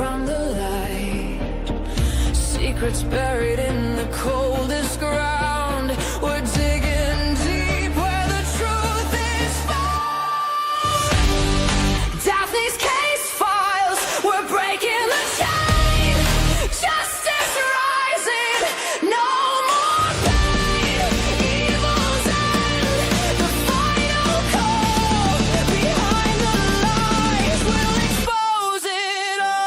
from the light. Secrets buried in the coldest ground. We're digging deep where the truth is found. Daphne's case files, we're breaking the chain. Justice rising, no more pain. Evil's end, the final call. Behind the lies, we'll expose it all.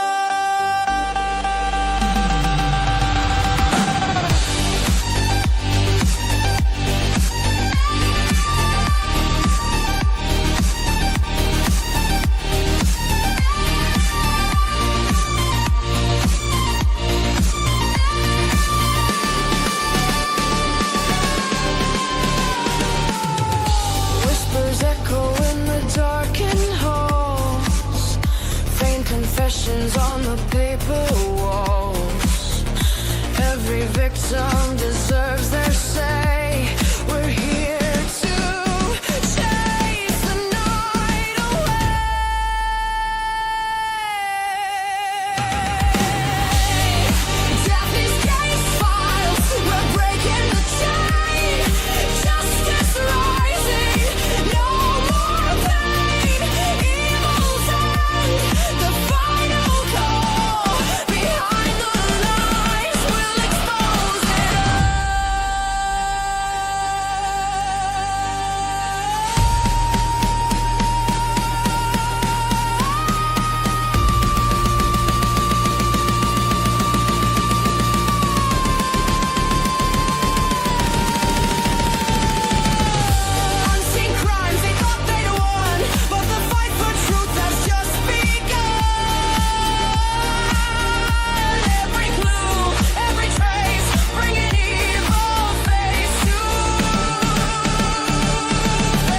Whispers echo in the darkened halls. Faint confessions on the paper walls. Every victim deserves their say. We're here to chase the night away. Daphne's case files, we're breaking the chain. Justice rising, no more pain. Evil's end, the final call. Behind the lies, we'll expose it all. Unseen crimes, they thought they'd won, but the fight for truth has just begun. Every clue, every trace, bringing evil face to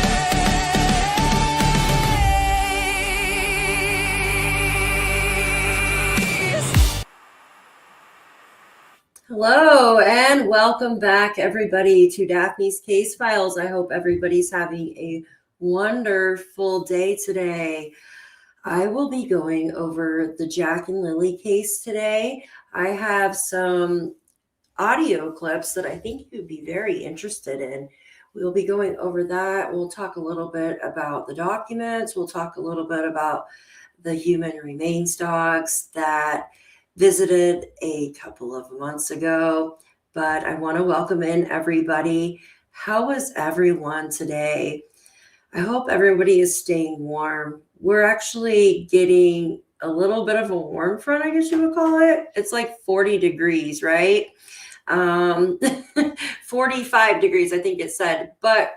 face. Hello and welcome back, everybody, to Daphne's Case Files. I hope everybody's having a wonderful day today. I will be going over the Jack and Lilly case today. I have some audio clips that I think you'd be very interested in. We'll be going over that. We'll talk a little bit about the documents. We'll talk a little bit about the human remains dogs that visited a couple of months ago. But I want to welcome in everybody. How is everyone today? I hope everybody is staying warm. We're actually getting a little bit of a warm front, I guess you would call it. It's like 40 degrees, right? 45 degrees, I think it said. But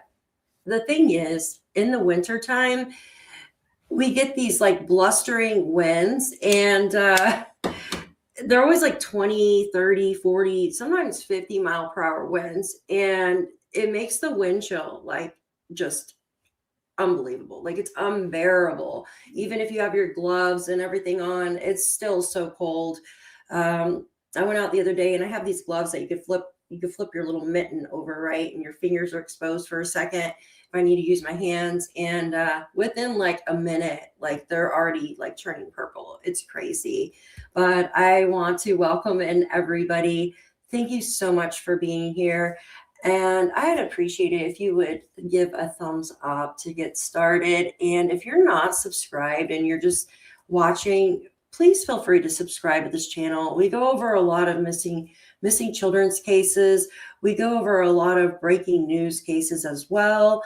the thing is, in the wintertime, we get these like blustering winds, and they're always like 20, 30, 40, sometimes 50 mile per hour winds. And it makes the wind chill like just unbelievable. Like it's unbearable. Even if you have your gloves and everything on, it's still so cold. I went out the other day and I have these gloves that you could flip your little mitten over, right? And your fingers are exposed for a second if I need to use my hands. And within like a minute, like they're already like turning purple. It's crazy. But I want to welcome in everybody. Thank you so much for being here. And I'd appreciate it if you would give a thumbs up to get started. And if you're not subscribed and you're just watching, please feel free to subscribe to this channel. We go over a lot of missing children's cases. We go over a lot of breaking news cases as well.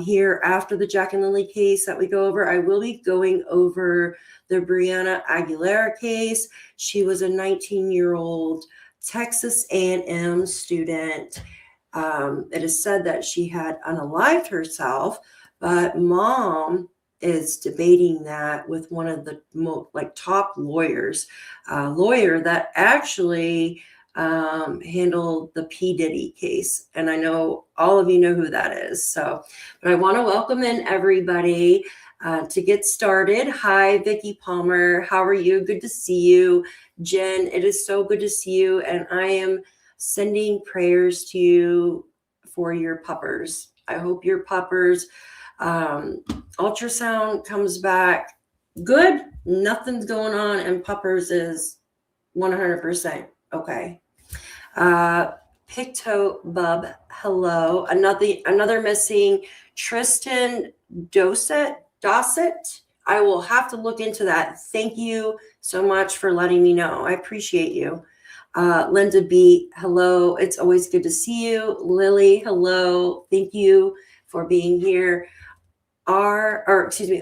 Here after the Jack and Lilly case that we go over, I will be going over the Brianna Aguilera case. She was a 19-year-old Texas A&M student. It is said that she had unalived herself, but mom is debating that with one of the top lawyers, a lawyer that actually handled the P. Diddy case. And I know all of you know who that is. So, but I want to welcome in everybody to get started. Hi, Vicki Palmer. How are you? Good to see you. Jen, it is so good to see you. And I am sending prayers to you for your puppers. I hope your puppers ultrasound comes back Good. Nothing's going on, and Puppers is 100% okay. PICTOU Bub, hello. Another missing Tristan Dossett. I will have to look into that. Thank you so much for letting me know. I appreciate you. Linda B, hello. It's always good to see you. Lily, hello. Thank you for being here. RKB,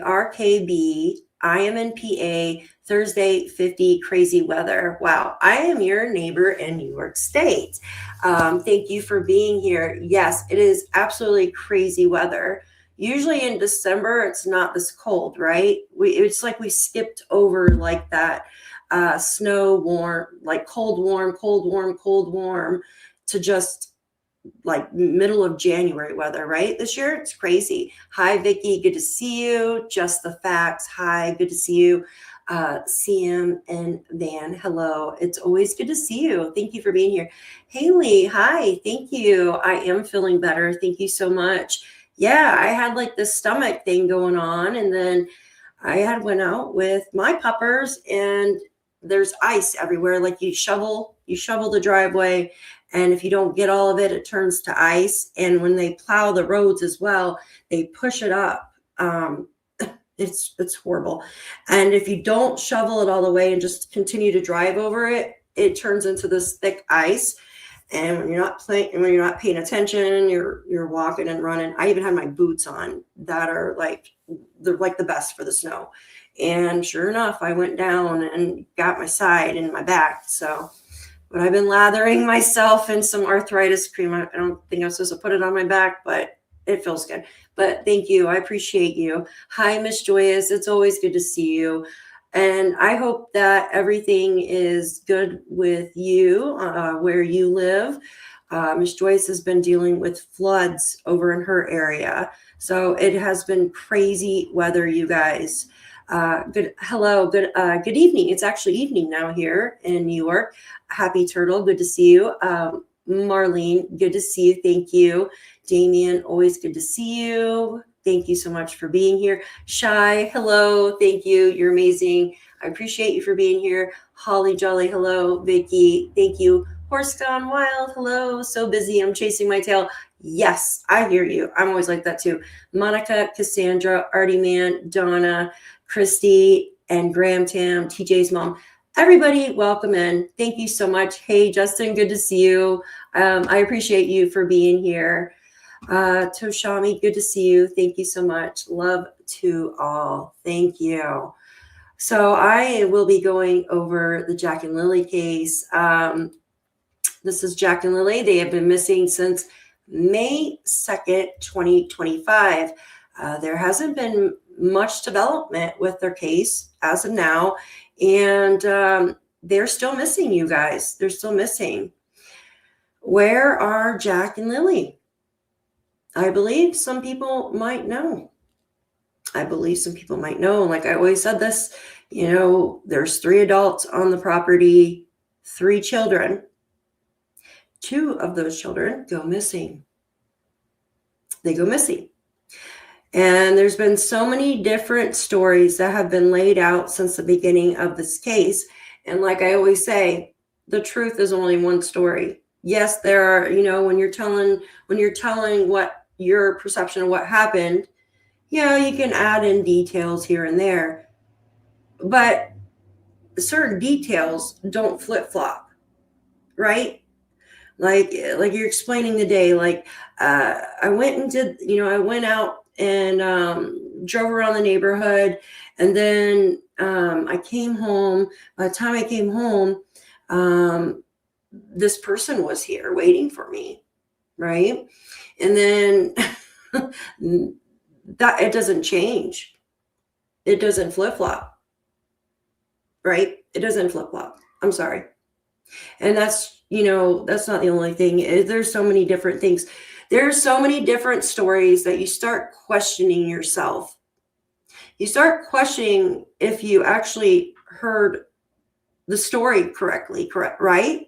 I am in PA, Thursday, 50, crazy weather. Wow, I am your neighbor in New York State. Thank you for being here. Yes, it is absolutely crazy weather. Usually in December, it's not this cold, right? It's like we skipped over like that snow warm, like cold, warm, to just like middle of January weather, right? This year, it's crazy. Hi, Vicky. Good to see you. Just the facts. Hi, good to see you. CM and Van, hello. It's always good to see you. Thank you for being here. Haley, hi. Thank you. I am feeling better. Thank you so much. Yeah, I had like this stomach thing going on, and then I had went out with my puppers, and there's ice everywhere. Like you shovel the driveway, and if you don't get all of it, it turns to ice. And when they plow the roads as well, they push it up. It's horrible. And if you don't shovel it all the way and just continue to drive over it, it turns into this thick ice. And when you're not paying attention, you're walking and running. I even had my boots on that are they're like the best for the snow. And sure enough, I went down and got my side and my back. So, but I've been lathering myself in some arthritis cream. I don't think I'm supposed to put it on my back, but it feels good. But thank you. I appreciate you. Hi, Miss Joyous. It's always good to see you. And I hope that everything is good with you where you live. Miss Joyce has been dealing with floods over in her area. So it has been crazy weather, you guys. Good evening. It's actually evening now here in New York. Happy Turtle, good to see you. Marlene, good to see you. Thank you. Damien, always good to see you. Thank you so much for being here. Shy, hello. Thank you. You're amazing. I appreciate you for being here. Holly Jolly, hello. Vicky, thank you. Horse Gone Wild, hello. So busy. I'm chasing my tail. Yes, I hear you. I'm always like that too. Monica, Cassandra, Artie Man, Donna, Christy, and Graham Tam, TJ's mom. Everybody, welcome in. Thank you so much. Hey, Justin, good to see you. I appreciate you for being here. Toshami, good to see you. Thank you so much. Love to all. Thank you. So I will be going over the Jack and Lilly case. This is Jack and Lilly. They have been missing since May 2nd, 2025. There hasn't been much development with their case as of now. And they're still missing, you guys. They're still missing. Where are Jack and Lilly? I believe some people might know. Like I always said this, there's 3 adults on the property, 3 children. 2 of those children go missing. They go missing. And there's been so many different stories that have been laid out since the beginning of this case. And like I always say, the truth is only one story. Yes, there are, when you're telling what your perception of what happened, you can add in details here and there, but certain details don't flip-flop, right? Like you're explaining the day, I went out and drove around the neighborhood, and then I came home. By the time I came home, this person was here waiting for me, right? And then that it doesn't change. It doesn't flip-flop, right? It doesn't flip-flop. I'm sorry. And that's not the only thing. There's so many different things. There's so many different stories that you start questioning yourself. You start questioning if you actually heard the story correctly, right?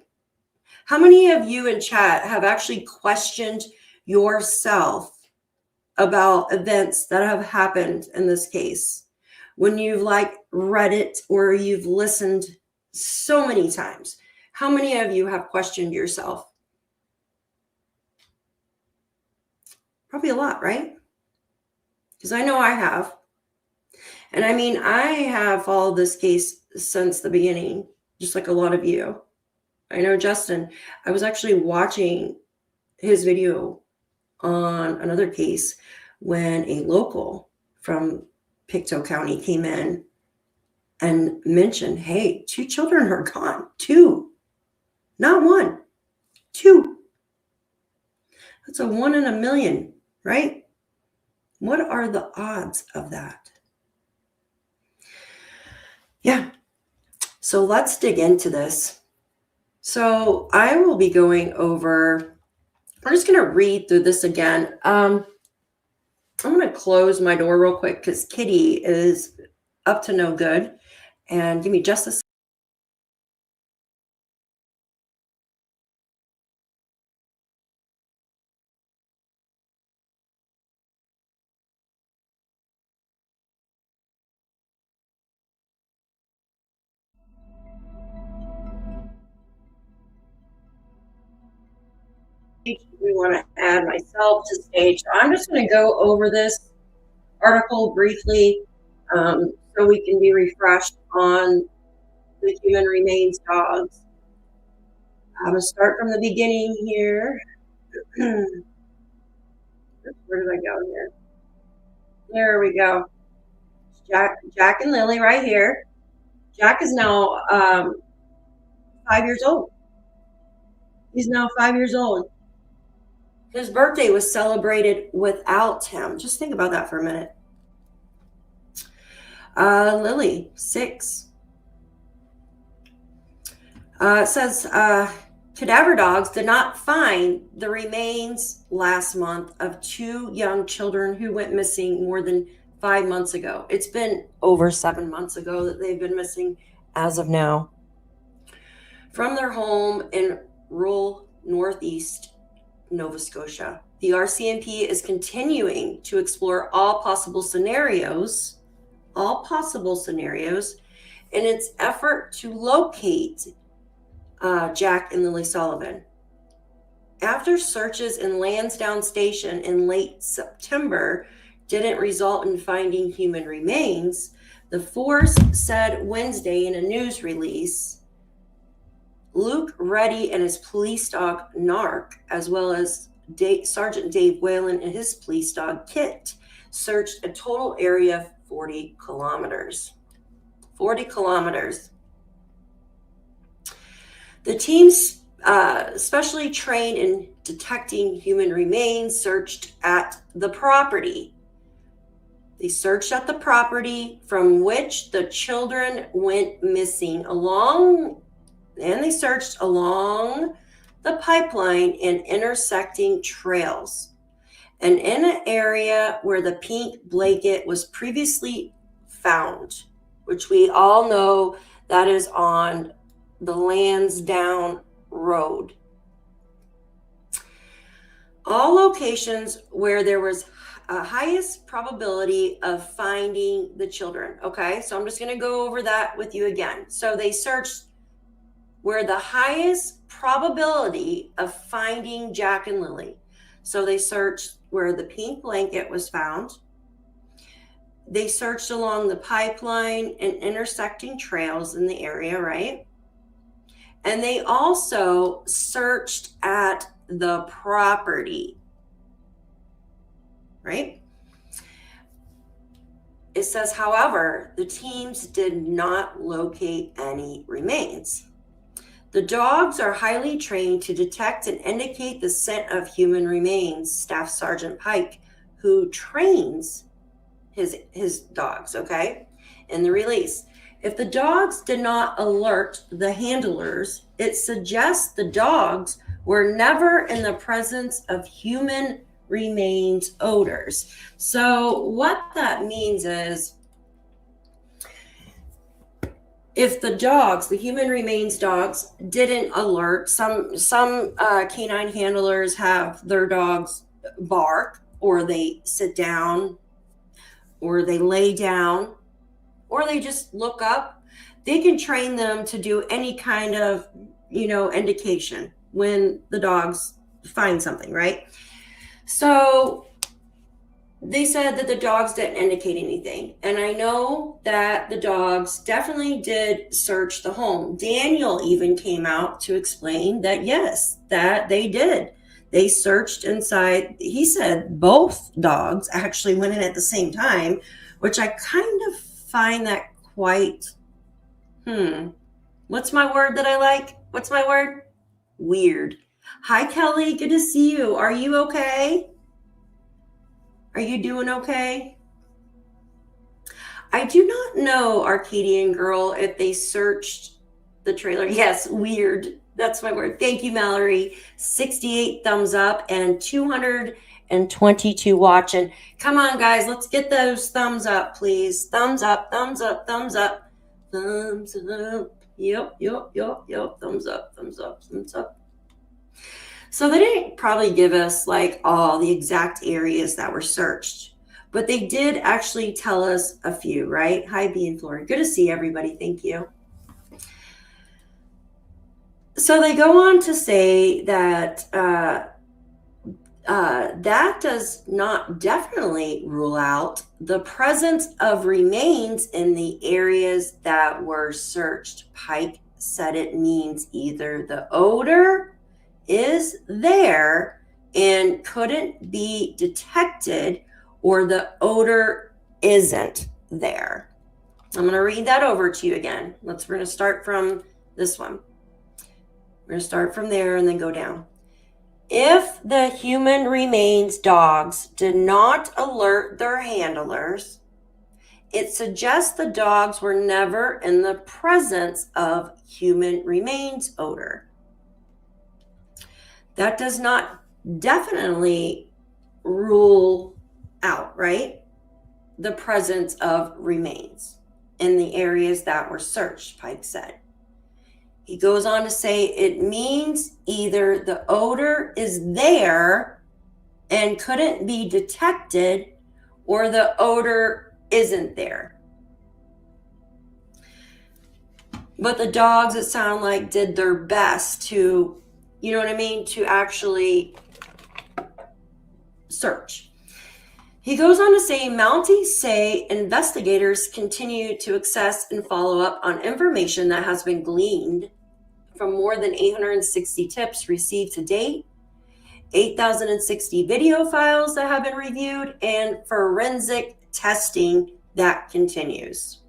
How many of you in chat have actually questioned yourself about events that have happened in this case? when you've like read it or you've listened so many times, how many of you have questioned yourself? Probably a lot, right? Because I know I have. And I mean, I have followed this case since the beginning, just like a lot of you. I know Justin, I was actually watching his video on another case when a local from Pictou County came in and mentioned, hey, 2 children are gone. 2, not 1, 2. That's a 1 in a million, right? What are the odds of that? Yeah. So let's dig into this. So I will be going over, I'm just going to read through this again. I'm going to close my door real quick because Kitty is up to no good. And give me just a second. We want to add myself to stage. So I'm just going to go over this article briefly so we can be refreshed on the human remains dogs. I'm going to start from the beginning here. Where did I go here? There we go. Jack and Lilly right here. Jack is now 5 years old. He's now 5 years old. His birthday was celebrated without him. Just think about that for a minute. Lilly, 6. It says cadaver dogs did not find the remains last month of 2 young children who went missing more than 5 months ago. It's been over 7 months ago that they've been missing as of now. From their home in rural northeast Nova Scotia. The RCMP is continuing to explore all possible scenarios in its effort to locate Jack and Lilly Sullivan. After searches in Landsdowne Station in late September didn't result in finding human remains, the force said Wednesday in a news release, Luke Reddy and his police dog Narc, as well as Sergeant Dave Whalen and his police dog Kit, searched a total area of 40 kilometers. 40 kilometers. The teams, specially trained in detecting human remains, searched at the property. They searched at the property from which the children went missing and they searched along the pipeline and intersecting trails. And in an area where the pink blanket was previously found, which we all know that is on the Landsdowne Road. All locations where there was a highest probability of finding the children. Okay, so I'm just going to go over that with you again. So they searched where the highest probability of finding Jack and Lilly. So they searched where the pink blanket was found. They searched along the pipeline and intersecting trails in the area, right? And they also searched at the property, right? It says, however, the teams did not locate any remains. The dogs are highly trained to detect and indicate the scent of human remains, Staff Sergeant Pike, who trains his dogs, okay? In the release, if the dogs did not alert the handlers, it suggests the dogs were never in the presence of human remains odors. So what that means is, if the dogs, the human remains dogs, didn't alert, some canine handlers have their dogs bark, or they sit down, or they lay down, or they just look up, they can train them to do any kind of, indication when the dogs find something, right? So they said that the dogs didn't indicate anything. And I know that the dogs definitely did search the home. Daniel even came out to explain that, yes, that they did. They searched inside. He said both dogs actually went in at the same time, which I kind of find that quite, what's my word that I like? What's my word? Weird. Hi, Kelly. Good to see you. Are you okay? Are you doing okay? I do not know, Arcadian Girl, if they searched the trailer. Yes, weird. That's my word. Thank you, Mallory. 68 thumbs up and 222 watching. Come on, guys. Let's get those thumbs up, please. Thumbs up, thumbs up, thumbs up. Thumbs up. Yep. Thumbs up, thumbs up, thumbs up. So they didn't probably give us like all the exact areas that were searched, but they did actually tell us a few, right? Hi, B and Flora. Good to see everybody. Thank you. So they go on to say that that does not definitely rule out the presence of remains in the areas that were searched. Pike said it means either the odor is there and couldn't be detected, or the odor isn't there. I'm going to read that over to you again. We're going to start from this one. We're going to start from there and then go down. If the human remains dogs did not alert their handlers, it suggests the dogs were never in the presence of human remains odor. That does not definitely rule out, right, the presence of remains in the areas that were searched, Pike said. He goes on to say it means either the odor is there and couldn't be detected, or the odor isn't there. But the dogs, it sounded like, did their best to, to actually search. He goes on to say, Mounties say investigators continue to access and follow up on information that has been gleaned from more than 860 tips received to date, 8,060 video files that have been reviewed, and forensic testing that continues.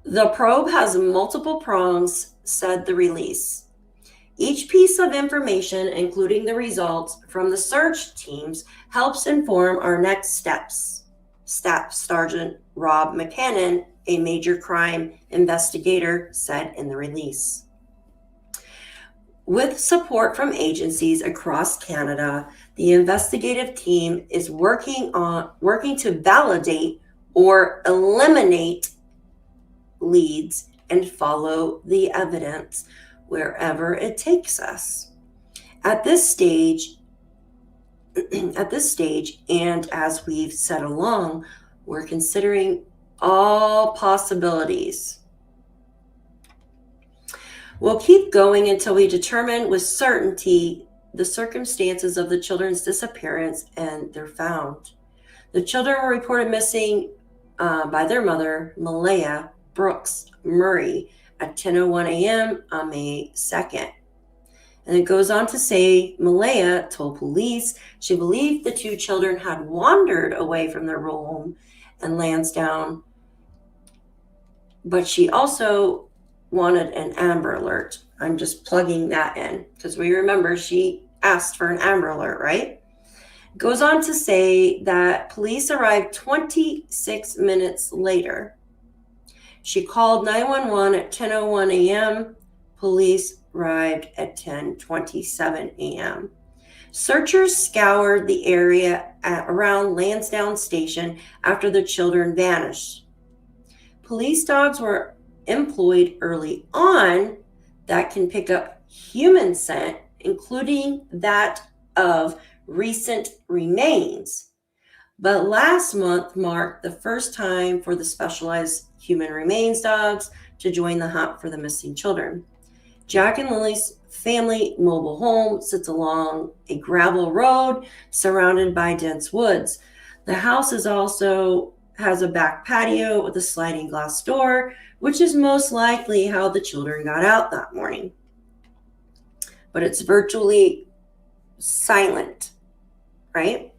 The probe has multiple prongs, said the release. Each piece of information, including the results from the search teams, helps inform our next steps. Staff Sergeant Rob McCannon, a major crime investigator, said in the release. With support from agencies across Canada, the investigative team is working to validate or eliminate leads and follow the evidence wherever it takes us. At this stage, and as we've said along, we're considering all possibilities. We'll keep going until we determine with certainty the circumstances of the children's disappearance and they're found. The children were reported missing by their mother, Malaya Brooks Murray, at 10:01 a.m. on May 2nd. And it goes on to say Malaya told police she believed the two children had wandered away from their home in Landsdowne, but she also wanted an Amber Alert. I'm just plugging that in because we remember she asked for an Amber Alert, right? It goes on to say that police arrived 26 minutes later. She called 911 at 10:01 a.m. Police arrived at 10:27 a.m. Searchers scoured the area around Landsdowne Station after the children vanished. Police dogs were employed early on that can pick up human scent, including that of recent remains. But last month marked the first time for the specialized human remains dogs to join the hunt for the missing children. Jack and Lily's family mobile home sits along a gravel road surrounded by dense woods. The house has a back patio with a sliding glass door, which is most likely how the children got out that morning. But it's virtually silent, right?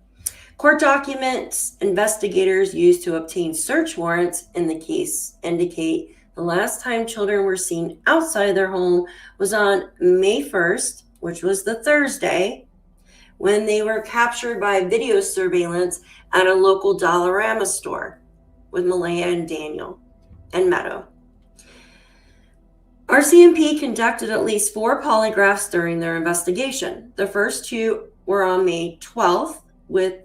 Court documents investigators used to obtain search warrants in the case indicate the last time children were seen outside their home was on May 1st, which was the Thursday, when they were captured by video surveillance at a local Dollarama store with Malaya and Daniel and Meadow. RCMP conducted at least 4 polygraphs during their investigation. The first 2 were on May 12th with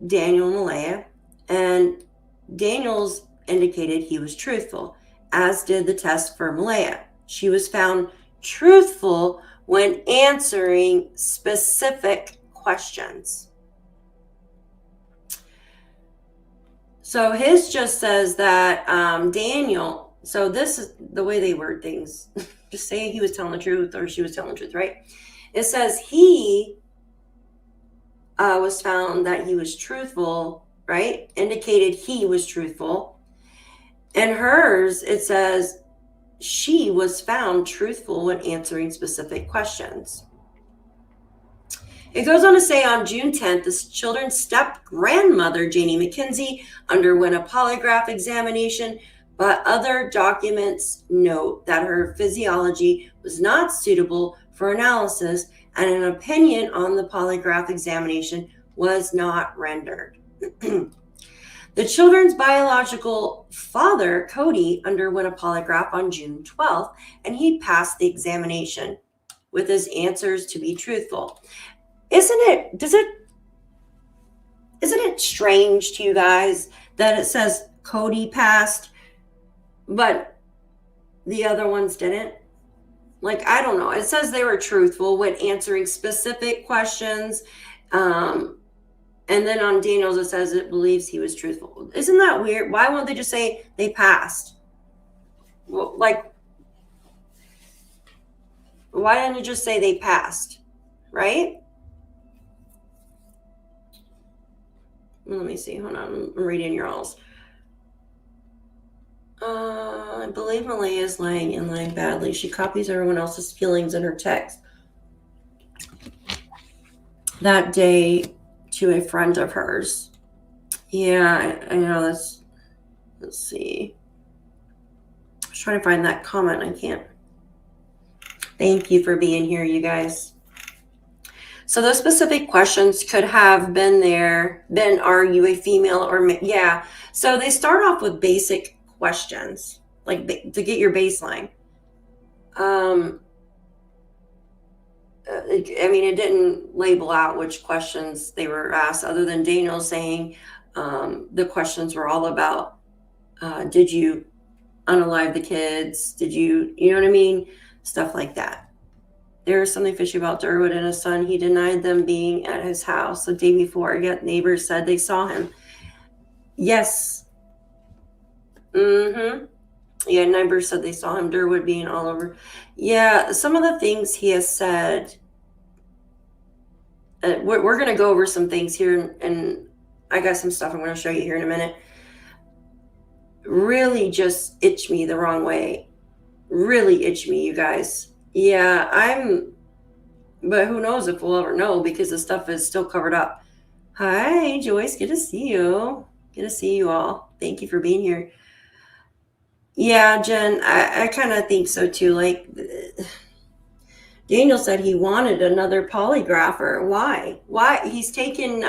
Daniel and Malaya, and Daniel's indicated he was truthful, as did the test for Malaya. She was found truthful when answering specific questions. So his just says that Daniel, so this is the way they word things. Just say he was telling the truth or she was telling the truth, right? It says he was found that he was truthful, right? Indicated he was truthful. And hers, it says she was found truthful when answering specific questions. It goes on to say on June 10th, the children's step-grandmother, Janie McKenzie, underwent a polygraph examination, but other documents note that her physiology was not suitable for analysis, and an opinion on the polygraph examination was not rendered. The children's biological father, Cody, underwent a polygraph on June 12th, and he passed the examination with his answers to be truthful. Isn't it strange to you guys that it says Cody passed, but the other ones didn't? Like, I don't know. It says they were truthful when answering specific questions. And then on Daniel's, it says it believes he was truthful. Isn't that weird? Why won't they just say they passed? Well, like, why didn't you just say they passed? Right? Let me see. Hold on. I'm reading your alls. I believe Malaya is lying badly. She copies everyone else's feelings in her text that day to a friend of hers. Yeah, I know that's. Let's see. I was trying to find that comment. I can't. Thank you for being here, you guys. So those specific questions could have been are you a female or yeah. So they start off with basic questions, like to get your baseline. I mean, it didn't label out which questions they were asked, other than Daniel saying the questions were all about, did you unalive the kids? Did you know what I mean? Stuff like that. There was something fishy about Durwood and his son. He denied them being at his house the day before, yet neighbors said they saw him. Yes. Yeah, neighbors said they saw him. Durwood being all over. Yeah, some of the things he has said. We're going to go over some things here, and I got some stuff I'm going to show you here in a minute. Really just itch me the wrong way. Really itch me, you guys. Yeah, but who knows if we'll ever know, because the stuff is still covered up. Hi, Joyce. Good to see you. Good to see you all. Thank you for being here. Yeah, Jen, I kind of think so too. Like, Daniel said he wanted another polygrapher. Why? He's taken,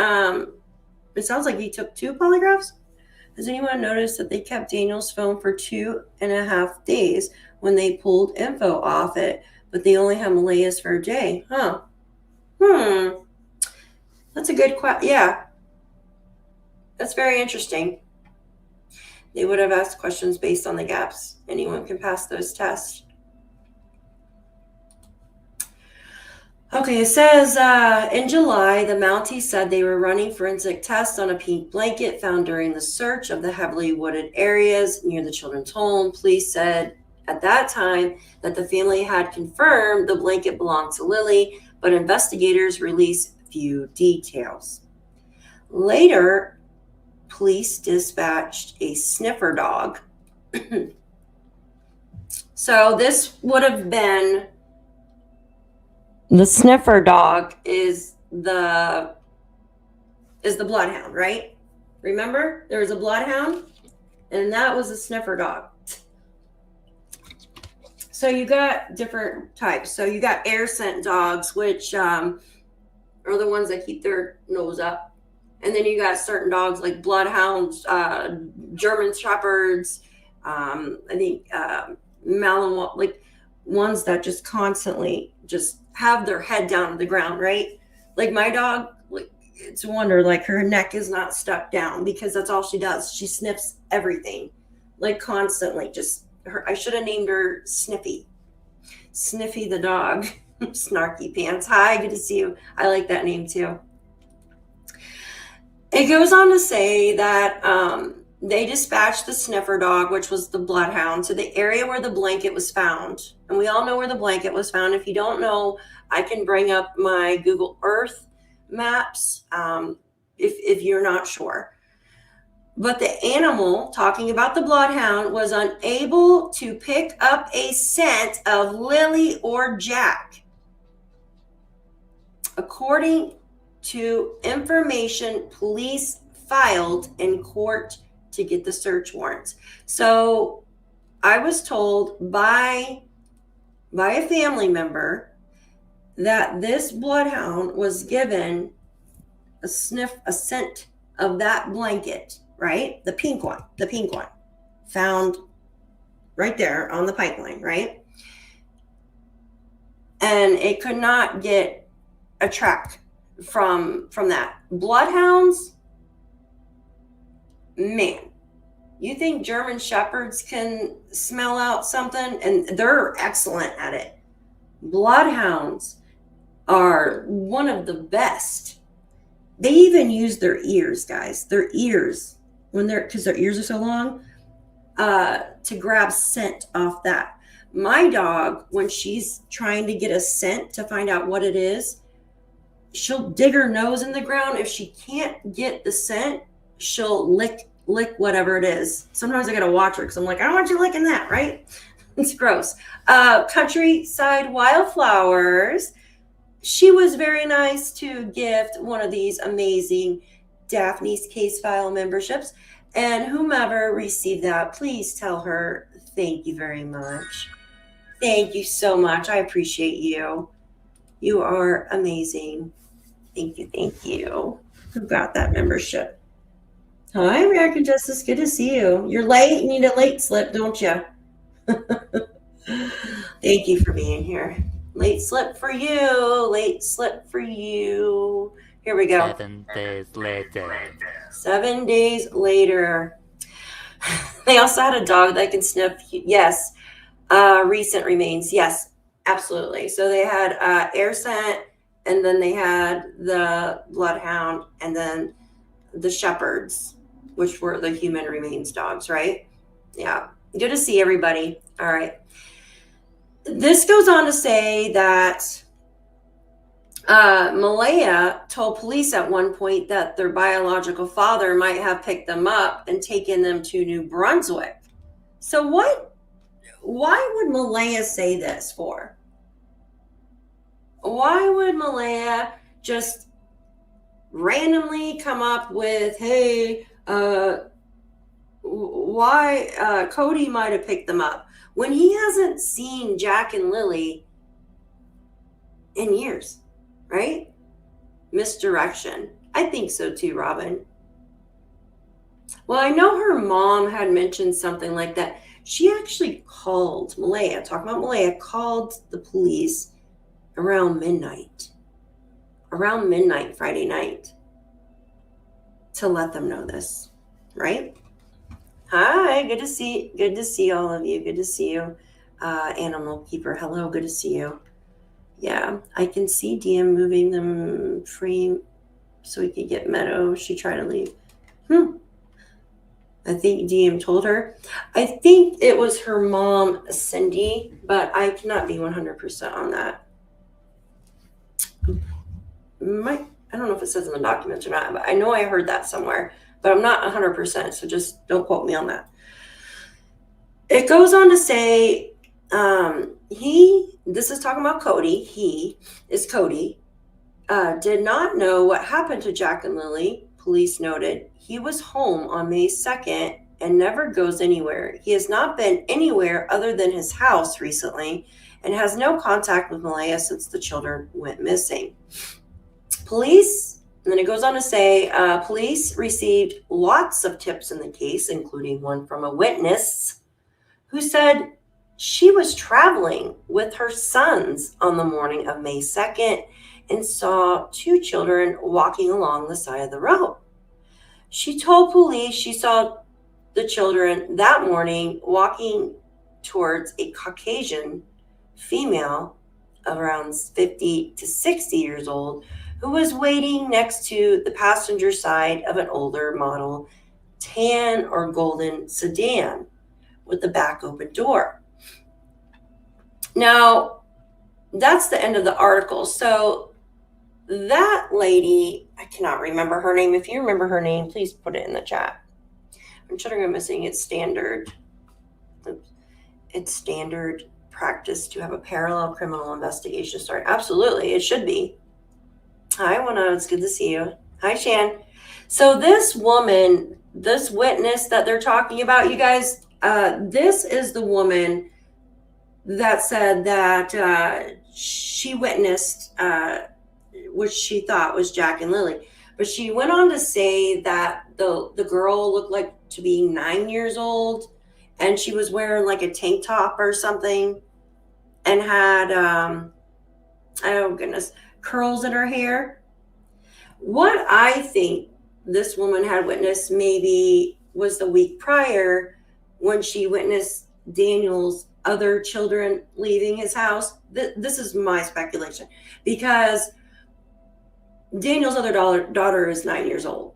it sounds like he took 2 polygraphs. Has anyone noticed that they kept Daniel's phone for 2.5 days when they pulled info off it, but they only have Malaya's for a day? Huh. That's a good question. Yeah. That's very interesting. They would have asked questions based on the gaps. Anyone can pass those tests. Okay. Okay, it says in July, the Mounties said they were running forensic tests on a pink blanket found during the search of the heavily wooded areas near the children's home. Police said at that time that the family had confirmed the blanket belonged to Lilly, but investigators released few details. Later, police dispatched a sniffer dog. So this would have been the sniffer dog is the bloodhound, right? Remember, there was a bloodhound, and that was a sniffer dog. So you got different types. So you got air scent dogs, which are the ones that keep their nose up, and then you got certain dogs like bloodhounds, German shepherds, I think Malinois, like ones that just constantly just have their head down to the ground, right? Like my dog, like it's a wonder, like her neck is not stuck down because that's all she does. She sniffs everything, like constantly. Just her. I should have named her Sniffy. Sniffy the dog. Snarky Pants. Hi, good to see you. I like that name too. It goes on to say that they dispatched the sniffer dog, which was the bloodhound, to the area where the blanket was found. And we all know where the blanket was found. If you don't know, I can bring up my Google Earth maps if you're not sure. But the animal, talking about the bloodhound, was unable to pick up a scent of Lilly or Jack. According to information police filed in court to get the search warrants. So I was told by a family member that this bloodhound was given a scent of that blanket, right? The pink one found right there on the pipeline, right? And it could not get a track from that. Bloodhounds, man, you think German shepherds can smell out something? And they're excellent at it. Bloodhounds are one of the best. They even use their ears, guys. Their ears, because their ears are so long, to grab scent off that. My dog, when she's trying to get a scent to find out what it is, she'll dig her nose in the ground. If she can't get the scent, she'll lick whatever it is. Sometimes I gotta watch her because I'm like, I don't want you licking that, right? It's gross. Countryside Wildflowers. She was very nice to gift one of these amazing Daphne's Case File memberships. And whomever received that, please tell her thank you very much. Thank you so much. I appreciate you. You are amazing. Thank you. Who got that membership? Hi, American Justice. Good to see you. You're late. You need a late slip, don't you? Thank you for being here. Late slip for you. Late slip for you. Here we go. 7 days later. 7 days later. They also had a dog that can sniff. Yes. Recent remains. Yes, absolutely. So they had air scent, and then they had the bloodhound, and then the shepherds, which were the human remains dogs, right? Yeah. Good to see everybody. All right. This goes on to say that Malaya told police at one point that their biological father might have picked them up and taken them to New Brunswick. So why would Malaya say this for? Why would Malaya just randomly come up with, hey, why Cody might have picked them up when he hasn't seen Jack and Lilly in years, right? Misdirection. I think so too, Robin. Well, I know her mom had mentioned something like that. She actually called Malaya, talking about Malaya, called the police around midnight Friday night to let them know this, right? Hi, good to see all of you. Good to see you. Animal keeper, hello, good to see you. Yeah, I can see DM moving them free so we could get Meadow. She tried to leave. I think DM told her. I think it was her mom, Cindy, but I cannot be 100% on that. I don't know if it says in the documents or not, but I know I heard that somewhere, but I'm not 100%, so just don't quote me on that. It goes on to say, this is talking about Cody. He is Cody. Did not know what happened to Jack and Lilly. Police noted he was home on May 2nd and never goes anywhere. He has not been anywhere other than his house recently and has no contact with Malaya since the children went missing. Police, and then it goes on to say, police received lots of tips in the case, including one from a witness who said she was traveling with her sons on the morning of May 2nd and saw two children walking along the side of the road. She told police she saw the children that morning walking towards a Caucasian female of around 50 to 60 years old who was waiting next to the passenger side of an older model tan or golden sedan with the back open door. Now, that's the end of the article. So that lady, I cannot remember her name. If you remember her name, please put it in the chat. I'm sure I'm missing. It's standard. It's standard practice to have a parallel criminal investigation start. Absolutely, it should be. Hi, Juana. It's good to see you. Hi, Shan. So this woman, this witness that they're talking about, you guys, this is the woman that said that she witnessed which she thought was Jack and Lilly. But she went on to say that the girl looked like to be 9 years old, and she was wearing like a tank top or something and had, oh goodness, curls in her hair. What I think this woman had witnessed maybe was the week prior when she witnessed Daniel's other children leaving his house. This is my speculation, because Daniel's other daughter is 9 years old.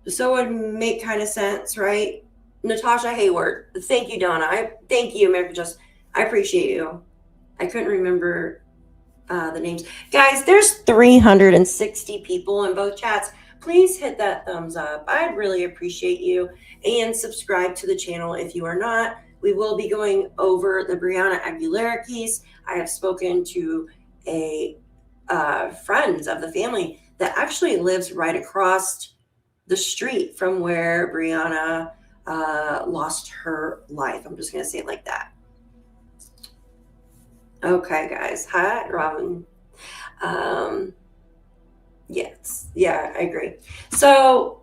So it would make kind of sense, right? Natasha Hayward. Thank you, Donna. Thank you, America Just. I appreciate you. I couldn't remember the names. Guys, there's 360 people in both chats. Please hit that thumbs up. I'd really appreciate you. And subscribe to the channel if you are not. We will be going over the Brianna Aguilera case. I have spoken to a friend of the family that actually lives right across the street from where Brianna lost her life. I'm just going to say it like that. Okay, guys. Hi, Robin. Yes. Yeah, I agree. So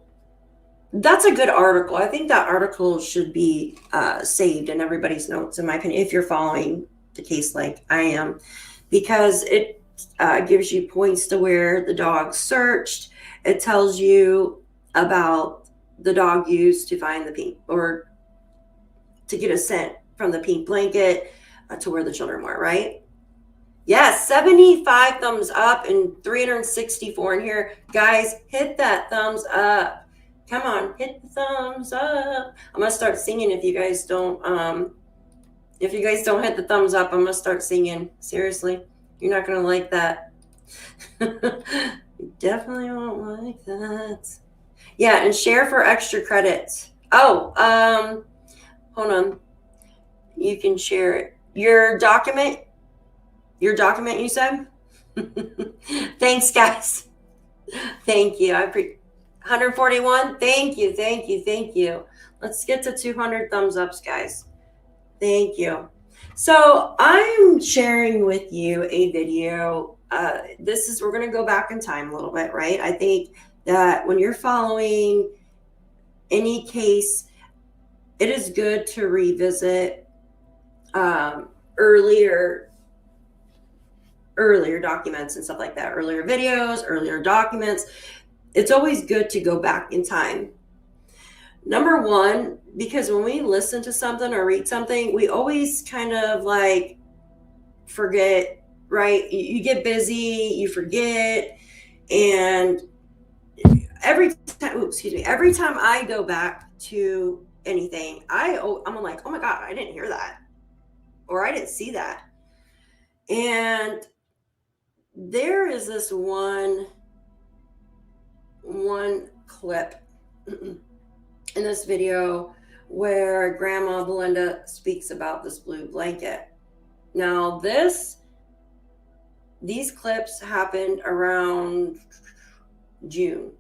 that's a good article. I think that article should be saved in everybody's notes, in my opinion, if you're following the case like I am, because it gives you points to where the dog searched. It tells you about the dog used to find the pink, or to get a scent from the pink blanket to where the children were, right? Yes, 75 thumbs up and 364 in here. Guys, hit that thumbs up. Come on, hit the thumbs up. I'm gonna start singing if you guys don't hit the thumbs up. I'm gonna start singing. Seriously, you're not gonna like that. You definitely won't like that. Yeah, and share for extra credits. Oh, hold on. You can share it. Your document, you said? Thanks, guys. Thank you. 141. Thank you. Let's get to 200 thumbs ups, guys. Thank you. So I'm sharing with you a video. We're going to go back in time a little bit, right? I think that when you're following any case, it is good to revisit earlier documents and stuff like that, earlier videos, earlier documents. It's always good to go back in time. Number one, because when we listen to something or read something, we always kind of like forget right? You get busy, you forget, and every time I go back to anything, I'm like, oh my God, I didn't hear that, or I didn't see that. And there is this one clip in this video where Grandma Belinda speaks about this blue blanket. Now, these clips happened around June.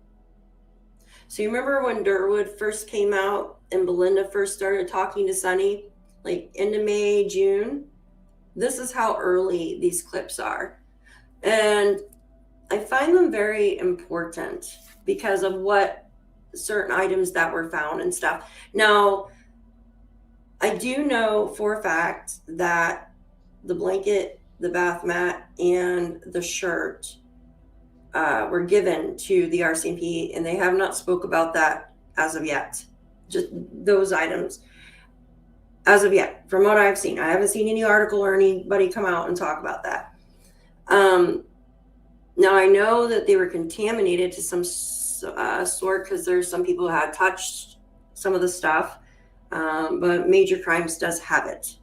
So you remember when Durwood first came out and Belinda first started talking to Sunny, like into May, June? This is how early these clips are. And I find them very important because of what certain items that were found and stuff. Now, I do know for a fact that the blanket, the bath mat, and the shirt were given to the RCMP, and they have not spoke about that as of yet. Just those items as of yet, from what I've seen. I haven't seen any article or anybody come out and talk about that. Now, I know that they were contaminated to some sort because there's some people who had touched some of the stuff, but Major Crimes does have it,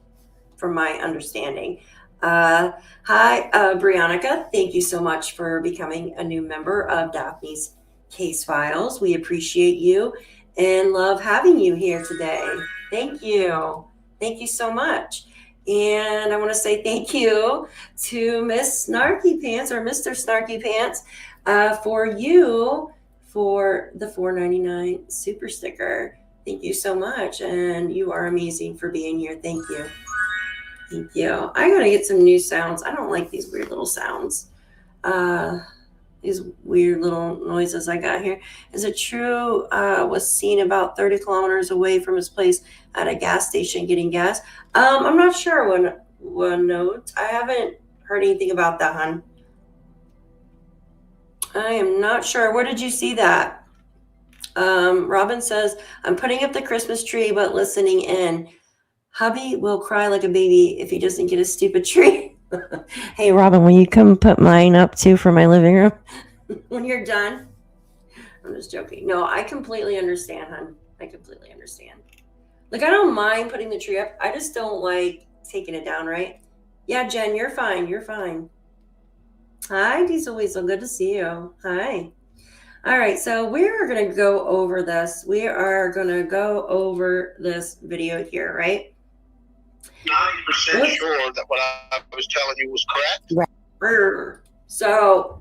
from my understanding. Hi, Briannica. Thank you so much for becoming a new member of Daphne's Case Files. We appreciate you and love having you here today. Thank you. Thank you so much. And I want to say thank you to Miss Snarky Pants, or Mr. Snarky Pants, for the $4.99 super sticker. Thank you so much. And you are amazing for being here. Thank you. Thank you. I gotta get some new sounds. I don't like these weird little sounds. These weird little noises I got here. Is it true was seen about 30 kilometers away from his place at a gas station getting gas? I'm not sure. One note. I haven't heard anything about that, hon. I am not sure. Where did you see that? Robin says, I'm putting up the Christmas tree but listening in. Hubby will cry like a baby if he doesn't get a stupid tree. Hey, Robin, will you come put mine up too for my living room when you're done? I'm just joking. No, I completely understand, hon. I completely understand. Like, I don't mind putting the tree up. I just don't like taking it down, right? Yeah, Jen, you're fine. You're fine. Hi, Diesel Weasel. Good to see you. Hi. All right, so we're going to go over this. We are going to go over this video here, right? 90% sure that what I was telling you was correct. Right. So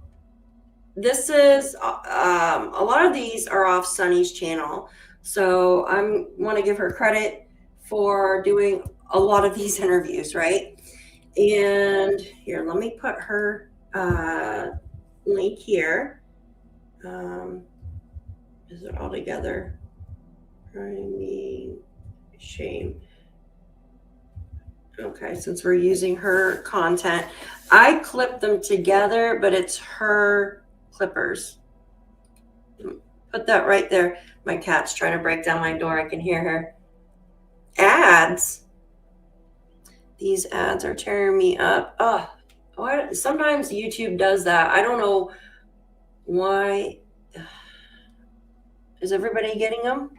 this is a lot of these are off Sunny's channel. So I want to give her credit for doing a lot of these interviews, right? And here, let me put her link here. Is it all together? Shame. Okay, since we're using her content, I clipped them together, but it's her clippers. Put that right there. My cat's trying to break down my door. I can hear her. Ads. These ads are tearing me up. Oh, sometimes YouTube does that. I don't know why. Is everybody getting them?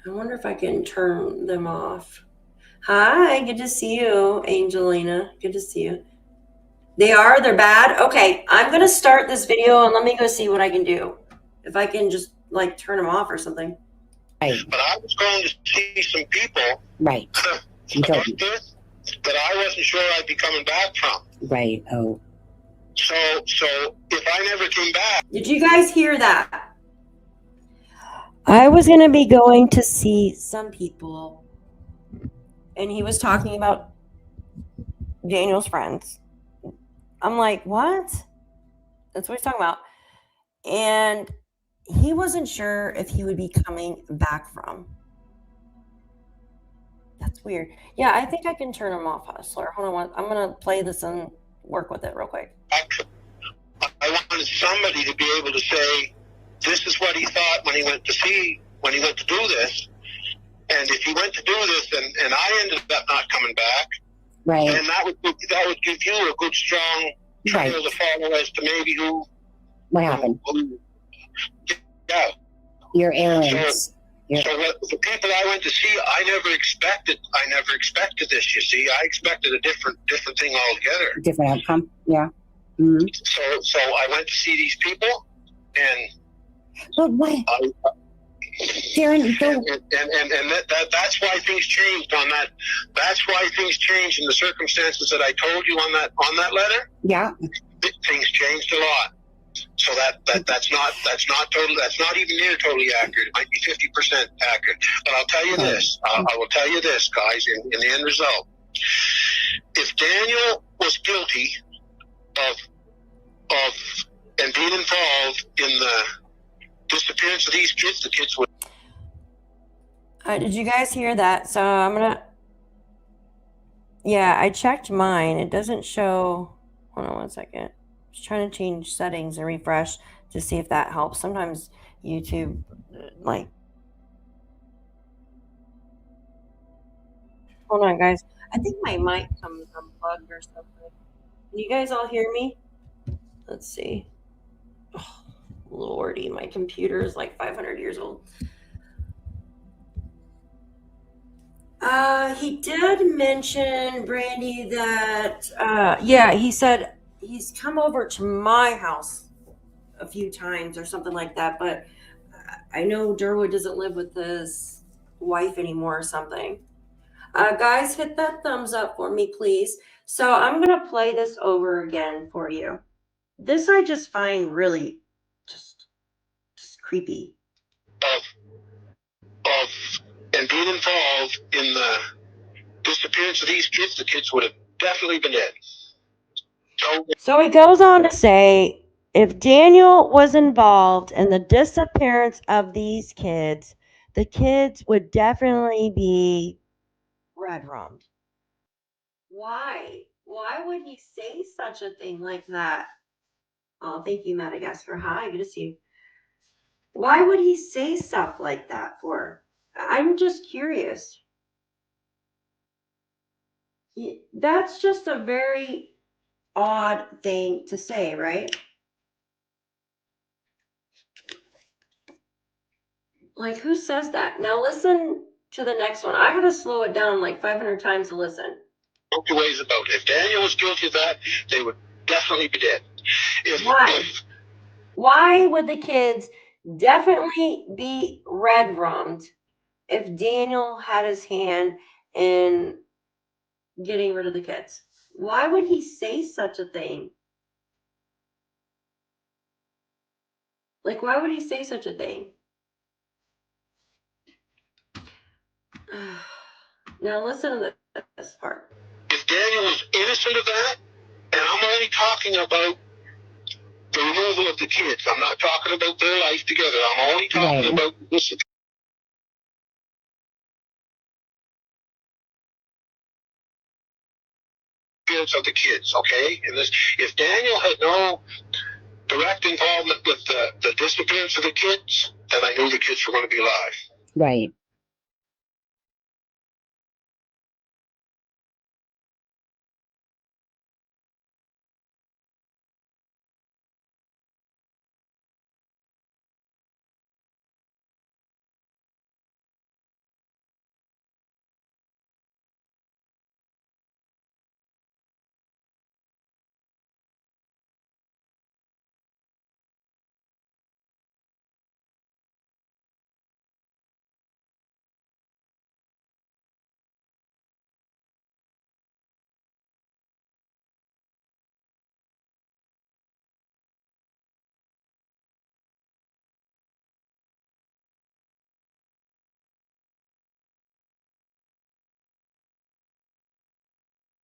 I wonder if I can turn them off. Hi, good to see you, Angelina. Good to see you. They're bad? Okay, I'm going to start this video and let me go see what I can do. If I can just, like, turn them off or something. Right. But I was going to see some people right. about this that I wasn't sure I'd be coming back from. Right. Oh. So if I never came back. Did you guys hear that? I was going to be going to see some people, and he was talking about Daniel's friends. I'm like, what? That's what he's talking about. And he wasn't sure if he would be coming back from. That's weird. Yeah, I think I can turn him off, Hustler. Hold on. I'm going to play this and work with it real quick. I wanted somebody to be able to say, this is what he thought when he went to do this. And if he went to do this and I ended up not coming back, Right. And that would give you a good strong trail to follow as to maybe what happened. Yeah. Your errands. So the people I went to see, I never expected this. You see, I expected a different thing altogether. Different outcome. Yeah. Mm-hmm. So I went to see these people, and but what? Darren, that's why things changed on that. That's why things changed in the circumstances that I told you on that letter. Yeah. Things changed a lot. So that's not total. That's not even near totally accurate. It might be 50% accurate. But I'll tell you this. I will tell you this, guys. In the end result, if Daniel was guilty of and being involved in the disappearance of these kids, the kids would. Did you guys hear that? So I'm gonna. Yeah, I checked mine. It doesn't show. Hold on 1 second. Just trying to change settings and refresh to see if that helps. Sometimes YouTube, like. Hold on, guys. I think my mic comes unplugged or something. Can you guys all hear me? Let's see. Oh, Lordy, my computer is like 500 years old. He did mention, Brandy, that, yeah, he said he's come over to my house a few times or something like that, but I know Durwood doesn't live with his wife anymore or something. Guys, hit that thumbs up for me, please. So I'm going to play this over again for you. This I just find really just creepy. Of and being involved in the disappearance of these kids, the kids would have definitely been dead. So he goes on to say, if Daniel was involved in the disappearance of these kids, the kids would definitely be red-rummed. Why? Why would he say such a thing like that? Oh, thank you, Madagascar. Hi, good to see you. Why would he say stuff like that for? I'm just curious. That's just a very odd thing to say, right? Like, who says that? Now listen to the next one. I had to slow it down like 500 times to listen. No ways about it. If Daniel was guilty of that, they would definitely be dead. Why would the kids definitely be red-rummed if Daniel had his hand in getting rid of the kids? Why would he say such a thing? Like, why would he say such a thing? Now listen to this part. If Daniel was innocent of that, and I'm only talking about the removal of the kids, I'm not talking about their life together, I'm only talking about this. Of the kids, okay? And this, if Daniel had no direct involvement with the disappearance of the kids, then I knew the kids were going to be alive. Right.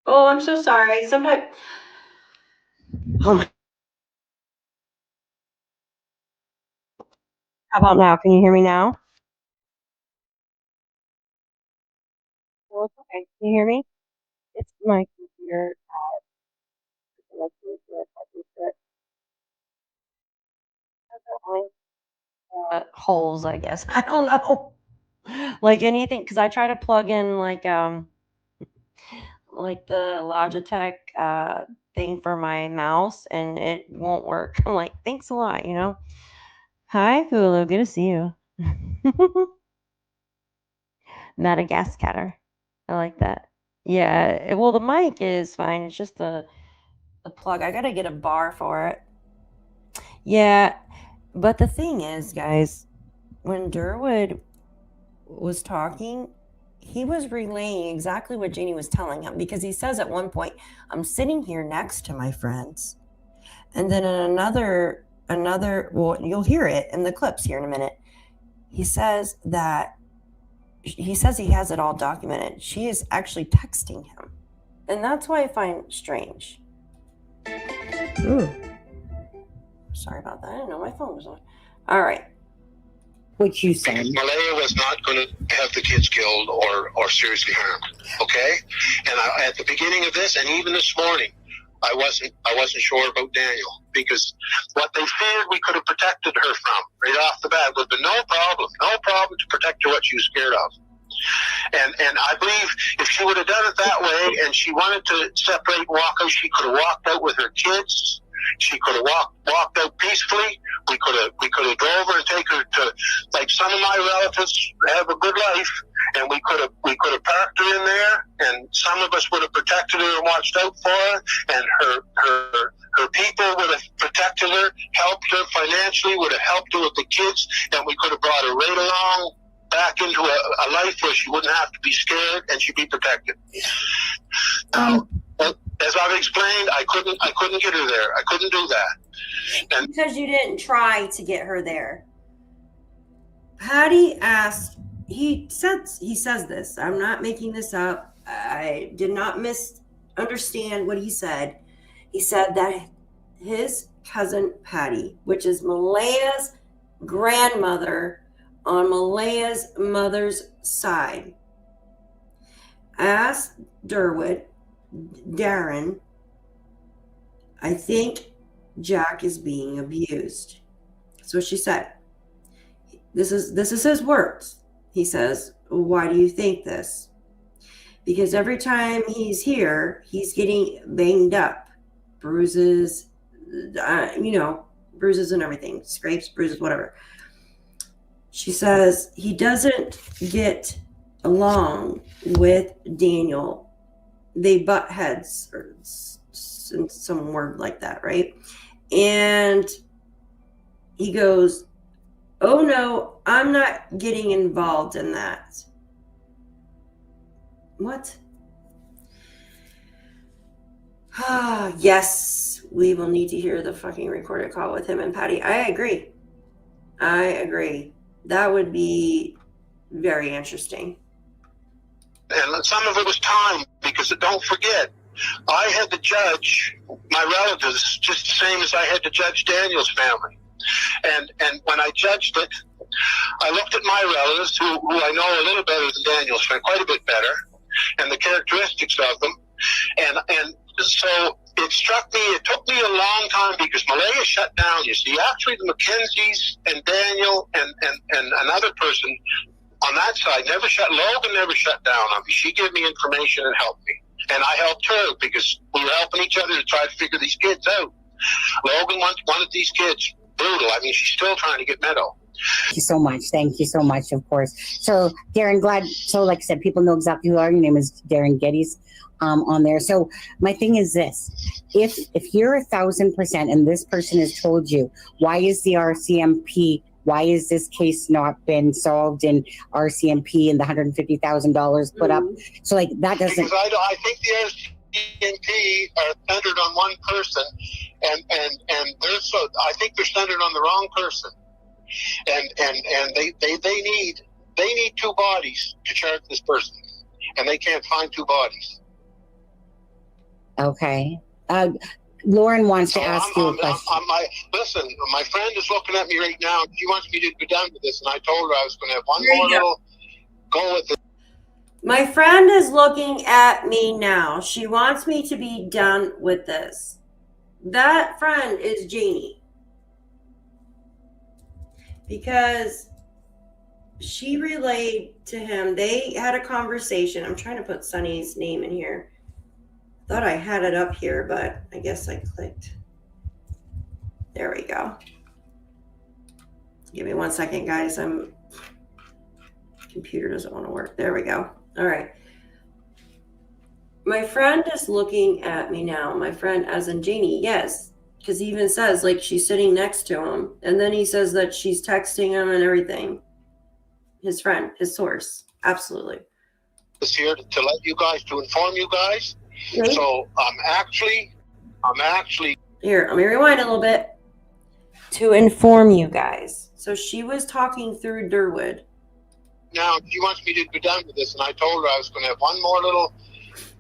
Oh, I'm so sorry. Sometimes. Oh my. How about now? Can you hear me now? Well, it's okay. Can you hear me? It's my computer. Let's do it. Holes, I guess. I don't know. Like anything, because I try to plug in like like the Logitech thing for my mouse, and it won't work. I'm like, thanks a lot, you know. Hi, Hulu. Good to see you. Madagascar. I like that. Yeah. Well, the mic is fine. It's just the plug. I gotta get a bar for it. Yeah. But the thing is, guys, when Durwood was talking, he was relaying exactly what Janie was telling him, because he says at one point, I'm sitting here next to my friends. And then in another, well, you'll hear it in the clips here in a minute. He says he has it all documented. She is actually texting him. And that's why I find strange. Ooh. Sorry about that. I didn't know my phone was on. All right. Which you said. Because Malaya was not going to have the kids killed or seriously harmed. Okay, and at the beginning of this, and even this morning, I wasn't sure about Daniel, because what they feared we could have protected her from right off the bat would be no problem to protect her what she was scared of. And I believe if she would have done it that way, and she wanted to separate and walk out, she could have walked out with her kids. She could have walked out peacefully. We could have drove her and taken her to, like, some of my relatives have a good life, and we could have parked her in there, and some of us would have protected her and watched out for her, and her people would have protected her, helped her financially, would have helped her with the kids, and we could have brought her right along back into a life where she wouldn't have to be scared and she'd be protected. As I've explained, I couldn't get her there. I couldn't do that. And because you didn't try to get her there. Patty asked, he says this, I'm not making this up. I did not misunderstand what he said. He said that his cousin Patty, which is Malaya's grandmother on Malaya's mother's side, asked Darren, I think Jack is being abused. That's what she said. This is his words. He says, why do you think this? Because every time he's here, he's getting banged up, bruises, bruises and everything, scrapes, bruises, whatever. She says he doesn't get along with Daniel. They butt heads, or some word like that, right? And he goes, oh no, I'm not getting involved in that. What? Yes, we will need to hear the fucking recorded call with him and Patty. I agree. That would be very interesting. And some of it was time, because don't forget, I had to judge my relatives just the same as I had to judge Daniel's family. And when I judged it, I looked at my relatives, who I know a little better than Daniel's family, quite a bit better, and the characteristics of them. And so it struck me, it took me a long time, because Malaya shut down. You see, actually the Mackenzies and Daniel and another person on that side Logan never shut down on me. She gave me information and helped me. And I helped her, because we were helping each other to try to figure these kids out. Logan wanted these kids brutal. I mean, she's still trying to get Meadow. Thank you so much. Thank you so much, of course. So, Darren, like I said, people know exactly who you are. Your name is Darren Geddes on there. So my thing is this. If you're 1,000% and this person has told you, why is the RCMP, why is this case not been solved in RCMP and the $150,000 put up? So, like, that doesn't... Because I think the RCMP are centered on one person, and I think they're centered on the wrong person. And they need two bodies to charge this person, and they can't find two bodies. Okay. Lauren wants to ask you a question. Listen, my friend is looking at me right now. She wants me to be done with this, and I told her I was going to have one more little go with it. My friend is looking at me now. She wants me to be done with this. That friend is Janie. Because she relayed to him, they had a conversation. I'm trying to put Sunny's name in here. thought I had it up here, but I guess I clicked. There we go. Give me 1 second, guys. Computer doesn't want to work. There we go. All right. My friend is looking at me now. My friend, as in Janie, yes, because he even says like she's sitting next to him, and then he says that she's texting him and everything. His friend, his source, absolutely. Is here to let you guys, to inform you guys. Okay. So I'm actually Here, let me rewind a little bit. To inform you guys. So she was talking through Durwood. now. She wants me to be done with this, and I told her I was going to have one more little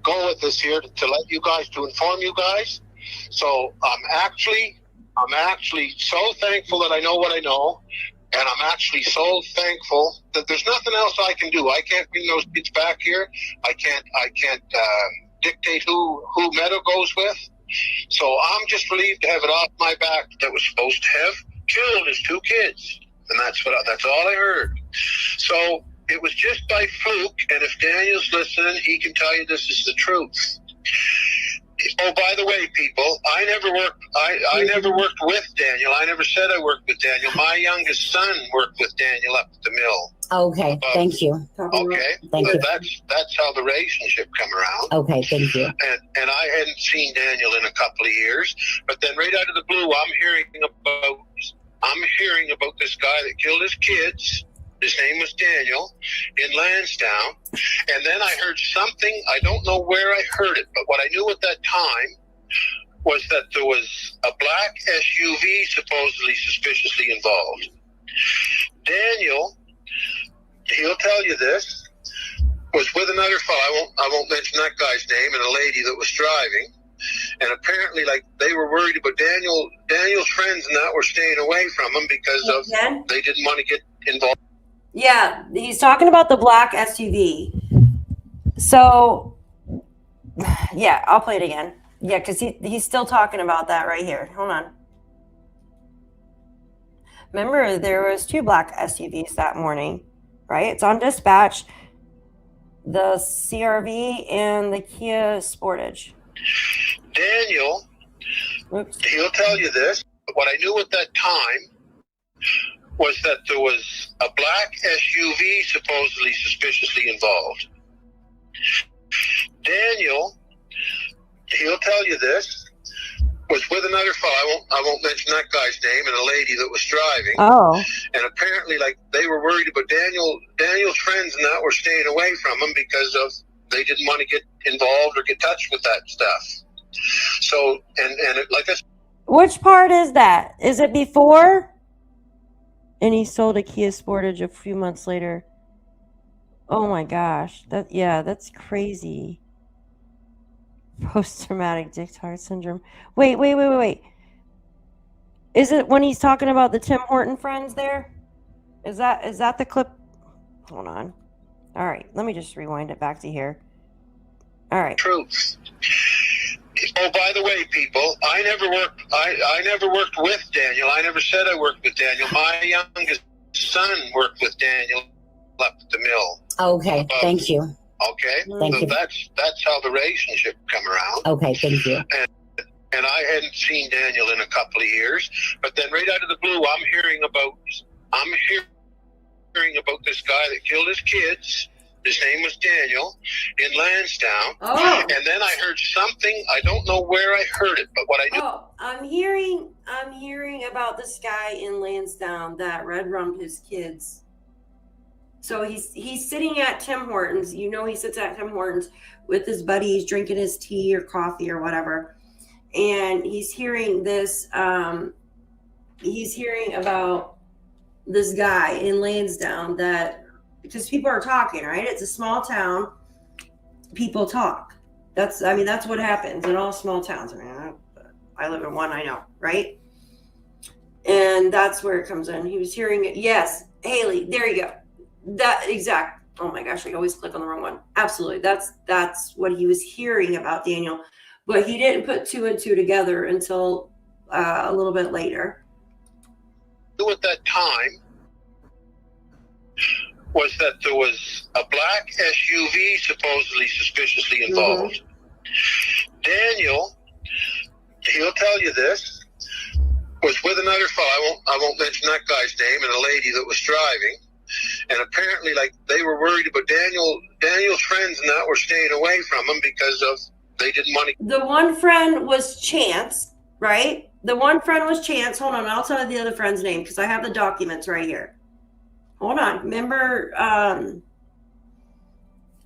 go with this here to let you guys, to inform you guys. So I'm actually so thankful that I know what I know, and I'm actually so thankful that there's nothing else I can do. I can't bring those kids back here. I can't dictate who Meadow goes with. So I'm just relieved to have it off my back that was supposed to have killed his 2 kids, and that's all I heard. So it was just by fluke, and if Daniel's listening, he can tell you this is the truth. Oh, by the way, people, I never worked with Daniel. I never said I worked with Daniel. My youngest son worked with Daniel up at the mill. Okay, thank you. Okay, Thank you. That's how the relationship come around. Okay, thank you. And I hadn't seen Daniel in a couple of years, but then right out of the blue, I'm hearing about this guy that killed his kids. His name was Daniel, in Landsdowne. And then I heard something, I don't know where I heard it, but what I knew at that time was that there was a black SUV supposedly suspiciously involved. Daniel, he'll tell you this, was with another fellow, I won't mention that guy's name, and a lady that was driving. And apparently, like, they were worried about Daniel's friends and that were staying away from him because they didn't want to get involved. Yeah, he's talking about the black SUV. So, yeah, I'll play it again. Yeah, because he's still talking about that right here. Hold on. Remember, there was 2 black SUVs that morning, right? It's on dispatch. The CRV and the Kia Sportage. Daniel, he'll tell you this, but what I knew at that time was that there was a black SUV supposedly suspiciously involved. Daniel, he'll tell you this, was with another fellow, I won't mention that guy's name, and a lady that was driving. Oh. And apparently, like, they were worried about Daniel's friends and that were staying away from him because of they didn't want to get involved or get touched with that stuff. So, like I said, Which part is that? Is it before? And he sold a Kia Sportage a few months later. Oh my gosh. That's crazy. Post-traumatic dick syndrome. Wait. Is it when he's talking about the Tim Horton friends there? Is that the clip? Hold on. All right, let me just rewind it back to here. All right. truth. Oh, by the way, people, I never worked with Daniel. I never said I worked with Daniel. My youngest son worked with Daniel up at the mill. Okay, thank you. Okay, Thank so you. that's how the relationship come around. Okay, thank you. And I hadn't seen Daniel in a couple of years, but then right out of the blue, I'm hearing about this guy that killed his kids. His name was Daniel, in Lansdowne. Oh. And then I heard something, I don't know where I heard it, but what I knew. Oh, I'm hearing about this guy in Lansdowne that red rummed his kids. So he's sitting at Tim Hortons. You know, he sits at Tim Hortons with his buddies, drinking his tea or coffee or whatever. And he's hearing this, he's hearing about this guy in Lansdowne that, because people are talking, right? It's a small town. People talk. That's what happens in all small towns. I mean, I live in one, I know, right? And that's where it comes in. He was hearing it. Yes, Haley, there you go. That exact. Oh my gosh, I always click on the wrong one. Absolutely. That's what he was hearing about Daniel. But he didn't put two and two together until a little bit later. At that time was that there was a black SUV supposedly suspiciously involved. Daniel, he'll tell you this, was with another fellow. I won't mention that guy's name, and a lady that was driving. And apparently, like, they were worried about Daniel's friends and that were staying away from him because of they didn't want to. The one friend was Chance, right? The one friend was Chance. Hold on, I'll tell you the other friend's name because I have the documents right here. Hold on. Remember,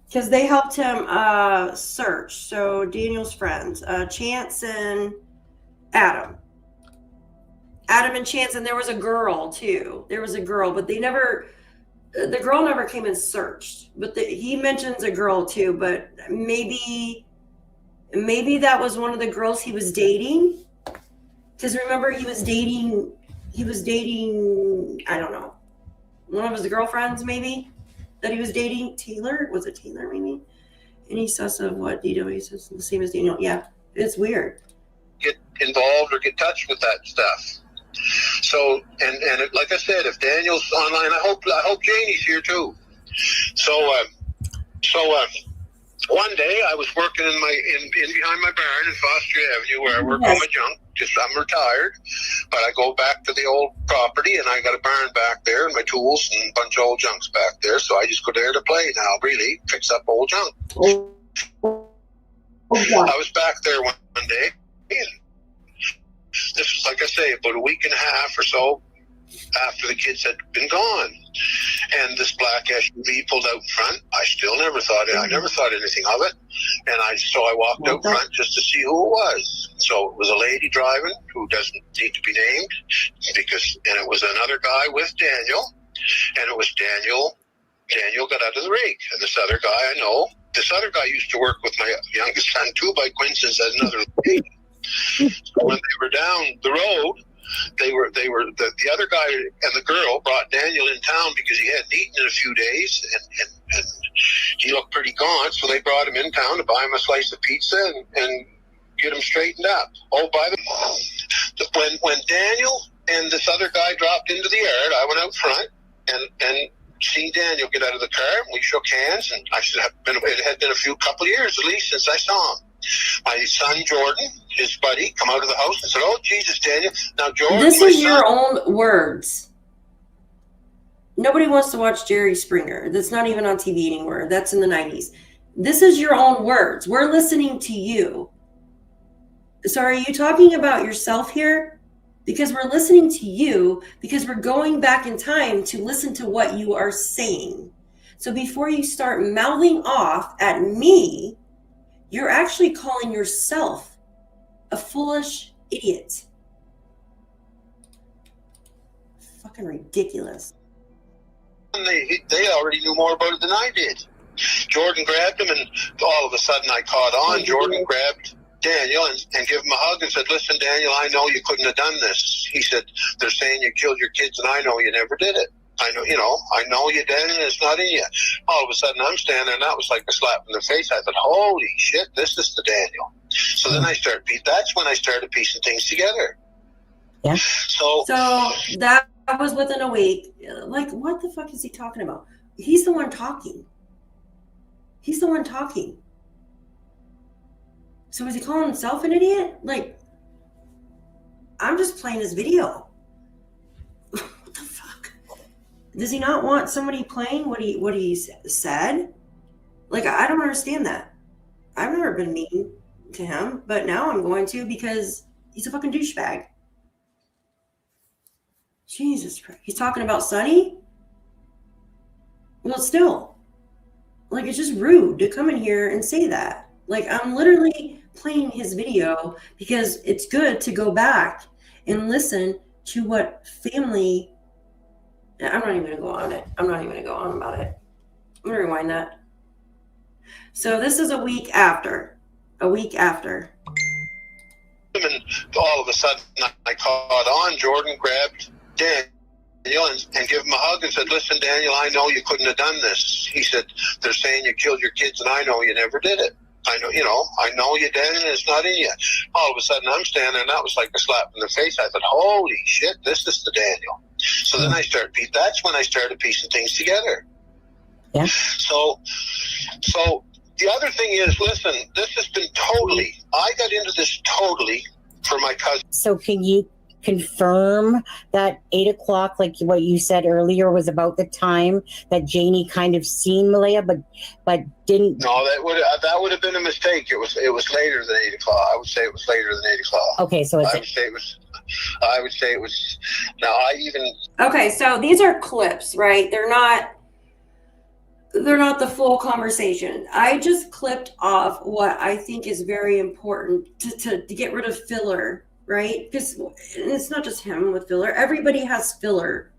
because they helped him search. So Daniel's friends, Chance and Adam. Adam and Chance, and there was a girl too. There was a girl, but they never. The girl never came and searched. But he mentions a girl too. But maybe that was one of the girls he was dating. Because remember, he was dating. I don't know, one of his girlfriends maybe that he was dating. Taylor, was it Taylor maybe? Any sus of what DW says the same as Daniel. Yeah, it's weird. Get involved or get touched with that stuff. So, and like I said, if Daniel's online, I hope Janie's here too. So one day I was working in behind my barn in Foster Avenue where I work on my junk. I'm retired, but I go back to the old property and I got a barn back there and my tools and a bunch of old junks back there. So I just go there to play now, really, fix up old junk. I was back there one day. This was, like I say, about a week and a half or so after the kids had been gone. And this black SUV pulled out in front. I never thought anything of it. And so I walked out front just to see who it was. So it was a lady driving who doesn't need to be named and it was another guy with Daniel. And it was Daniel got out of the rig. And this other guy I know, this other guy used to work with my youngest son too by coincidence as another lady. So when they were down the road, the other guy and the girl brought Daniel in town because he hadn't eaten in a few days and he looked pretty gaunt. So they brought him in town to buy him a slice of pizza and get him straightened up. Oh, by the when Daniel and this other guy dropped into the yard, I went out front and seen Daniel get out of the car. And we shook hands, and it had been a couple of years at least since I saw him. My son Jordan, his buddy, come out of the house and said, "Oh, Jesus, Daniel." Now, Jordan, this is your own words. Nobody wants to watch Jerry Springer. That's not even on TV anymore. That's in the 90s. This is your own words. We're listening to you. So are you talking about yourself here? Because we're listening to you because we're going back in time to listen to what you are saying. So before you start mouthing off at me, you're actually calling yourself a foolish idiot. Fucking ridiculous. They already knew more about it than I did. Jordan grabbed him, and all of a sudden I caught on. Jordan grabbed Daniel and gave him a hug and said, "Listen, Daniel, I know you couldn't have done this." He said, "They're saying you killed your kids, and I know you never did it. I know you did, and it's not in you." All of a sudden, I'm standing there, and that was like a slap in the face. I thought, "Holy shit, this is the Daniel." So then that's when I started piecing things together. Yeah. So that was within a week. Like, what the fuck is he talking about? He's the one talking. So is he calling himself an idiot? Like, I'm just playing his video. What the fuck? Does he not want somebody playing what he said? Like, I don't understand that. I've never been mean to him, but now I'm going to because he's a fucking douchebag. Jesus Christ. He's talking about Sonny? Well, still. Like, it's just rude to come in here and say that. Like, I'm literally playing his video because it's good to go back and listen to what family... I'm not even going to go on it. I'm not even going to go on about it. I'm going to rewind that. So this is a week after. And all of a sudden, I caught on. Jordan grabbed Daniel and gave him a hug and said, "Listen, Daniel, I know you couldn't have done this." He said, "They're saying you killed your kids, and I know you never did it. I know you did, and it's not in you." All of a sudden, I'm standing there, and that was like a slap in the face. I thought, "Holy shit, this is the Daniel." So then that's when I started piecing things together. Yeah. So the other thing is, listen, this has been totally, I got into this totally for my cousin. So can you confirm that 8 o'clock, like what you said earlier, was about the time that Janie kind of seen Malaya, but didn't? No, that would have been a mistake. It was later than 8 o'clock. I would say it was later than 8 o'clock. Okay, so it's I would say it was. Now I even. Okay, so these are clips, right? They're not the full conversation. I just clipped off what I think is very important to get rid of filler, right? Because it's not just him with filler. Everybody has filler,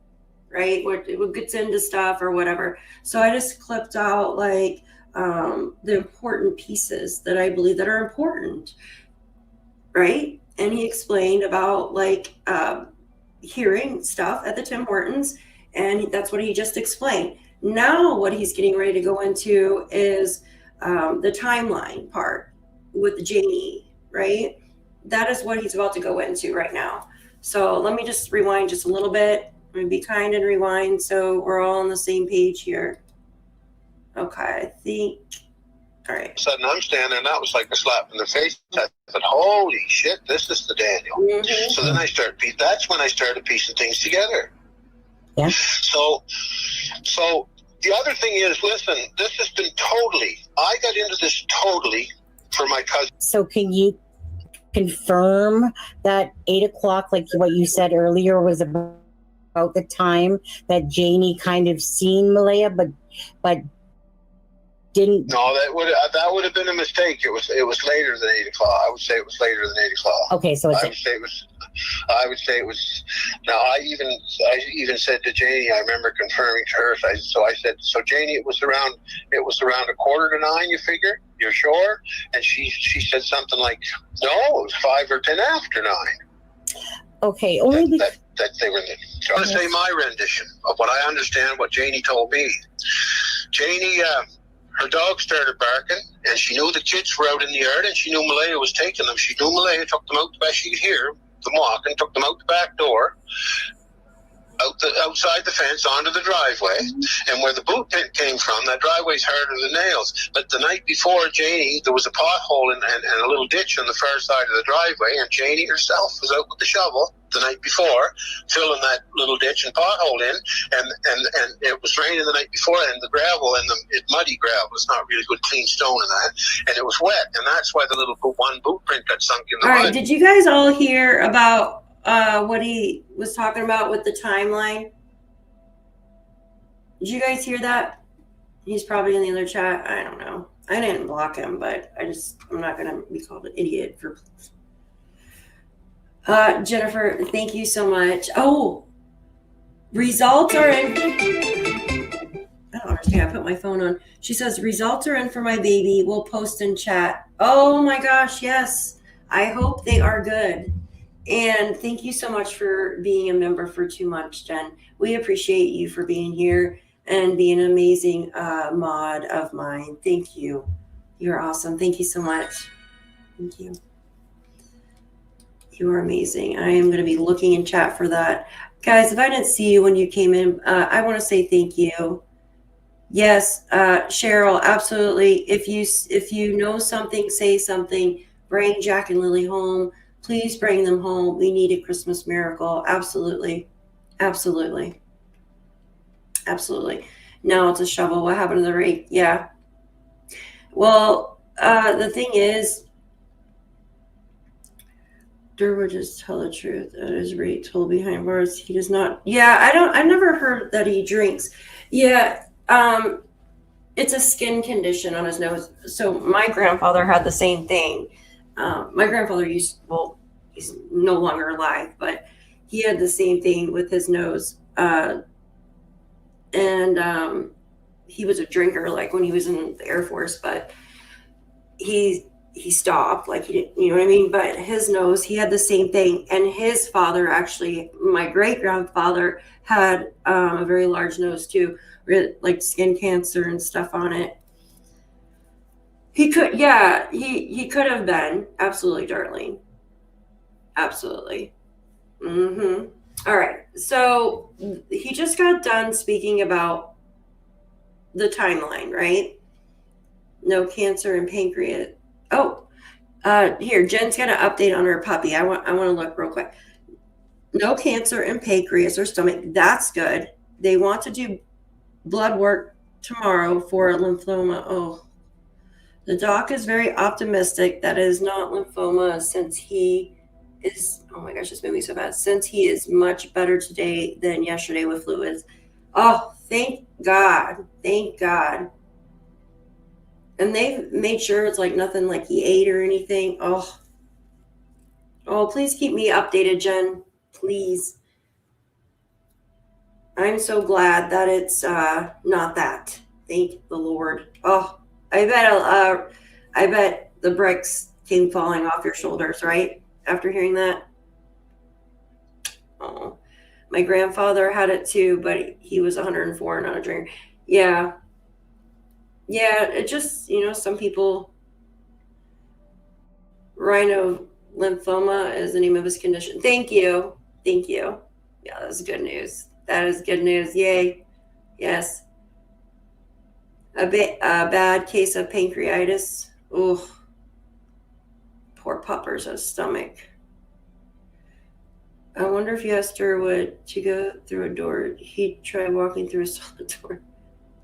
right? What gets into stuff or whatever. So I just clipped out like the important pieces that I believe that are important, right? And he explained about like hearing stuff at the Tim Hortons, and that's what he just explained. Now what he's getting ready to go into is the timeline part with Janie, right? That is what he's about to go into right now. So let me just rewind just a little bit. I'm going to be kind and rewind so we're all on the same page here. Okay, I think, all right. All of a sudden I'm standing there, and that was like a slap in the face. I thought, holy shit, this is the Daniel. Mm-hmm. So then that's when I started piecing things together. Yeah. So the other thing is, listen, this has been totally, I got into this totally for my cousin. So can you confirm that 8 o'clock, like what you said earlier, was about the time that Janie kind of seen Malaya, but didn't? No, that would have been a mistake. It was later than 8 o'clock. I would say it was later than 8 o'clock. Okay, so it's I would say it was. Now I even said to Janie, I remember confirming to her. So I said, so Janie, it was around 8:45. You figure? You're sure? And she said something like, no, it was 5 or 10 after 9. okay. Only That they were. So I'm going to say my rendition of what I understand, what Janie told me. Janie, her dog started barking, and she knew the kids were out in the yard, and she knew Malaya was taking them. She knew Malaya took them out the back. She could hear them walking, took them out the back door, outside the fence onto the driveway. And where the boot pit came from, that driveway's harder than nails. But the night before, Janie, there was a pothole and a little ditch on the far side of the driveway, and Janie herself was out with the shovel the night before, filling that little ditch and pothole in, and it was raining the night before, and the gravel and it's muddy gravel. It's not really good clean stone in that, and it was wet, and that's why the little one boot print got sunk in the All mud. right, did you guys all hear about what he was talking about with the timeline? Did you guys hear that? He's probably in the other chat. I don't know. I didn't block him, but I'm not going to be called an idiot for. Jennifer, thank you so much. Oh, results are in. I don't understand. I put my phone on. She says, results are in for my baby. We'll post in chat. Oh my gosh, yes. I hope they are good. And thank you so much for being a member for 2 months, Jen. We appreciate you for being here and being an amazing mod of mine. Thank you. You're awesome. Thank you so much. Thank you. You are amazing. I am going to be looking in chat for that. Guys, if I didn't see you when you came in, I want to say thank you. Yes, Cheryl, absolutely. If you know something, say something. Bring Jack and Lilly home. Please bring them home. We need a Christmas miracle. Absolutely. Absolutely. Absolutely. Now it's a shovel. What happened to the rake? Yeah. Well, the thing is, Durwood just tell the truth. That is Ray told behind bars. He does not. Yeah, I've never heard that he drinks. Yeah, it's a skin condition on his nose. So my grandfather had the same thing. My grandfather he's no longer alive, but he had the same thing with his nose. And he was a drinker, like when he was in the Air Force, but he stopped, like he didn't, you know what I mean? But his nose, he had the same thing. And his father, actually, my great grandfather, had a very large nose too, like skin cancer and stuff on it. He could have been. Absolutely, darling. Absolutely. All right. So he just got done speaking about the timeline, right? No cancer in pancreas. Oh, here, Jen's got an update on her puppy. I want to look real quick. No cancer in pancreas or stomach. That's good. They want to do blood work tomorrow for lymphoma. Oh, the doc is very optimistic that it is not lymphoma since he is, oh my gosh, this made me so bad, since he is much better today than yesterday with fluids. Oh, thank God. Thank God. And they've made sure it's like nothing like he ate or anything. Oh, please keep me updated, Jen. Please. I'm so glad that it's not that. Thank the Lord. Oh, I bet the bricks came falling off your shoulders, right? After hearing that. Oh, my grandfather had it too, but he was 104, not a drinker. Yeah. Yeah, it just, some people, rhino lymphoma is the name of his condition. Thank you. Thank you. Yeah, that's good news. That is good news. Yay. Yes. A bad case of pancreatitis. Oh, poor pupper's stomach. I wonder if you asked her to go through a door. He'd try walking through a solid door.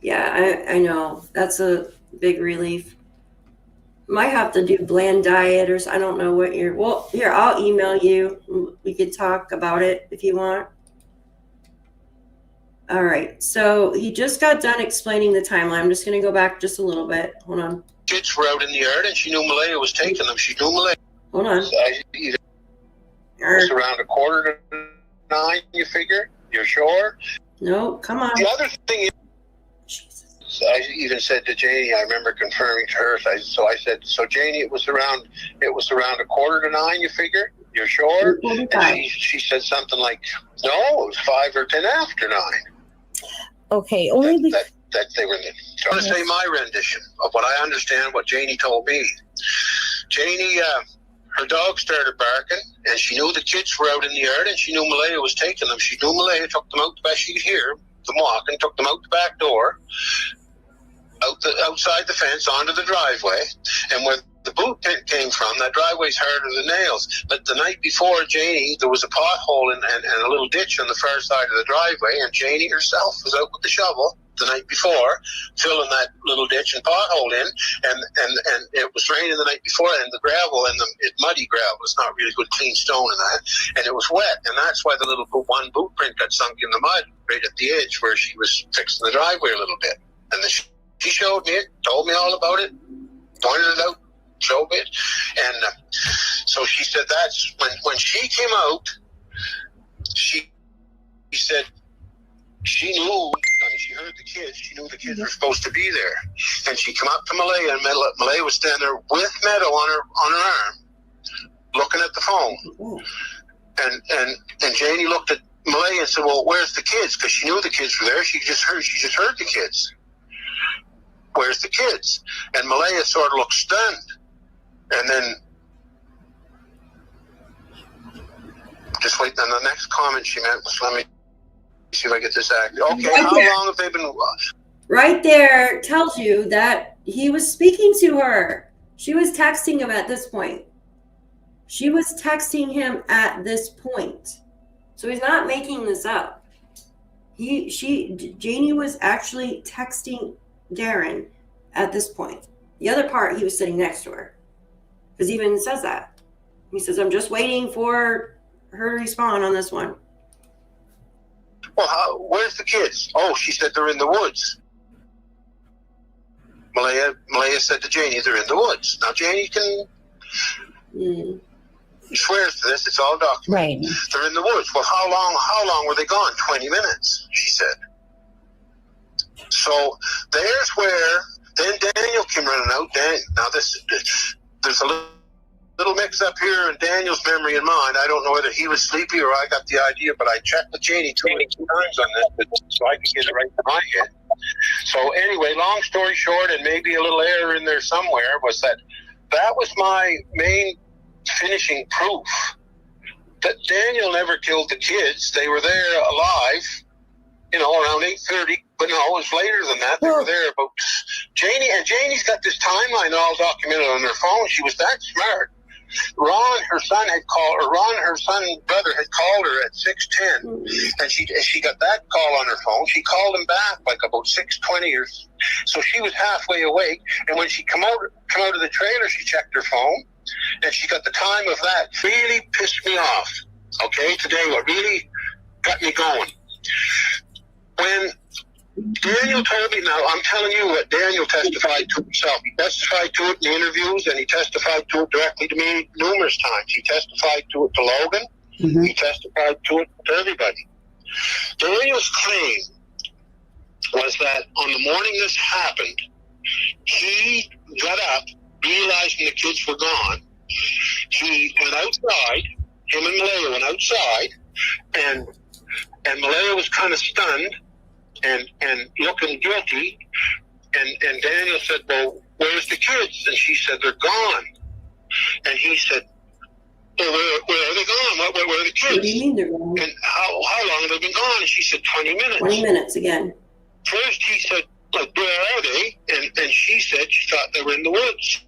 Yeah, I know. That's a big relief. Might have to do bland diet or I don't know what you're. Well, here, I'll email you. We could talk about it if you want. All right. So he just got done explaining the timeline. I'm just going to go back just a little bit. Hold on. Kids were out in the yard, and she knew Malaya was taking them. She knew Malaya. Hold on. It was around 8:45, you figure? You're sure? No, come on. The other thing is, Jesus. I even said to Janie, I remember confirming to her, so I said, so Janie, it was around 8:45, you figure? You're sure? And she said something like, no, it was 5 or 10 after 9. Okay, only because that they were trying to say my rendition of what I understand, what Janie told me. Janie, her dog started barking, and she knew the kids were out in the yard, and she knew Malaya was taking them. She knew Malaya took them out the back. She could hear them walking, took them out the back door, outside the fence, onto the driveway, and where the boot came from, that driveway's harder than nails. But the night before, Janie, there was a pothole and a little ditch on the far side of the driveway, and Janie herself was out with the shovel the night before, filling that little ditch and pothole in, and it was raining the night before, and the gravel and it's muddy gravel. It's not really good clean stone in that, and it was wet, and that's why the little one boot print got sunk in the mud right at the edge where she was fixing the driveway a little bit. And then she showed me it, told me all about it, pointed it out, showed it, and so she said that's when she came out. She said she knew. I mean, she heard the kids. She knew the kids were supposed to be there, and she come up to Malaya, and Malaya was standing there with Meadow on her arm, looking at the phone. And Janie looked at Malaya and said, "Well, where's the kids?" Because she knew the kids were there. She just heard the kids. Where's the kids? And Malaya sort of looked stunned, and then just wait. And the next comment she meant was, "Let me see if I get this active." Okay, right, how long have they been? Right there tells you that he was speaking to her. She was texting him at this point. She was texting him at this point. So he's not making this up. Janie was actually texting Darren at this point. The other part, he was sitting next to her. Because he even says that. He says, I'm just waiting for her to respond on this one. Well, where's the kids? Oh, she said they're in the woods. Malaya said to Janie, they're in the woods. Now, Janie can... He swears to this. It's all documented. Right. They're in the woods. Well, how long were they gone? 20 minutes, she said. So there's where then Daniel came running out. Now there's a little mix up here in Daniel's memory and mine. I don't know whether he was sleepy or I got the idea, but I checked with Janie two times on this so I could get it right in my head. So anyway, long story short, and maybe a little error in there somewhere, was that was my main finishing proof that Daniel never killed the kids. They were there alive, around 8:30. But no, it was later than that. They were there about Janie's got this timeline all documented on her phone. She was that smart. Ron, her son brother had called her at 6:10, and she got that call on her phone. She called him back like about 6:20 or so. She was halfway awake, and when she come out of the trailer, she checked her phone, and she got the time of that. Really pissed me off. Okay, today what really got me going when Daniel told me. Now I'm telling you what Daniel testified to himself. He testified to it in the interviews, and he testified to it directly to me numerous times. He testified to it to Logan. He testified to it to everybody. Daniel's claim was that on the morning this happened, he got up, realizing the kids were gone. He went outside. Him and Malaya went outside, and Malaya was kind of stunned and looking guilty, and Daniel said, well, where's the kids? And she said, they're gone. And he said, well, where are they gone? Where are the kids? What do you mean they're gone? And how long have they been gone? And she said, 20 minutes. 20 minutes again. First he said, like, where are they? And she said she thought they were in the woods.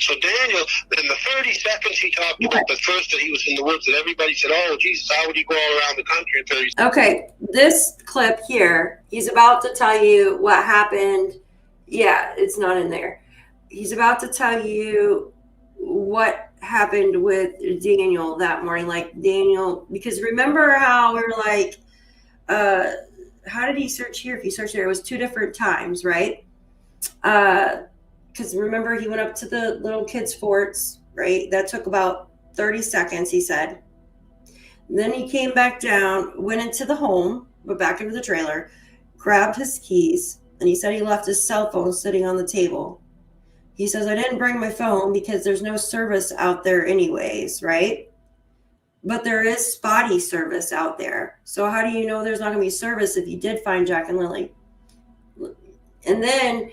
So Daniel, in the 30 seconds he talked about the first that he was in the woods, and everybody said, oh, Jesus, how would he go all around the country in 30 seconds? Okay, this clip here, he's about to tell you what happened. Yeah, it's not in there. He's about to tell you what happened with Daniel that morning. Like, Daniel, because remember how we were like, how did he search here? If you search there, it was 2 different times, right? Because remember, he went up to the little kids' forts, right? That took about 30 seconds, he said. Then he came back down, went into the home, went back into the trailer, grabbed his keys, and he said he left his cell phone sitting on the table. He says, I didn't bring my phone because there's no service out there anyways, right? But there is spotty service out there. So how do you know there's not going to be service if you did find Jack and Lilly? And then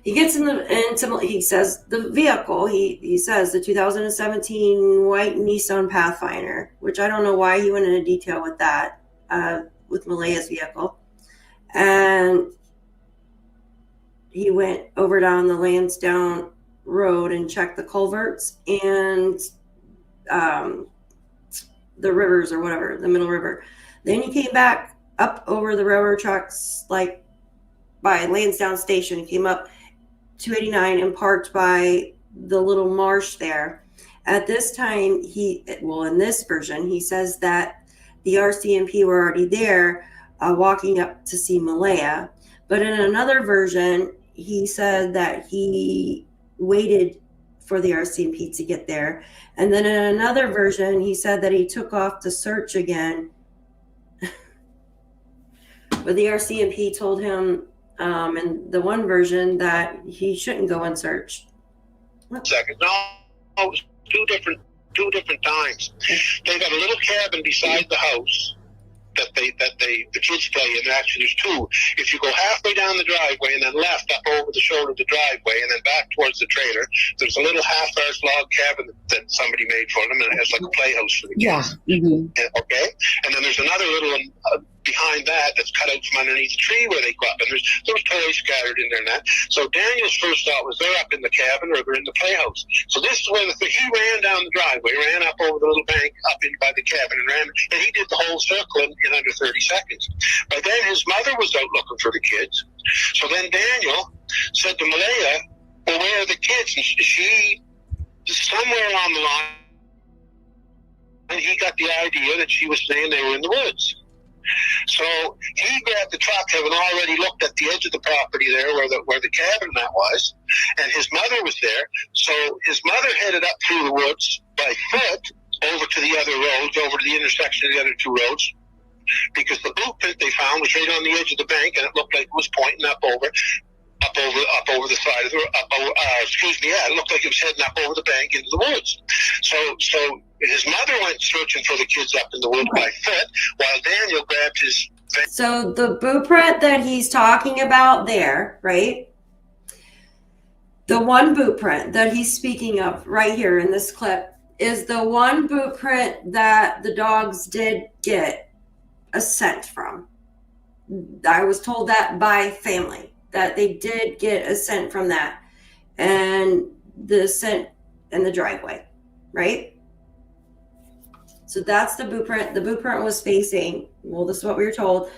he gets into he says the vehicle, he says the 2017 white Nissan Pathfinder, which I don't know why he went into detail with that, with Malaya's vehicle. And he went over down the Landsdowne road and checked the culverts and the rivers or whatever, the middle river. Then he came back up over the railroad tracks, like by Landsdowne Station. He came up 289 and parked by the little marsh there. At this time, in this version, he says that the RCMP were already there walking up to see Malaya. But in another version, he said that he waited for the RCMP to get there. And then in another version, he said that he took off to search again. But the RCMP told him in the one version that he shouldn't go and search. Seconds. No, it was two different times. They got a little cabin beside the house that the kids play in. Actually, there's 2. If you go halfway down the driveway and then left up over the shoulder of the driveway and then back towards the trailer, there's a little half-arse log cabin that somebody made for them, and it has like a playhouse for the kids. Yeah. Okay, and then there's another little one behind that that's cut out from underneath the tree where they go up, and there's toys scattered in there and that. So Daniel's first thought was they're up in the cabin or they're in the playhouse. So this is where he ran down the driveway, ran up over the little bank up in by the cabin, and he did the whole circle in under 30 seconds. By then his mother was out looking for the kids. So then Daniel said to Malaya, well, where are the kids? And she somewhere along the line, and he got the idea that she was saying they were in the woods. So he grabbed the truck, having already looked at the edge of the property there where the cabin that was, and his mother was there. So his mother headed up through the woods by foot over to the other roads, over to the intersection of the other 2 roads, because the blueprint they found was right on the edge of the bank, and it looked like it was pointing up over the side of the it looked like it was heading up over the bank into the woods. So his mother went searching for the kids up in the woods by foot, while Daniel grabbed his. So the blueprint that he's talking about there, right? The one blueprint that he's speaking of right here in this clip is the one blueprint that the dogs did get a scent from. I was told that by family. that they did get a scent from that, and the scent in the driveway, right? So that's the boot print. The boot print was facing, well, this is what we were told.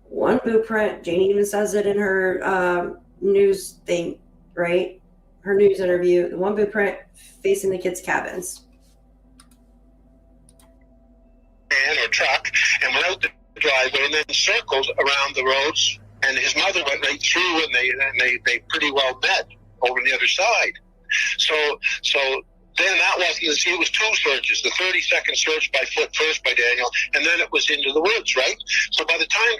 One boot print, Janie even says it in her news thing, right? Her news interview, the one boot print facing the kids' cabins. Van or truck and went out the driveway and then circled around the roads, and his mother went right through, and they pretty well met over on the other side. So then that wasn't, see, it was two searches, the 30-second search by foot first by Daniel, and then it was into the woods, right? So by the time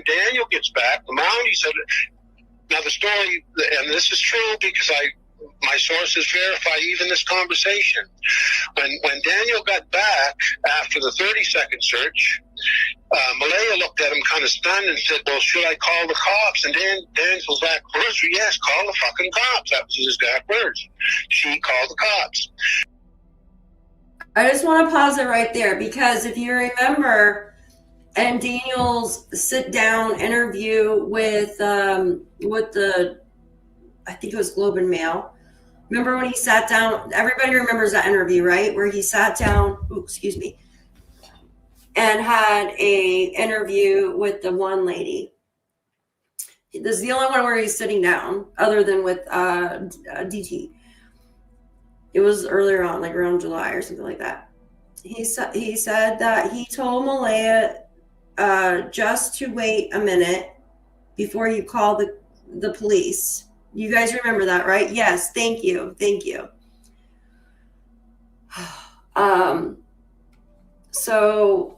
Daniel gets back, the Mountie said, now the story, and this is true because my sources verify even this conversation. When Daniel got back after the 30-second search, Malaya looked at him kind of stunned and said, well, should I call the cops? And Dan's exact words were, yes, call the fucking cops. That was his exact words. She called the cops. I just want to pause it right there, because if you remember, in Daniel's sit-down interview with the, I think it was Globe and Mail. Remember when he sat down? Everybody remembers that interview, right? Where he sat down, and had a interview with the one lady. This is the only one where he's sitting down, other than with DT. It was earlier on, like around July or something like that. He said that he told Malaya just to wait a minute before you call the police. You guys remember that, right? Yes, thank you. So,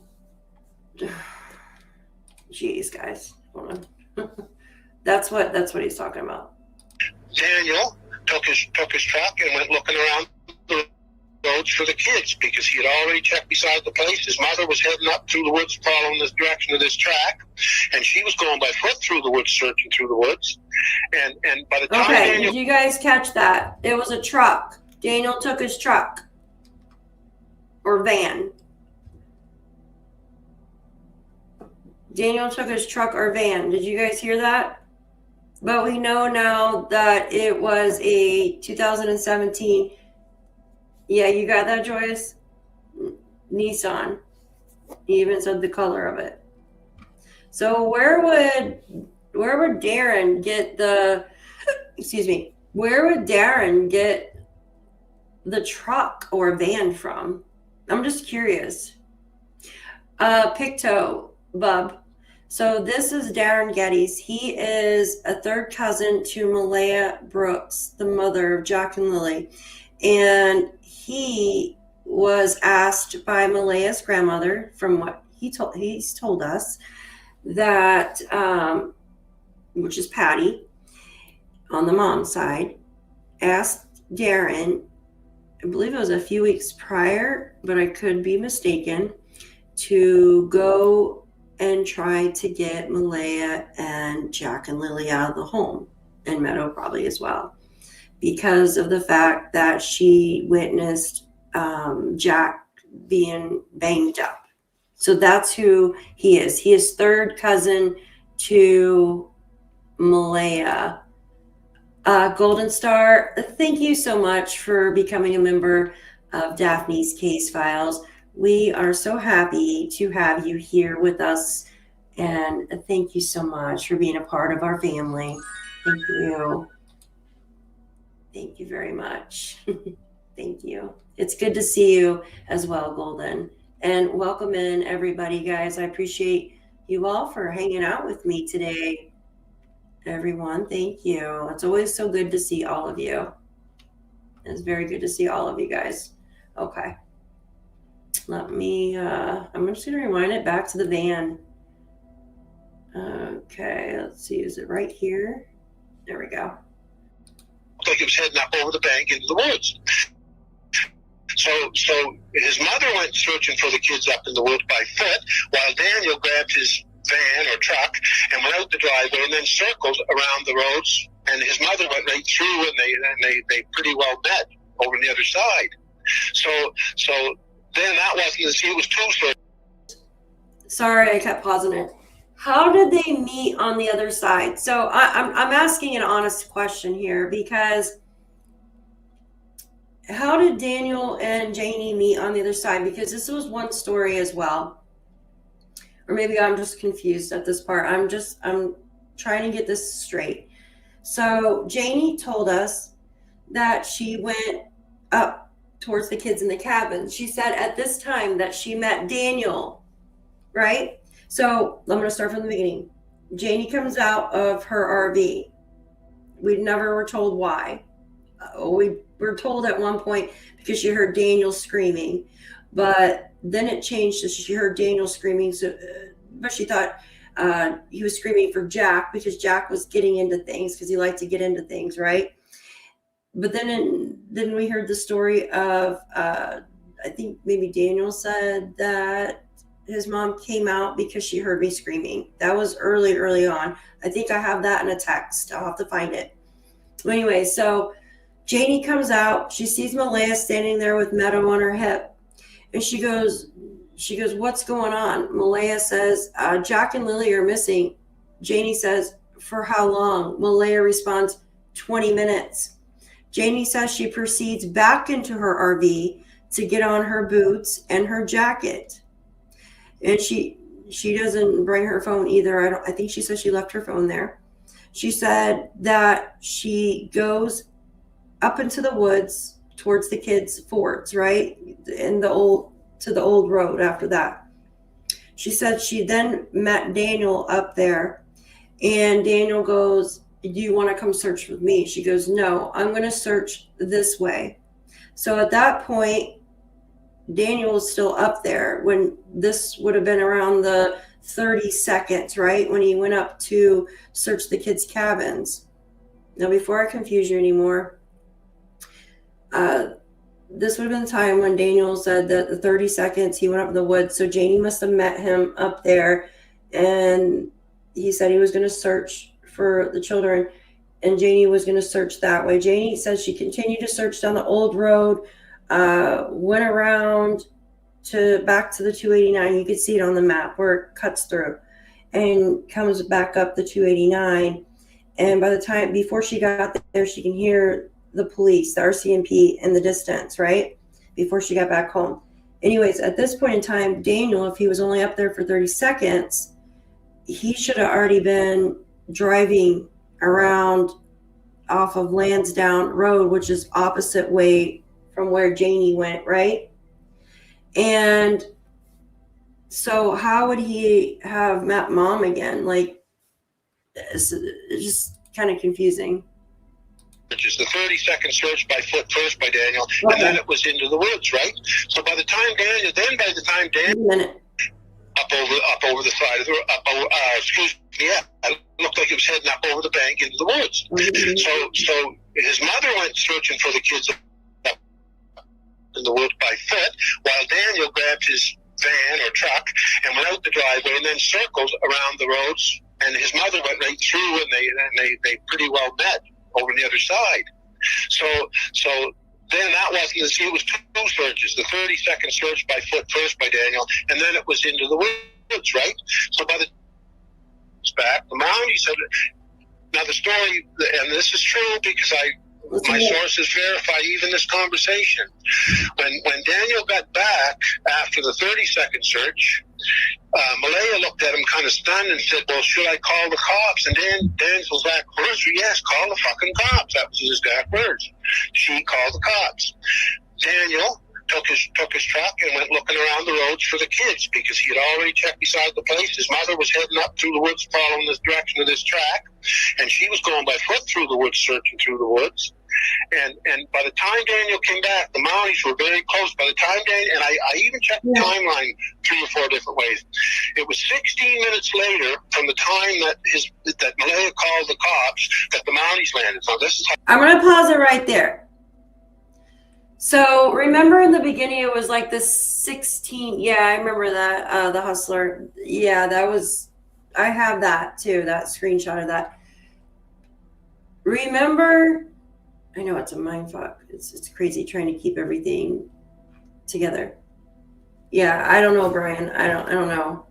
geez, guys, hold on. That's what he's talking about. Daniel took his truck and went looking around the roads for the kids because he had already checked beside the place. His mother was heading up through the woods following the direction of this track, and she was going by foot through the woods, searching through the woods. And by the time Did you guys catch that? It was a truck. Daniel took his truck or van. Daniel took his truck or van. Did you guys hear that? But we know now that it was a 2017. Yeah, you got that, Joyce? Nissan. He even said the color of it. So where would Darren get the, where would Darren get the truck or van from? I'm just curious. PICTOU, Bub. So this is Darren Geddes. He is a third cousin to Malaya Brooks, the mother of Jack and Lilly. And he was asked by Malaya's grandmother, from what he's told us, that, which is Patty, on the mom's side, asked Darren, I believe it was a few weeks prior, but I could be mistaken, to go and try to get Malaya and Jack and Lilly out of the home, and Meadow probably as well, because of the fact that she witnessed Jack being banged up. So that's who he is. He is third cousin to Malaya. Golden Star, thank you so much for becoming a member of Daphne's Case Files. We are so happy to have you here with us, and thank you so much for being a part of our family. Thank you. Thank you very much. Thank you. It's good to see you as well, Golden. And welcome in, everybody, guys. I appreciate you all for hanging out with me today. Everyone, thank you. It's always so good to see all of you. It's very good to see all of you guys. Okay. Let me, I'm just going to rewind it back to the van. Okay, let's see. Is it right here? There we go. Looked like he was heading up over the bank into the woods. So his mother went searching for the kids up in the woods by foot, while Daniel grabbed his van or truck and went out the driveway and then circled around the roads, and his mother went right through, and they pretty well met over on the other side. So then that wasn't, see, it was two searches. Sorry, I kept pausing it. How did they meet on the other side? So I'm asking an honest question here, because how did Daniel and Janie meet on the other side? Because this was one story as well. Or maybe I'm just confused at this part. I'm trying to get this straight. So Janie told us that she went up towards the kids in the cabin. She said at this time that she met Daniel, right? So I'm going to start from the beginning. Janie comes out of her RV. We never were told why. We were told at one point because she heard Daniel screaming, but then it changed to she heard Daniel screaming. So, but she thought he was screaming for Jack because Jack was getting into things, because he liked to get into things, right? But then we heard the story of I think maybe Daniel said that his mom came out because she heard me screaming. That was early on. I think I have that in a text. I'll have to find it. Anyway, so Janie comes out. She sees Malaya standing there with Meadow on her hip, and she goes, "What's going on?" Malaya says, "Jack and Lilly are missing." Janie says, "For how long?" Malaya responds, 20 minutes. Janie says she proceeds back into her RV to get on her boots and her jacket. And she doesn't bring her phone either. I think she said she left her phone there. She said that she goes up into the woods towards the kids' forts, right? To the old road after that. She said she then met Daniel up there, and Daniel goes, "Do you want to come search with me?" She goes, "No, I'm going to search this way." So at that point, Daniel was still up there when this would have been around the 30 seconds, right? When he went up to search the kids' cabins. Now, before I confuse you anymore, this would have been the time when Daniel said that the 30 seconds he went up in the woods. So Janie must have met him up there, and he said he was going to search for the children, and Janie was going to search that way. Janie says she continued to search down the old road, went around back to the 289. You could see it on the map where it cuts through, and comes back up the 289. And by the time, before she got there, she can hear the police, the RCMP in the distance, right? Before she got back home. Anyways, at this point in time, Daniel, if he was only up there for 30 seconds, he should have already been driving around off of Landsdowne Road, which is opposite way from where Janie went, right? And so how would he have met mom again? Like, it's just kind of confusing. Which is the 30-second search by foot first by Daniel, Okay. and then it was into the woods, right? So by the time Daniel Wait a minute. up over the side of the it looked like it was heading up over the bank into the woods. Mm-hmm. So his mother went searching for the kids up in the woods by foot, while Daniel grabbed his van or truck and went out the driveway and then circled around the roads, and his mother went right through, and they pretty well met over on the other side. So then that wasn't, see, it was two searches, the 30-second search by foot first by Daniel, and then it was into the woods, right? So by the back, the Mountie said, now the story, and this is true because my sources verify even this conversation. When Daniel got back after the 30-second search, Malaya looked at him kind of stunned and said, "Well, should I call the cops?" And Dan's exact words were, "Yes, call the fucking cops." That was his exact words. She called the cops. Daniel took his truck and went looking around the roads for the kids because he had already checked beside the place. His mother was heading up through the woods following this direction of this track, and she was going by foot through the woods, searching through the woods. And by the time Daniel came back, the Mounties were very close. By the time Daniel, and I even checked the timeline 3 or 4 different ways. It was 16 minutes later from the time that Malaya called the cops that the Mounties landed. So this is how I'm going to pause it right there. So remember in the beginning, it was like the 16. Yeah, I remember that. The Hustler. Yeah, that was, I have that too, that screenshot of that. Remember, I know it's a mindfuck. It's crazy trying to keep everything together. Yeah, I don't know, Brian. I don't know.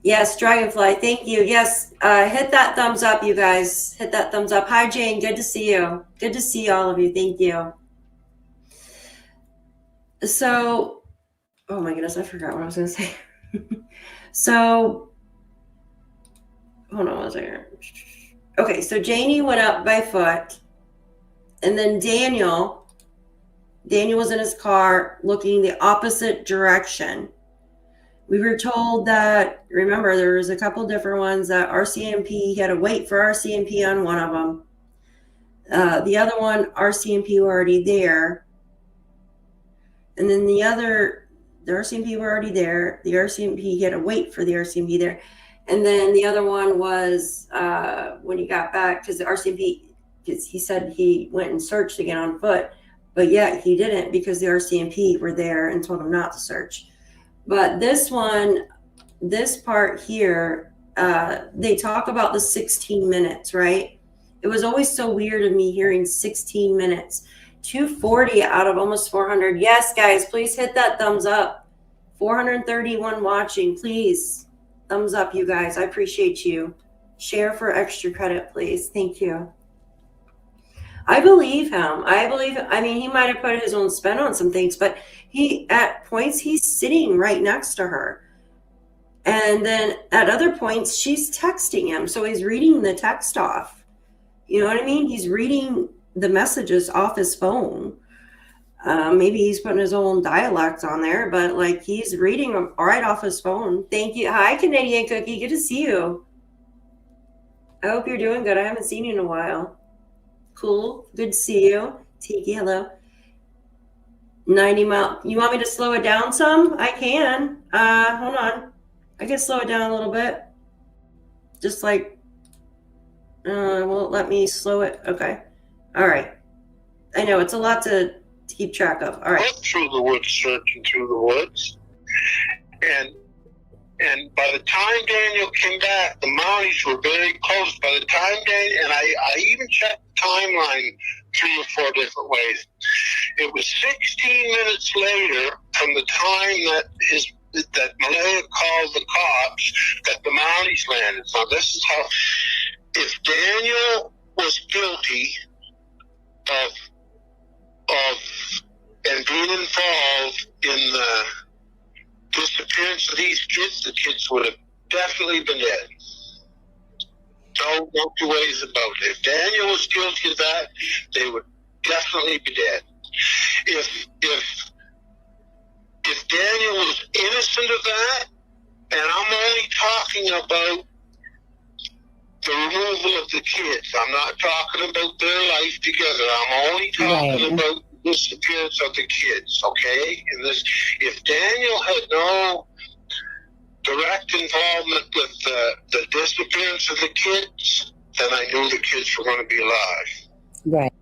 Yes, Dragonfly, thank you. Yes, hit that thumbs up, you guys. Hit that thumbs up. Hi, Jane. Good to see you. Good to see all of you. Thank you. So, oh my goodness, I forgot what I was going to say. So, hold on one second. Okay, so Janie went up by foot, and then Daniel was in his car looking the opposite direction. We were told that, remember, there was a couple different ones that RCMP, he had to wait for RCMP on one of them. The other one, RCMP were already there. And then the RCMP were already there. The RCMP, he had to wait for the RCMP there. And then the other one was when he got back, because the RCMP, he said he went and searched again on foot. But yet he didn't, because the RCMP were there and told him not to search. But this one, this part here, they talk about the 16 minutes, right? It was always so weird of me hearing 16 minutes. 240 out of almost 400. Yes, guys, please hit that thumbs up. 431 watching, please. Thumbs up, you guys. I appreciate you. Share for extra credit, please. Thank you. I believe him. I mean, he might have put his own spin on some things, but at points, he's sitting right next to her. And then at other points, she's texting him. So he's reading the text off. You know what I mean? He's reading the messages off his phone. Maybe he's putting his own dialect on there, but like he's reading them right off his phone. Thank you. Hi, Canadian Cookie. Good to see you. I hope you're doing good. I haven't seen you in a while. Cool. Good to see you. Tiki, hello. 90 mile. You want me to slow it down some? I can. Hold on. I can slow it down a little bit. Just like, won't let me slow it. Okay. All right. I know it's a lot to keep track of. All right. Went through the woods, searching through the woods, and by the time Daniel came back, the Mounties were very close. By the time Daniel, and I even checked the timeline 3 or 4 different ways. It was 16 minutes later from the time that Malaya called the cops that the Mounties landed. So this is how, if Daniel was guilty of and being involved in the disappearance of these kids, the kids would have definitely been dead. No two ways about it. If Daniel was guilty of that, they would definitely be dead. If Daniel was innocent of that, and I'm only talking about the removal of the kids, I'm not talking about their life together. I'm only talking about the disappearance of the kids, okay? And this, if Daniel had no direct involvement with the disappearance of the kids, then I knew the kids were going to be alive. Right.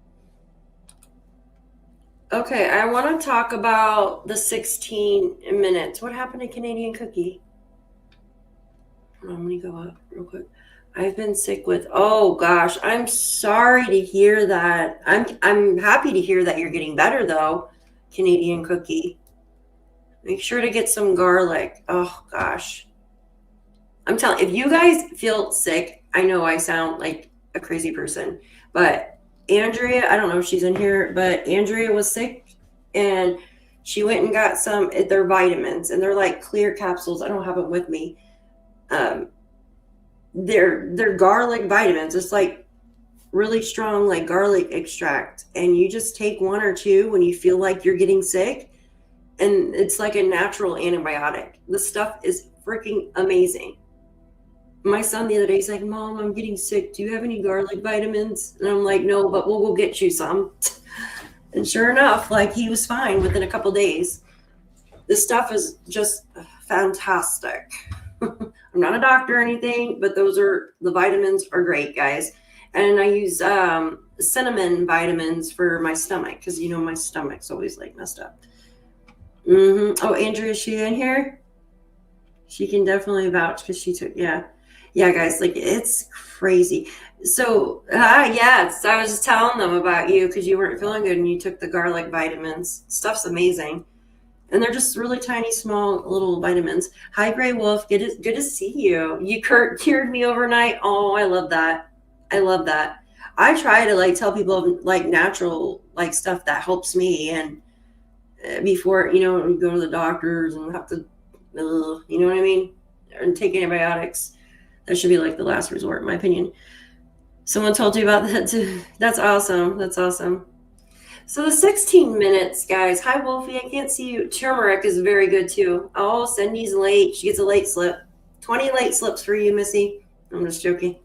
Okay, I want to talk about the 16 minutes. What happened to Canadian Cookie? Hold on, I'm going to go up real quick. I've been sick with, oh gosh, I'm sorry to hear that. I'm happy to hear that you're getting better though, Canadian Cookie. Make sure to get some garlic. Oh gosh. I'm telling, if you guys feel sick, I know I sound like a crazy person, but Andrea, I don't know if she's in here, but Andrea was sick and she went and got some, their vitamins, and they're like clear capsules. I don't have them with me. They're garlic vitamins. It's like really strong, like garlic extract. And you just take 1 or 2 when you feel like you're getting sick. And it's like a natural antibiotic. The stuff is freaking amazing. My son the other day, he's like, Mom, I'm getting sick. Do you have any garlic vitamins? And I'm like, no, but we'll go get you some. And sure enough, like he was fine within a couple days. This stuff is just fantastic. I'm not a doctor or anything, but the vitamins are great, guys. And I use cinnamon vitamins for my stomach because, you know, my stomach's always like messed up. Oh, Andrea, is she in here? She can definitely vouch because she took, yeah, guys, like it's crazy. So, yes, I was just telling them about you because you weren't feeling good and you took the garlic vitamins. Stuff's amazing. And they're just really tiny, small little vitamins. Hi, Gray Wolf. Good to see you. You cured me overnight. Oh, I love that. I love that. I try to like tell people like natural like stuff that helps me, and before you go to the doctors and have to, you know what I mean, and take antibiotics. That should be like the last resort, in my opinion. Someone told you about that too. That's awesome. That's awesome. So the 16 minutes, guys. Hi, Wolfie. I can't see you. Turmeric is very good too. Oh, Cindy's late. She gets a late slip. 20 late slips for you, Missy. I'm just joking.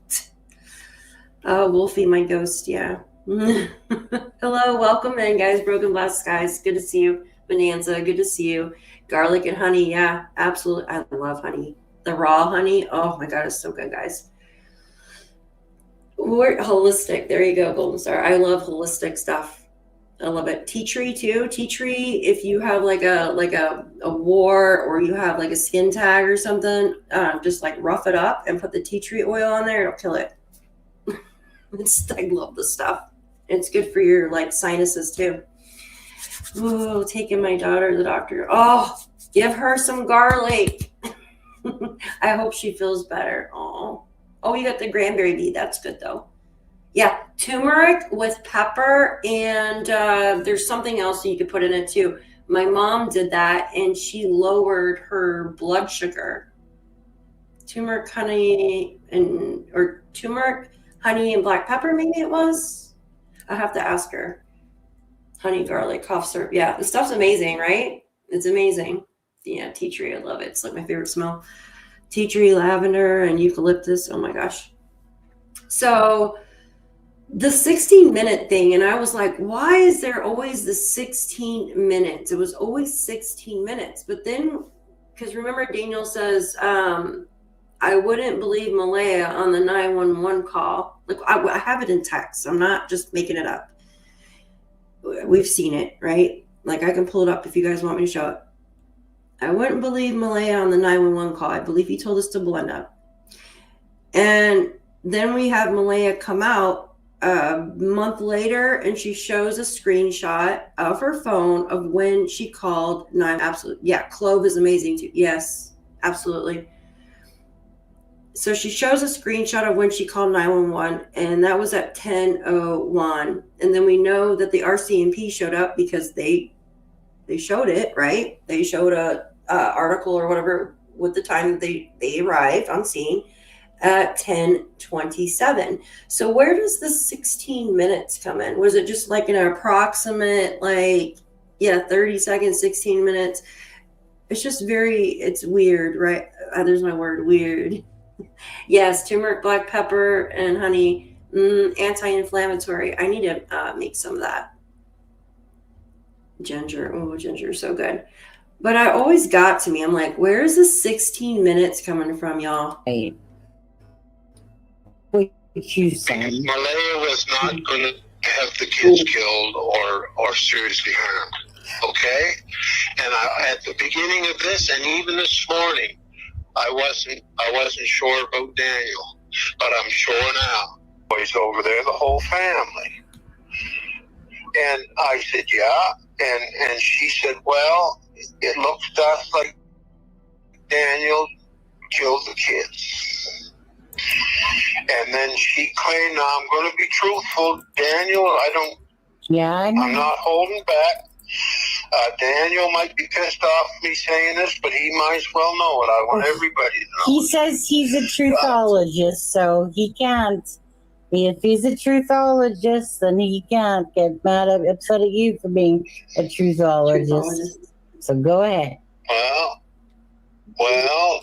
Oh, Wolfie, my ghost. Yeah. Hello, welcome in, guys. Broken Glass Skies. Good to see you. Bonanza. Good to see you. Garlic and honey. Yeah, absolutely. I love honey. The raw honey. Oh my God, it's so good, guys. We're holistic. There you go, Golden Star. I love holistic stuff. I love it. Tea tree too. Tea tree, if you have like a war or you have like a skin tag or something, just like rough it up and put the tea tree oil on there. It'll kill it. I love this stuff. It's good for your like sinuses too. Oh, taking my daughter to the doctor. Oh, give her some garlic. I hope she feels better. Oh, you got the cranberry bee. That's good though. Yeah, turmeric with pepper, and there's something else you could put in it too. My mom did that, and she lowered her blood sugar. Turmeric, honey, or turmeric, honey, and black pepper, maybe it was. I have to ask her. Honey, garlic, cough syrup. Yeah, the stuff's amazing, right? It's amazing. Yeah, tea tree, I love it. It's like my favorite smell. Tea tree, lavender, and eucalyptus. Oh my gosh. So the 16-minute thing, and I was like, why is there always the 16 minutes? It was always 16 minutes. But then, because remember, Daniel says, I wouldn't believe Malaya on the 911 call. Like, I have it in text. I'm not just making it up. We've seen it, right? Like, I can pull it up if you guys want me to show it. I wouldn't believe Malaya on the 911 call. I believe he told us to blend up. And then we have Malaya come out a month later, and she shows a screenshot of her phone of when she called 9. Absolutely. Yeah, clove is amazing too. Yes, absolutely. So she shows a screenshot of when she called 911, and that was at 10:01. And then we know that the RCMP showed up because they showed it, right? They showed a article or whatever with the time that they arrived on scene at 10:27. So where does the 16 minutes come in? Was it just like an approximate, 30 seconds, 16 minutes? It's just it's weird, right? There's my word, weird. Yes, turmeric, black pepper, and honey, anti-inflammatory. I need to make some of that. Ginger, ginger, so good. But I always got to me, I'm like, where's the 16 minutes coming from, y'all? Hey. What you said. Malaya was not going to have the kids killed or seriously harmed. Okay? And at the beginning of this, and even this morning, I wasn't sure about Daniel, but I'm sure now. He's over there, the whole family. And I said, yeah. And she said, well, it looks to us like Daniel killed the kids. And then she claimed, now I'm going to be truthful, Daniel, I'm not holding back. Daniel might be pissed off me saying this, but he might as well know it. I want everybody to know. He says he's a truthologist, so he can't. If he's a truthologist, then he can't get upset at you for being a truthologist. So go ahead. Well,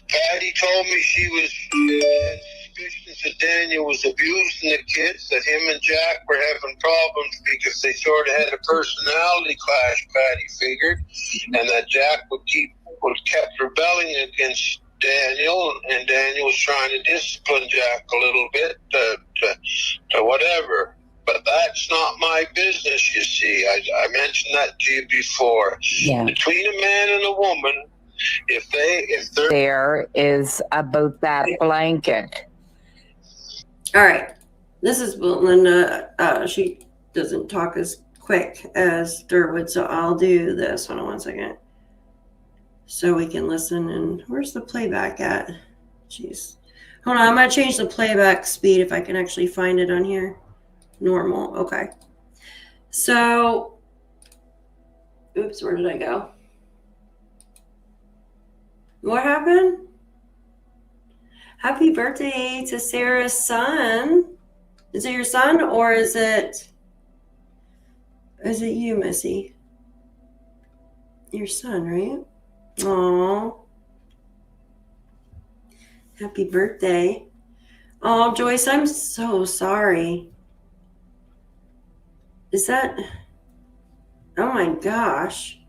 Patty told me she had suspicions that Daniel was abusing the kids, that him and Jack were having problems because they sort of had a personality clash, Patty figured, and that Jack kept rebelling against Daniel, and Daniel was trying to discipline Jack a little bit to whatever. But that's not my business, you see. I mentioned that to you before. Yeah. Between a man and a woman, if they're there is about that blanket. All right. This is Linda. She doesn't talk as quick as Durwood, so I'll do this. Hold on one second. So we can listen. And where's the playback at? Jeez. Hold on, I'm going to change the playback speed if I can actually find it on here. Normal. Okay. So, oops, where did I go? What happened? Happy birthday to Sarah's son. Is it your son or is it you, Missy? Your son, right? Aww. Happy birthday. Oh, Joyce, I'm so sorry. Is that... Oh my gosh.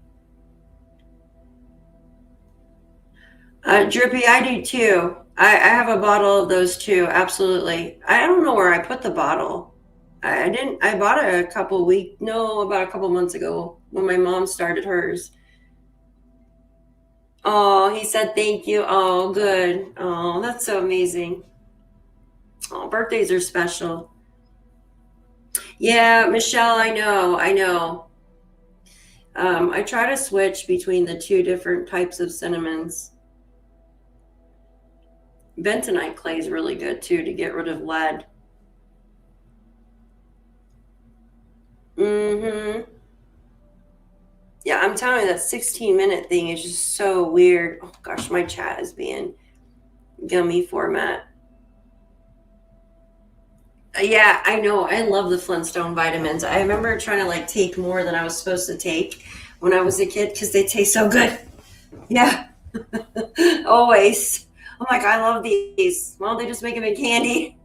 Drippy, I do too. I have a bottle of those too. Absolutely. I don't know where I put the bottle. I bought it about a couple months ago when my mom started hers. Oh, he said thank you. Oh, good. Oh, that's so amazing. Oh, birthdays are special. Yeah, Michelle, I know. I try to switch between the two different types of cinnamons. Bentonite clay is really good too to get rid of lead. Yeah, I'm telling you, that 16-minute thing is just so weird. Oh gosh, my chat is being gummy format. Yeah, I know. I love the Flintstone vitamins. I remember trying to like take more than I was supposed to take when I was a kid because they taste so good. Yeah, always. I'm like, I love these. Well, they just make them in candy.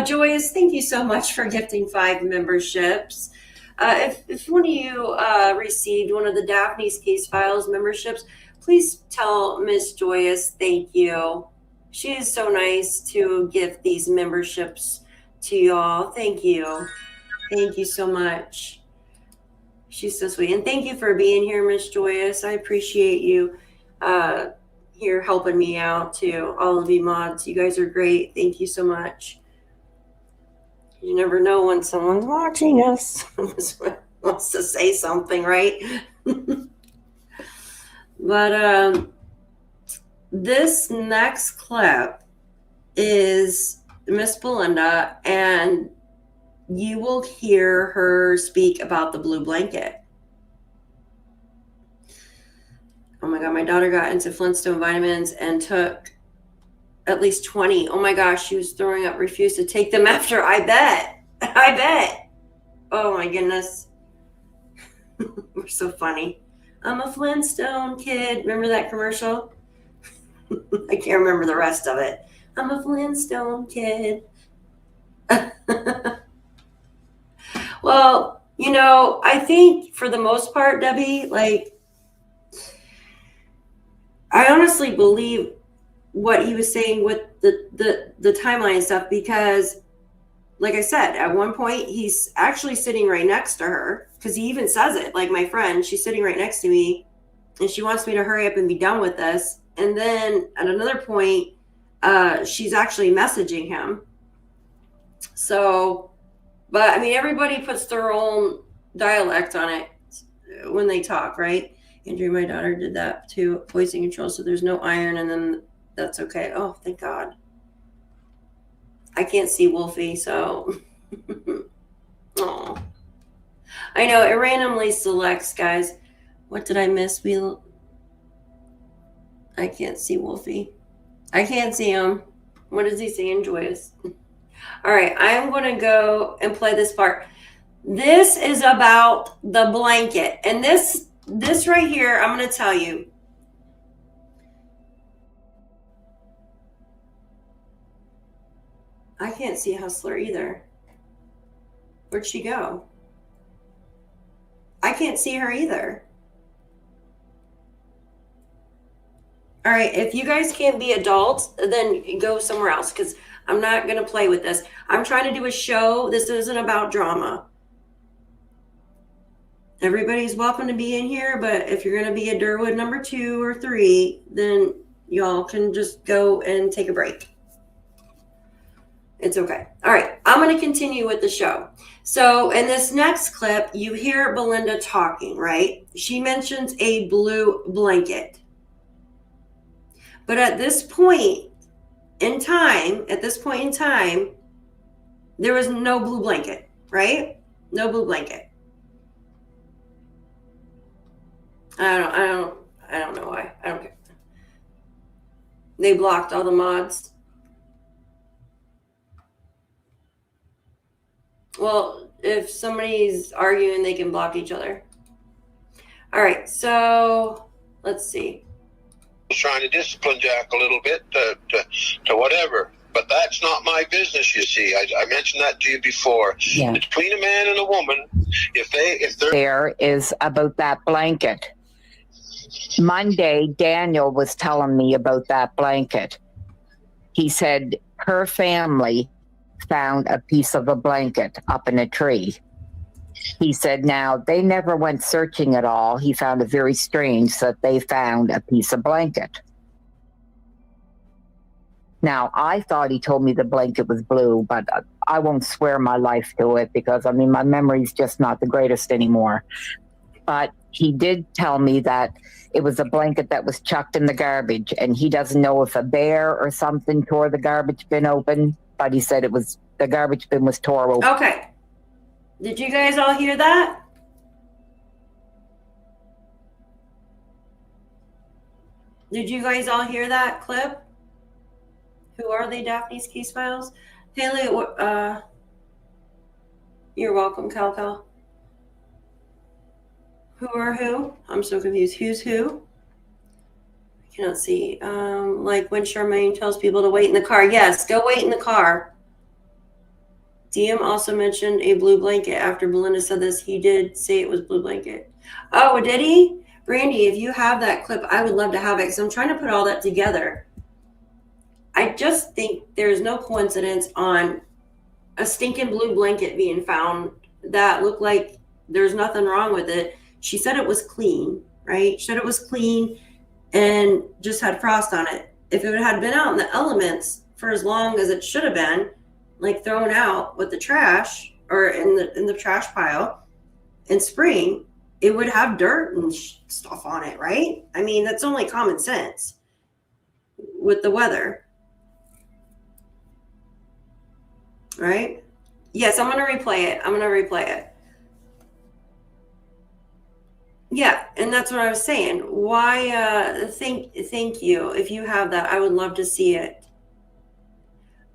Joyous, thank you so much for gifting 5 memberships. If one of you received one of the Daphne's Case Files memberships, please tell Miss Joyous thank you. She is so nice to give these memberships to y'all. Thank you. Thank you so much. She's so sweet. And thank you for being here, Miss Joyous. I appreciate you here helping me out too. All of you mods, you guys are great. Thank you so much. You never know when someone's watching us wants to say something, right? But this next clip is Miss Belinda, and you will hear her speak about the blue blanket. Oh my God, my daughter got into Flintstone vitamins and took at least 20. Oh my gosh, she was throwing up, refused to take them after. I bet. Oh my goodness. We're so funny. I'm a Flintstone kid. Remember that commercial? I can't remember the rest of it. I'm a Flintstone kid. Well, I think for the most part, Debbie, like, I honestly believe what he was saying with the timeline stuff, because like I said, at one point he's actually sitting right next to her, because he even says it, like, my friend, she's sitting right next to me and she wants me to hurry up and be done with this. And then at another point, she's actually messaging him. So, but I mean, everybody puts their own dialect on it when they talk, right? Andrew, my daughter, did that too, voicing control, so there's no iron, and then that's okay. Oh, thank God. I can't see Wolfie, so. Oh, I know, it randomly selects, guys. What did I miss? I can't see Wolfie. I can't see him. What is he saying, Joyous? All right, I'm going to go and play this part. This is about the blanket, and this right here, I'm going to tell you. I can't see Hustler either. Where'd she go? I can't see her either. All right, if you guys can't be adults, then go somewhere else, because I'm not going to play with this. I'm trying to do a show. This isn't about drama. Everybody's welcome to be in here, but if you're going to be a Durwood number 2 or 3, then y'all can just go and take a break. It's okay. All right. I'm going to continue with the show. So in this next clip, you hear Belinda talking, right? She mentions a blue blanket. But at this point in time, there was no blue blanket, right? No blue blanket. I don't know why. I don't care. They blocked all the mods. Well, if somebody's arguing, they can block each other. All right, so let's see. was trying to discipline Jack a little bit to whatever. But that's not my business, you see. I mentioned that to you before. Yeah. Between a man and a woman, if they're There is about that blanket. Monday, Daniel was telling me about that blanket. He said her family found a piece of a blanket up in a tree. He said now they never went searching at all. He found it very strange that they found a piece of blanket. Now, I thought he told me the blanket was blue, but I won't swear my life to it because, I mean, my memory's just not the greatest anymore. But he did tell me that it was a blanket that was chucked in the garbage, and he doesn't know if a bear or something tore the garbage bin open, but he said it was the garbage bin was tore open. Okay. Did you guys all hear that? Did you guys all hear that clip? Who are they, Daphne's Case Files? Haley, you're welcome, Cal. Who are who? I'm so confused. Who's who? I cannot see. Like when Charmaine tells people to wait in the car. Yes, go wait in the car. DM also mentioned a blue blanket. After Belinda said this, he did say it was blue blanket. Oh, did he? Brandy, if you have that clip, I would love to have it because I'm trying to put all that together. I just think there's no coincidence on a stinking blue blanket being found that looked like there's nothing wrong with it. She said it was clean, right? She said it was clean and just had frost on it. If it had been out in the elements for as long as it should have been, like thrown out with the trash or in the trash pile in spring, it would have dirt and stuff on it, right? I mean, that's only common sense with the weather. Right? Yes, I'm going to replay it. Yeah, and that's what I was saying. Why, thank you. If you have that, I would love to see it.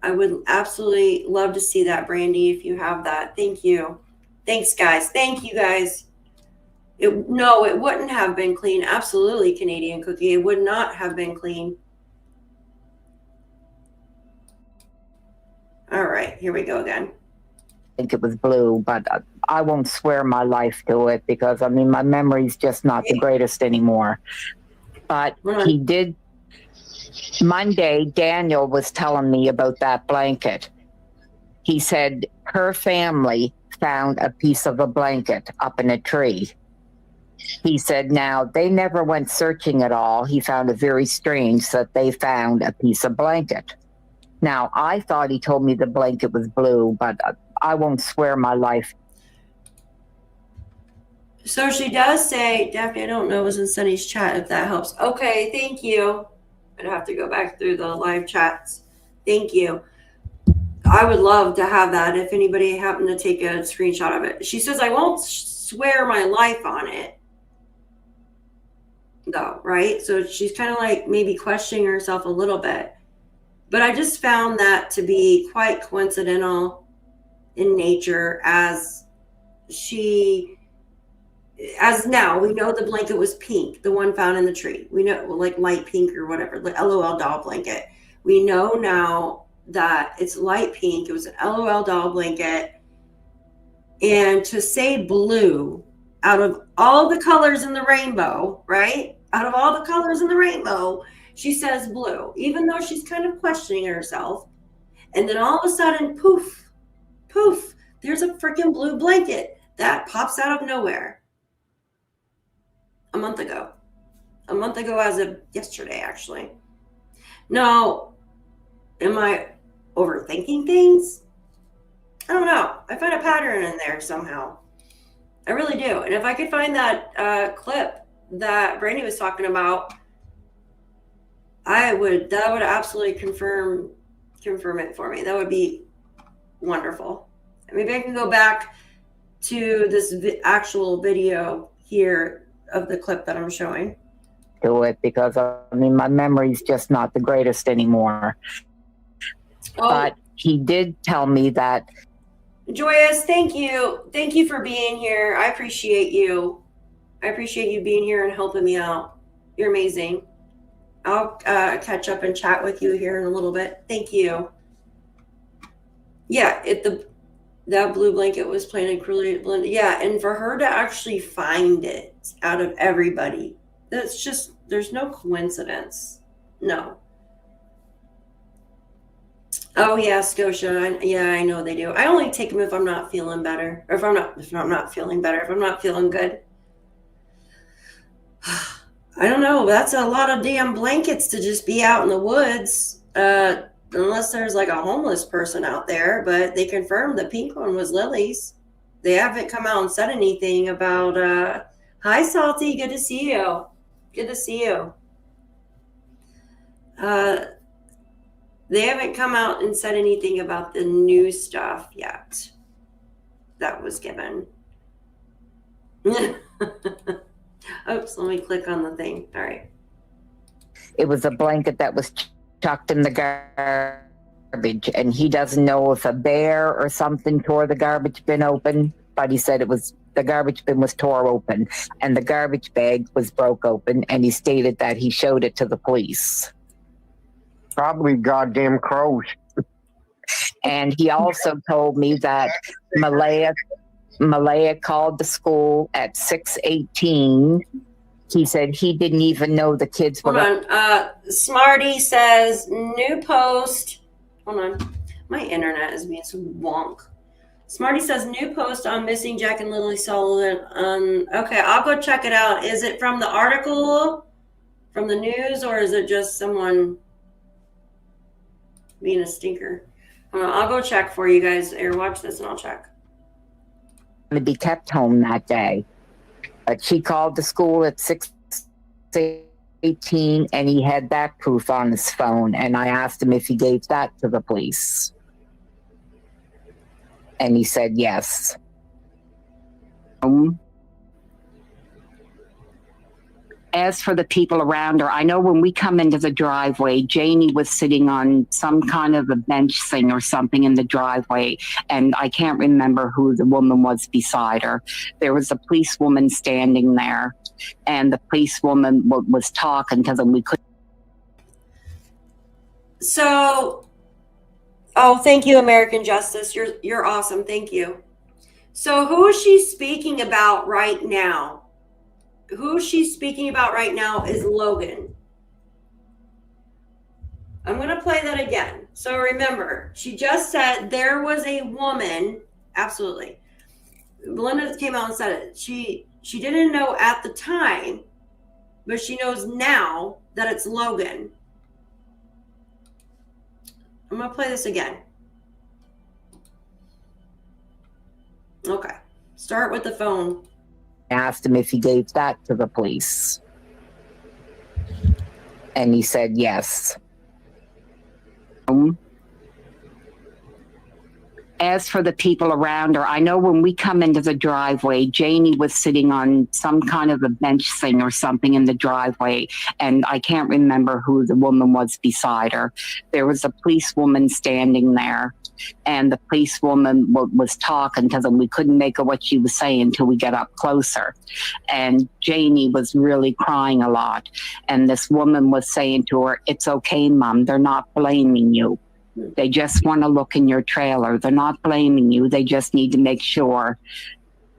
I would absolutely love to see that, Brandy, if you have that. Thank you. Thanks, guys. Thank you, guys. No, it wouldn't have been clean. Absolutely, Canadian Cookie. It would not have been clean. All right, here we go again. I think it was blue, but I won't swear my life to it because, I mean, my memory's just not the greatest anymore. But he did. Monday, Daniel was telling me about that blanket. He said her family found a piece of a blanket up in a tree. He said now they never went searching at all. He found it very strange that they found a piece of blanket. Now, I thought he told me the blanket was blue, but I won't swear my life. So she does say, Daphne, I don't know, it was in Sunny's chat, if that helps. Okay, thank you. I'd have to go back through the live chats. Thank you. I would love to have that if anybody happened to take a screenshot of it. She says, I won't swear my life on it, though, right? So she's kind of like maybe questioning herself a little bit. But I just found that to be quite coincidental in nature as now we know the blanket was pink, the one found in the tree. We know, like light pink or whatever, the LOL doll blanket. We know now that it's light pink. It was an LOL doll blanket. And to say blue out of all the colors in the rainbow, right? Out of all the colors in the rainbow, she says blue, even though she's kind of questioning herself. And then all of a sudden, poof, there's a freaking blue blanket that pops out of nowhere. A month ago as of yesterday, actually. Now, am I overthinking things. I don't know. I find a pattern in there somehow. I really do. And if I could find that clip that Brandy was talking about, that would absolutely confirm it for me. That would be wonderful. Maybe I can go back to this actual video here of the clip that I'm showing. Do it because I mean my memory's just not the greatest anymore. Oh. But he did tell me that. Joyous, thank you. Thank you for being here. I appreciate you. I appreciate you being here and helping me out. You're amazing. I'll catch up and chat with you here in a little bit. Thank you. Yeah, that blue blanket was plain and cruelly blended. Yeah, and for her to actually find it out of everybody, that's just, there's no coincidence. No. Oh yeah, Scotia. I know they do. I only take them if I'm not feeling better, or if I'm not feeling better, if I'm not feeling good. I don't know. That's a lot of damn blankets to just be out in the woods, unless there's like a homeless person out there. But they confirmed the pink one was Lily's. They haven't come out and said anything about. Hi, Salty. Good to see you. Good to see you. They haven't come out and said anything about the new stuff yet that was given. Oops, let me click on the thing. All right. It was a blanket that was chucked in the garbage, and he doesn't know if a bear or something tore the garbage bin open, but he said the garbage bin was tore open, and the garbage bag was broke open, and he stated that he showed it to the police. Probably goddamn crows. And he also told me that Malaya called the school at 6:18. He said he didn't even know the kids were. Hold on. Smarty says new post. Hold on. My internet is being so wonk. Smarty says new post on missing Jack and Lilly Sullivan. Okay, I'll go check it out. Is it from the article, from the news, or is it just someone being a stinker? I'll go check for you guys. Here, watch this and I'll check. To be kept home that day, but she called the school at 6:18, and he had that proof on his phone, and I asked him if he gave that to the police, and he said yes. As for the people around her, I know when we come into the driveway, Janie was sitting on some kind of a bench thing or something in the driveway, and I can't remember who the woman was beside her. There was a policewoman standing there, and the policewoman was talking to them. We couldn't. So, oh, thank you, American Justice. You're awesome. Thank you. So, who is she speaking about right now? Who she's speaking about right now is Logan. I'm going to play that again. So remember, she just said there was a woman. Absolutely. Belinda came out and said it. She didn't know at the time, but she knows now that it's Logan. I'm going to play this again. Okay. Start with the phone. Asked him if he gave that to the police, and he said yes. As for the people around her, I know when we come into the driveway, Janie was sitting on some kind of a bench thing or something in the driveway, and I can't remember who the woman was beside her. There was a policewoman standing there, and the policewoman was talking to them. We couldn't make out what she was saying until we got up closer. And Janie was really crying a lot. And this woman was saying to her, "It's okay, Mom. They're not blaming you. They just want to look in your trailer. They're not blaming you. They just need to make sure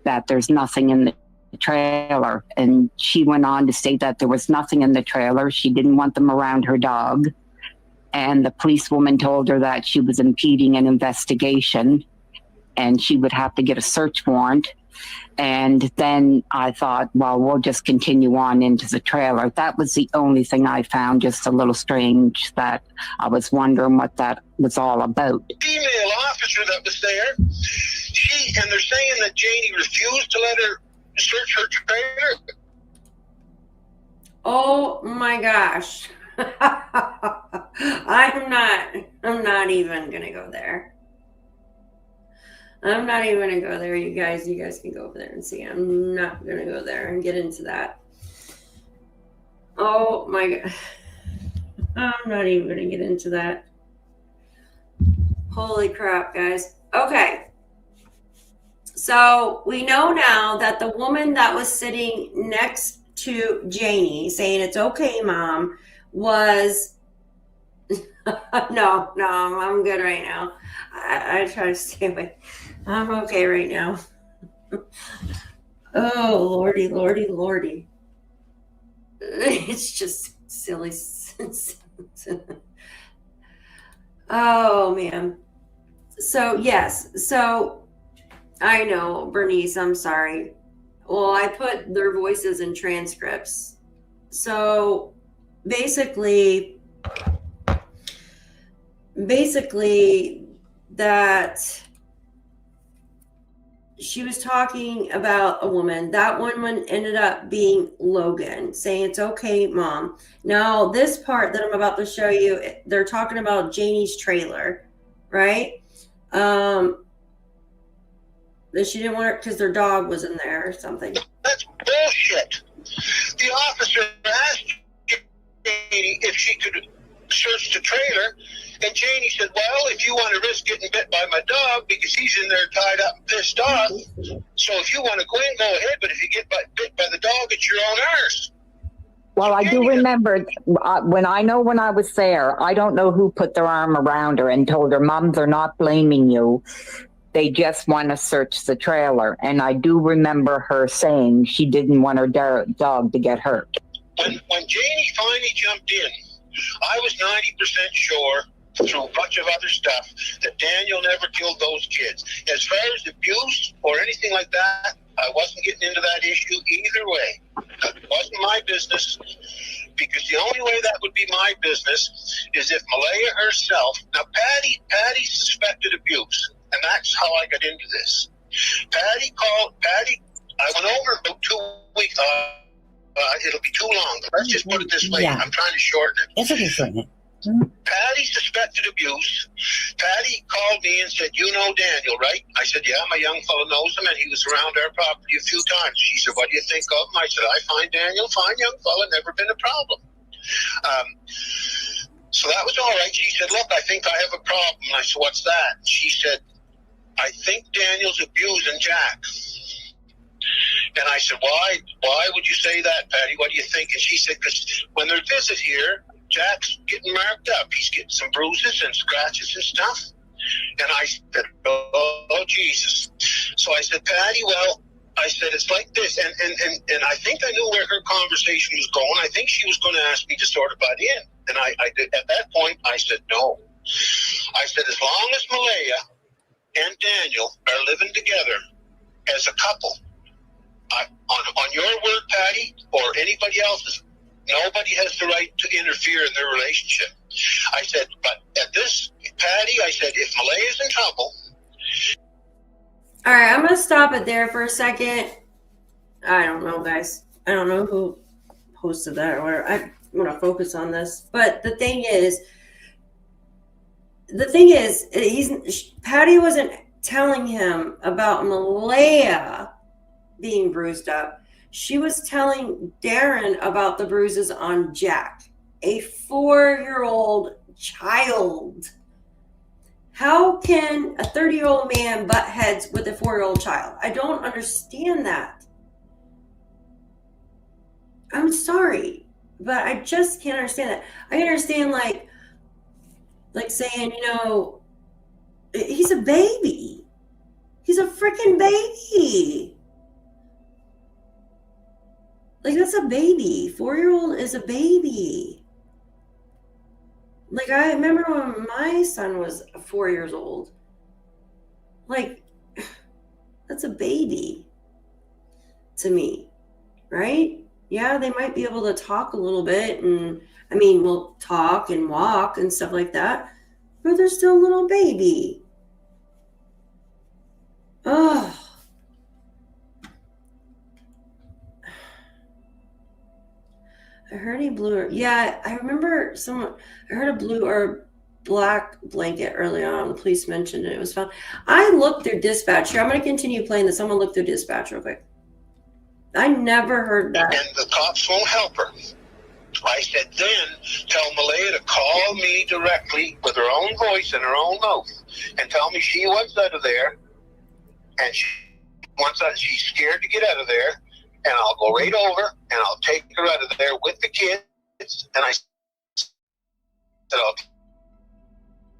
that there's nothing in the trailer." And she went on to say that there was nothing in the trailer. She didn't want them around her dog. And the policewoman told her that she was impeding an investigation and she would have to get a search warrant And then I thought, well, we'll just continue on into the trailer. That was the only thing I found just a little strange, that I was wondering what that was all about. Female officer that was there, and they're saying that Janie refused to let her search her trailer. Oh my gosh. I'm not even gonna go there. I'm not even gonna go there, you guys. You guys can go over there and see. I'm not gonna go there and get into that. Oh my god. I'm not even gonna get into that. Holy crap, guys. Okay. So we know now that the woman that was sitting next to Janie saying it's okay, Mom, was no, I'm good right now. I try to stay away. I'm okay right now. Oh, lordy. It's just silly. Oh, man. So, yes. So, I know, Bernice, I'm sorry. Well, I put their voices in transcripts. So, basically that she was talking about a woman. That woman ended up being Logan, saying it's okay, Mom. Now, this part that I'm about to show you, they're talking about Janie's trailer, right? That she didn't want her because their dog was in there or something. That's bullshit. The officer asked Janie if she could search the trailer, and Janie said, well, if you want to risk getting bit by my dog because he's in there tied up and pissed off, so if you want to go in, go ahead, but if you get bit by the dog, it's your own arse. Well, I do remember when I was there, I don't know who put their arm around her and told her, Mom, they're not blaming you. They just want to search the trailer. And I do remember her saying she didn't want her dog to get hurt. When Janie finally jumped in, I was 90% sure, through a bunch of other stuff, that Daniel never killed those kids. As far as abuse or anything like that, I wasn't getting into that issue either way. It wasn't my business, because the only way that would be my business is if Malaya herself, now Patty suspected abuse, and that's how I got into this. Patty, I went over about 2 weeks, it'll be too long, but let's just put it this way, I'm trying to shorten it. It's okay, shorten it. Patty suspected abuse. Patty called me and said, you know Daniel, right? I said, yeah, my young fellow knows him, and he was around our property a few times. She said, what do you think of him? I said, I find Daniel fine young fellow, never been a problem. So that was all right. She said, look, I think I have a problem. I said, what's that? She said, I think Daniel's abusing Jack. And I said, why would you say that, Patty? What do you think? And she said, because when they visit here, Jack's getting marked up. He's getting some bruises and scratches and stuff. And I said, oh, Jesus. So I said, Patty, well, I said, it's like this. And I think I knew where her conversation was going. I think she was going to ask me to sort of butt in. And I did. At that point, I said, no. I said, as long as Malaya and Daniel are living together as a couple, on your word, Patty, or anybody else's, nobody has the right to interfere in their relationship. I said, but at this, Patty, I said, if Malaya's in trouble. All right, I'm going to stop it there for a second. I don't know, guys. I don't know who posted that or whatever. I'm going to focus on this. But the thing is, Patty wasn't telling him about Malaya being bruised up. She was telling Darren about the bruises on Jack, a 4-year-old child. How can a 30-year-old man butt heads with a 4-year-old child? I don't understand that. I'm sorry, but I just can't understand that. I understand like saying, he's a baby. He's a freaking baby. Like, that's a baby. 4-year-old is a baby. Like, I remember when my son was 4 years old. Like, that's a baby. to me, right? Yeah, they might be able to talk a little bit, and I mean, we'll talk and walk and stuff like that, but they're still a little baby. Oh. I heard a blue, yeah, I remember I heard a blue or black blanket early on. The police mentioned it. It was found. I looked through dispatch here. I'm going to continue playing this. I'm going to look through dispatch real quick. I never heard that. And the cops won't help her. I said, then tell Malaya to call me directly with her own voice and her own mouth and tell me she wants out of there, and she's scared to get out of there, and I'll go right over and I'll take her out of there with the kids. And I said, I'll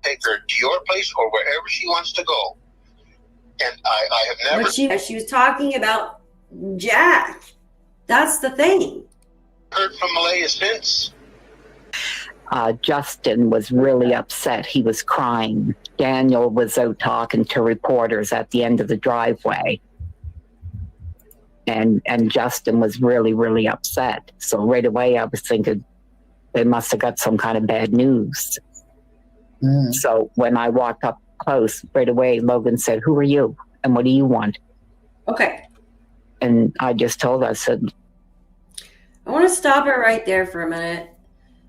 take her to your place or wherever she wants to go. And I have never... She was talking about Jack. That's the thing. Heard from Malaya since. Justin was really upset. He was crying. Daniel was out talking to reporters at the end of the driveway. And Justin was really, really upset. So right away I was thinking they must have got some kind of bad news. So when I walked up close, right away Logan said, "Who are you? And what do you want?" Okay. And I just told her, I said, I want to stop it right there for a minute.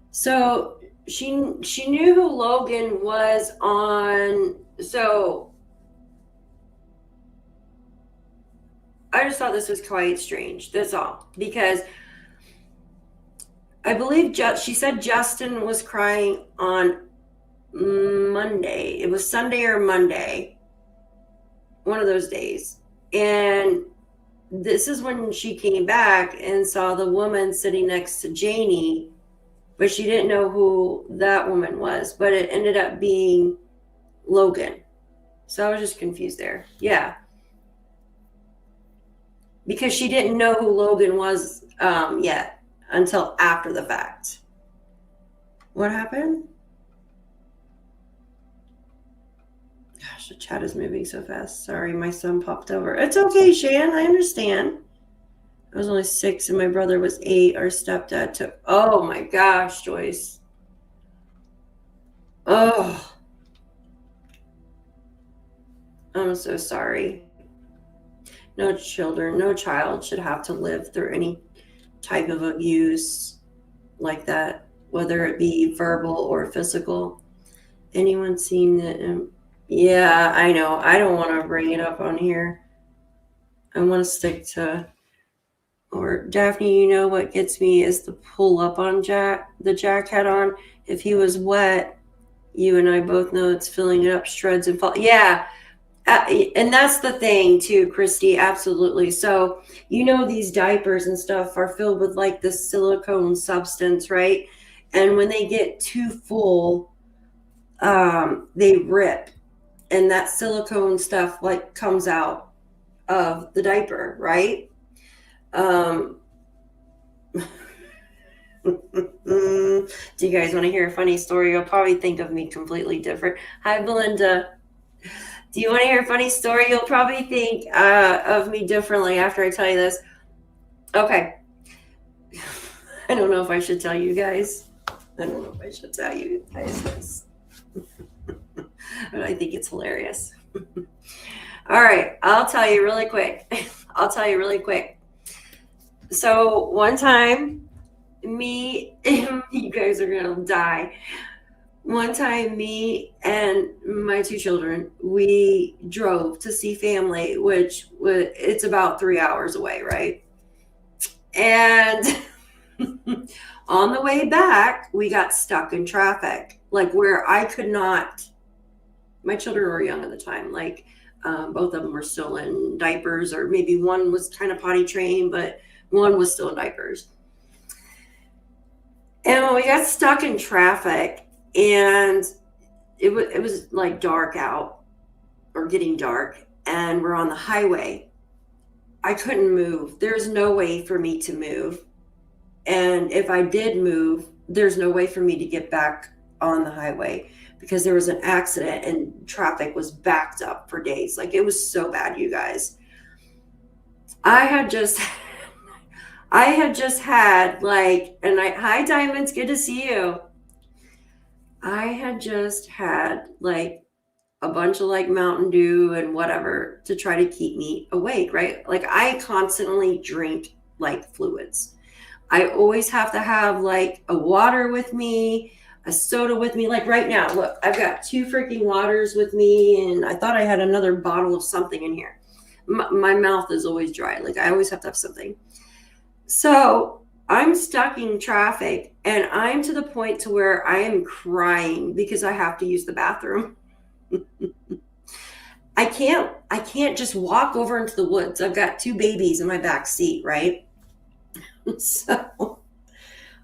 So she knew who Logan was on. So I just thought this was quite strange. That's all. Because I believe she said Justin was crying on Monday. It was Sunday or Monday. One of those days. And this is when she came back and saw the woman sitting next to Janie, but she didn't know who that woman was, but it ended up being Logan. So I was just confused there. Yeah. Because she didn't know who Logan was yet until after the fact. What happened? Gosh, the chat is moving so fast. Sorry, my son popped over. It's okay, Shan. I understand. I was only 6 and my brother was 8. Our stepdad took... Oh, my gosh, Joyce. Oh. I'm so sorry. No child should have to live through any type of abuse like that, whether it be verbal or physical. Anyone seen that? Yeah, I know. I don't want to bring it up on here. I want to stick to... Or Daphne, you know what gets me is the pull up on Jack. The Jack had on. If he was wet, you and I both know it's filling it up, shreds and fall. Yeah. And that's the thing too, Christy. Absolutely. So, you know, these diapers and stuff are filled with like this silicone substance, right? And when they get too full, they rip. And that silicone stuff like comes out of the diaper, right? Do you guys want to hear a funny story? You'll probably think of me completely different. Hi, Belinda. Do you want to hear a funny story? You'll probably think of me differently after I tell you this. Okay. I don't know if I should tell you guys. I don't know if I should tell you guys this. But I think it's hilarious. All right. I'll tell you really quick. So one time, you guys are going to die. One time, me and my 2 children, we drove to see family, which it's about 3 hours away, right? And on the way back, we got stuck in traffic, like where I could not. My children were young at the time, like both of them were still in diapers, or maybe one was kind of potty trained, but one was still in diapers. And when we got stuck in traffic, and it was like dark out, or getting dark, and we're on the highway, I couldn't move. There's no way for me to move. And if I did move, there's no way for me to get back on the highway, because there was an accident and traffic was backed up for days. Like, it was so bad, you guys. I had just had like, and hi Diamonds, good to see you. I had just had like a bunch of like Mountain Dew and whatever to try to keep me awake, right? Like I constantly drink like fluids. I always have to have like a water with me, a soda with me. Like right now, look, I've got 2 freaking waters with me, and I thought I had another bottle of something in here. My mouth is always dry. Like I always have to have something. So I'm stuck in traffic, and I'm to the point to where I am crying because I have to use the bathroom. I can't just walk over into the woods. I've got 2 babies in my back seat, right? So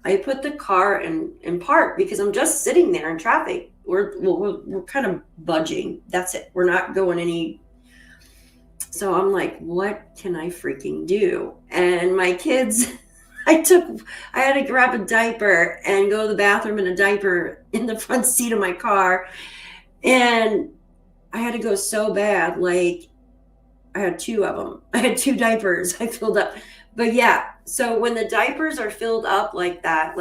I put the car in park because I'm just sitting there in traffic. We're kind of budging. That's it. We're not going any. So I'm like, what can I freaking do? And my kids, I had to grab a diaper and go to the bathroom in a diaper in the front seat of my car. And I had to go so bad. Like I had 2 of them. I had 2 diapers I filled up. But yeah, so when the diapers are filled up like that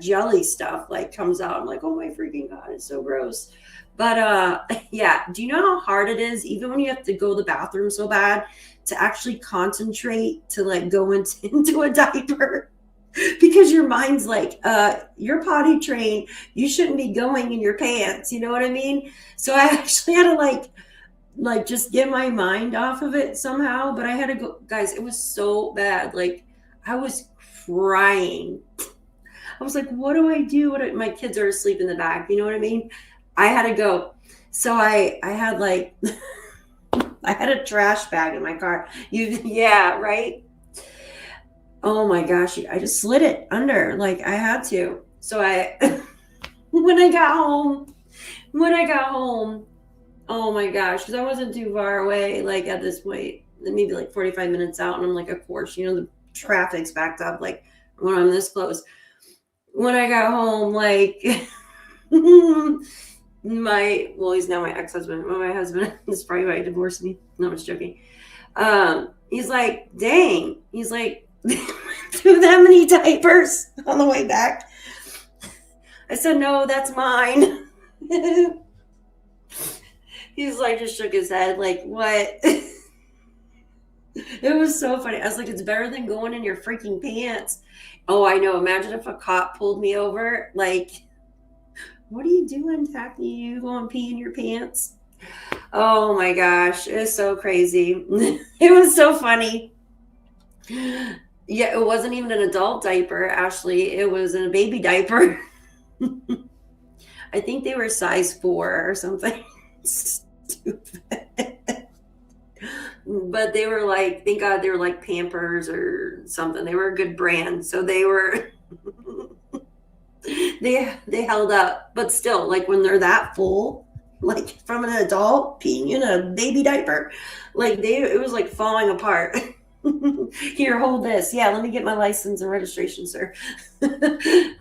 jelly stuff like comes out, I'm like, oh my freaking God, it's so gross. But yeah, do you know how hard it is, even when you have to go to the bathroom so bad, to actually concentrate to like go into a diaper? Because your mind's like, you're potty trained, you shouldn't be going in your pants, you know what I mean? So I actually had to like just get my mind off of it somehow. But I had to go, guys, it was so bad. Like I was crying. I was like, what do I do? My kids are asleep in the back, you know what I mean? I had to go. So I had like I had a trash bag in my car. Yeah, right. Oh my gosh, I just slid it under, like I had to. So when I got home, oh my gosh, because I wasn't too far away, like at this point, maybe like 45 minutes out. And I'm like, of course, you know, the traffic's backed up, like when I'm this close. When I got home, like he's now my ex-husband. Well, my husband is probably why he divorced me. No, I'm just joking. He's like, dang. He's like, threw that many diapers on the way back. I said, no, that's mine. He's like, just shook his head, like, what? It was so funny. I was like, it's better than going in your freaking pants. Oh, I know. Imagine if a cop pulled me over. Like, what are you doing, Tacky? You going to pee in your pants? Oh my gosh. It's so crazy. It was so funny. Yeah, it wasn't even an adult diaper, Ashley. It was a baby diaper. I think they were size 4 or something. Stupid. But they were like, thank God they were like Pampers or something. They were a good brand. So they were, they held up. But still, like when they're that full, like from an adult peeing in a baby diaper, like it was like falling apart. Here, hold this. Yeah, let me get my license and registration, sir.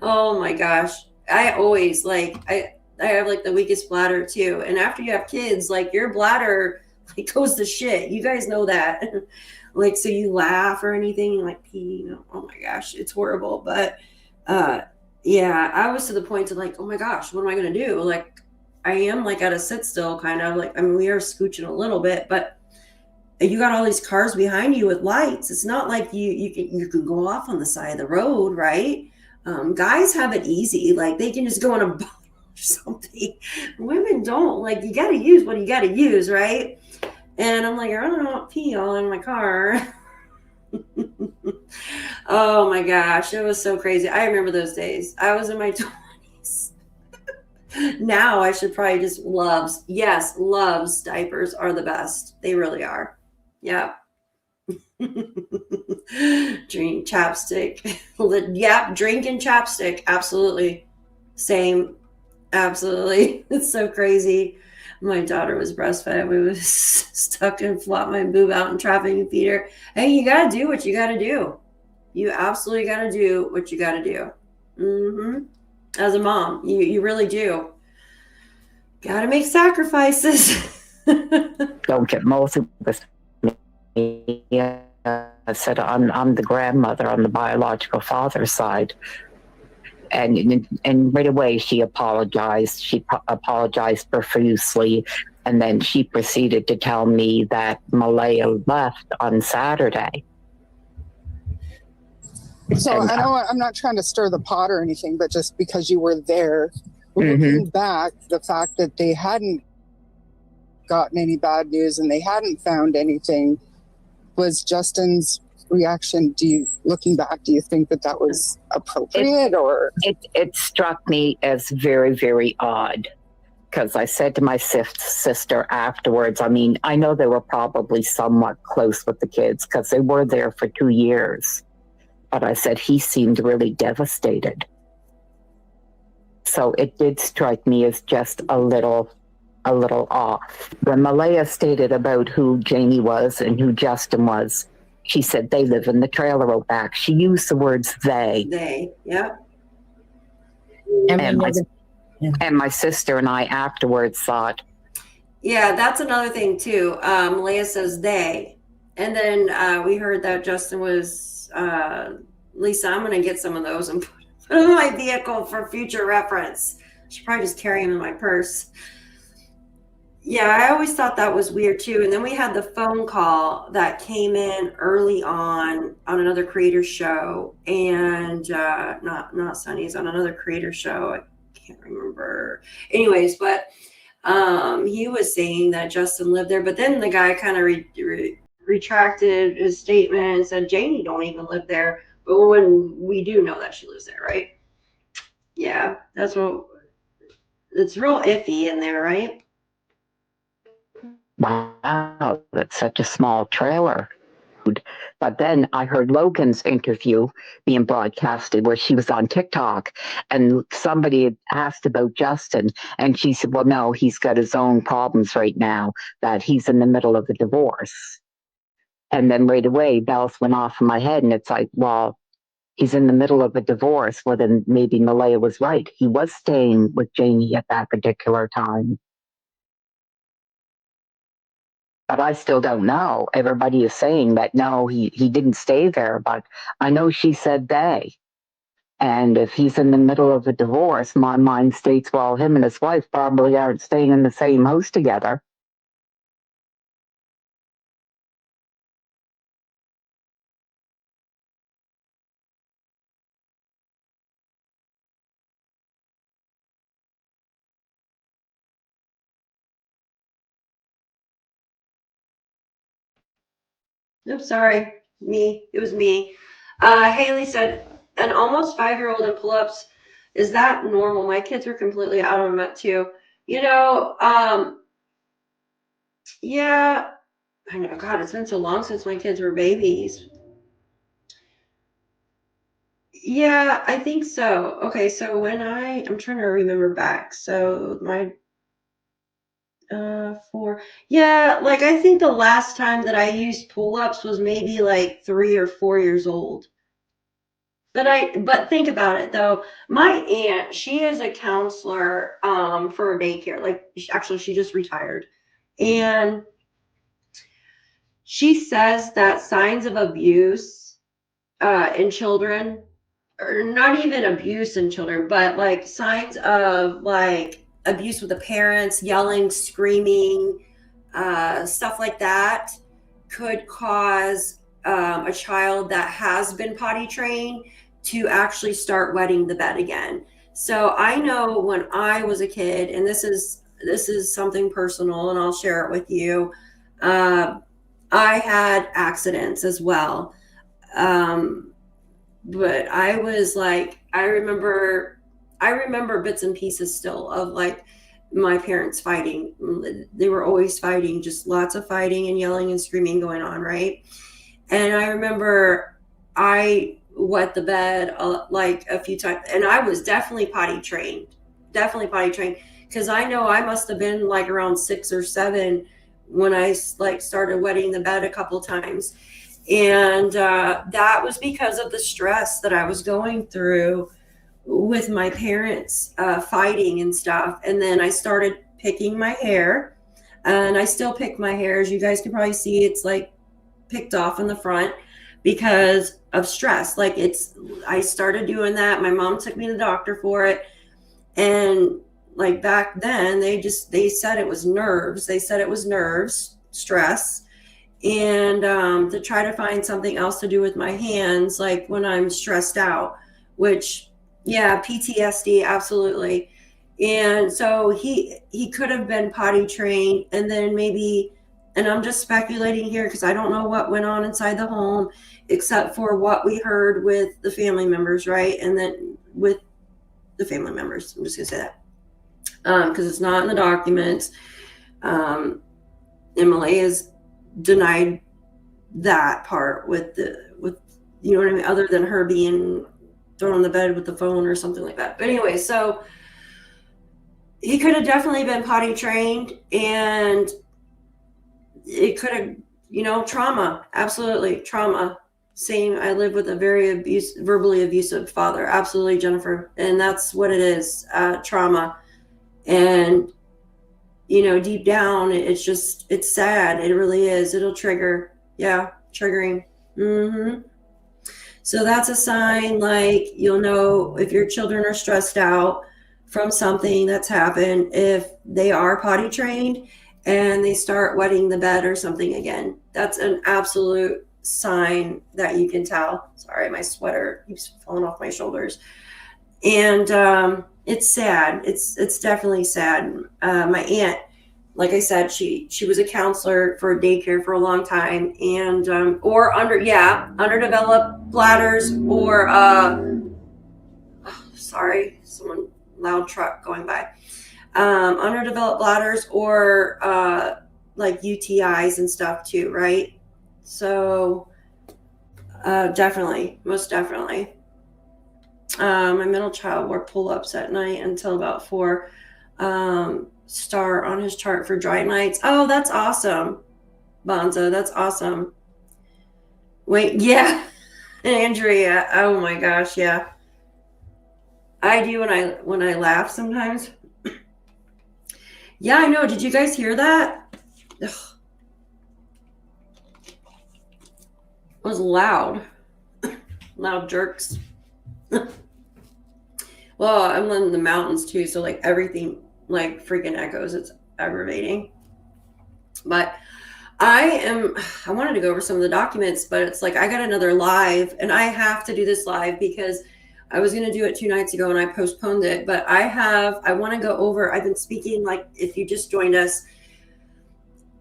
Oh my gosh. I always I have like the weakest bladder too. And after you have kids, like your bladder like goes to shit. You guys know that. Like, so you laugh or anything and like pee, you know, oh my gosh, it's horrible. But yeah, I was to the point of like, oh my gosh, what am I gonna do? Like I am like at a sit still kind of like, I mean, we are scooching a little bit, but you got all these cars behind you with lights. It's not like you can go off on the side of the road, right? Guys have it easy. Like they can just go on a boat or something. Women don't. Like you got to use what you got to use, right? And I'm like, I don't want pee all in my car. Oh my gosh, it was so crazy. I remember those days. I was in my 20s. Now I should probably just Loves diapers are the best. They really are. Yeah. Drink chapstick. Yeah, drink and chapstick. Absolutely. Same. Absolutely. It's so crazy. My daughter was breastfed. We was stuck and flopped my boob out in traffic and feed her. Hey, you got to do what you got to do. You absolutely got to do what you got to do. Mm-hmm. As a mom, you really do. Got to make sacrifices. Don't get most of us I said, I'm the grandmother on the biological father's side. And right away she apologized. She apologized profusely. And then she proceeded to tell me that Malaya left on Saturday. So And- I know I'm not trying to stir the pot or anything, but just because you were there, looking back, the fact that they hadn't gotten any bad news and they hadn't found anything, was Justin's reaction, looking back, do you think that that was appropriate? Or it struck me as very, very odd, because I said to my sister afterwards, I mean, I know they were probably somewhat close with the kids because they were there for 2 years, but I said he seemed really devastated. So it did strike me as just a little off. When Malaya stated about who Jamie was and who Justin was, she said they live in the trailer out back. She used the words they. Yeah. And my sister and I afterwards thought, Yeah, that's another thing too. Leia says they. And then we heard that Justin was, Lisa, I'm going to get some of those and put them in my vehicle for future reference. I should probably just carry them in my purse. Yeah, I always thought that was weird too. And then we had the phone call that came in early on another creator show, and not Sunny's, on another creator show. I can't remember. Anyways, but he was saying that Justin lived there, but then the guy kind of retracted his statement and said Janie don't even live there. But when we do know that she lives there, right? Yeah, it's real iffy in there, right? wow, that's such a small trailer. But then I heard Logan's interview being broadcasted where she was on TikTok, and somebody had asked about Justin, and she said, well, no, he's got his own problems right now, that he's in the middle of a divorce. And then right away, bells went off in my head, and it's like, well, he's in the middle of a divorce. Well, then maybe Malaya was right. He was staying with Janie at that particular time. But I still don't know. Everybody is saying that no, he didn't stay there, but I know she said they. And if he's in the middle of a divorce, my mind states, well, him and his wife probably aren't staying in the same house together. Oops, sorry. It was me. Haley said, an almost 5-year-old in pull-ups, is that normal? My kids are completely out of it too. Yeah, I know, God, it's been so long since my kids were babies. Yeah, I think so. Okay, so I'm trying to remember back. So my 4, yeah, like I think the last time that I used pull-ups was maybe like 3 or 4 years old. But think about it though. My aunt, she is a counselor for a daycare. Like actually she just retired. And she says that signs of abuse in children, or not even abuse in children, but like signs of like abuse with the parents, yelling, screaming, stuff like that could cause a child that has been potty trained to actually start wetting the bed again. So I know when I was a kid, and this is something personal, and I'll share it with you. I had accidents as well. But I was like, I remember bits and pieces still of like my parents fighting. They were always fighting, just lots of fighting and yelling and screaming going on, right? And I remember I wet the bed like a few times, and I was definitely potty trained, because I know I must have been like around 6 or 7 when I like started wetting the bed a couple times. And that was because of the stress that I was going through with my parents fighting and stuff. And then I started picking my hair, and I still pick my hair. As you guys can probably see, it's like picked off in the front because of stress. Like I started doing that. My mom took me to the doctor for it. And like back then they said it was nerves. They said it was nerves, stress. And to try to find something else to do with my hands, like when I'm stressed out, which, yeah, PTSD, absolutely. And so he could have been potty trained, and then maybe, and I'm just speculating here because I don't know what went on inside the home, except for what we heard with the family members, right? And then with the family members, I'm just gonna say that because it's not in the documents. MLA has denied that part with you know what I mean, other than her being thrown on the bed with the phone or something like that. But anyway, so he could have definitely been potty trained, and it could have, you know, trauma, absolutely trauma. Same, I live with a very verbally abusive father, absolutely, Jennifer, and that's what it is, trauma. And you know, deep down, it's sad. It really is. It'll trigger. Yeah, triggering. So that's a sign, like, you'll know if your children are stressed out from something that's happened, if they are potty trained and they start wetting the bed or something again. That's an absolute sign that you can tell. Sorry, my sweater keeps falling off my shoulders. And it's sad. It's definitely sad. My aunt, like I said, she was a counselor for daycare for a long time, and or underdeveloped bladders, or sorry, someone loud truck going by. Underdeveloped bladders, or like UTIs and stuff too, right? So definitely, most definitely. My middle child wore pull-ups at night until about 4. Star on his chart for dry nights. Oh, that's awesome, Bonzo. That's awesome. Wait, yeah, Andrea. Oh my gosh, yeah. I do when I laugh sometimes. Yeah, I know. Did you guys hear that? Ugh. It was loud. Loud jerks. Well, I'm in the mountains too, so like everything like freaking echoes. It's aggravating. But I wanted to go over some of the documents, but it's like I got another live, and I have to do this live because I was going to do it 2 nights ago and I postponed it. But I want to go over, I've been speaking, like if you just joined us,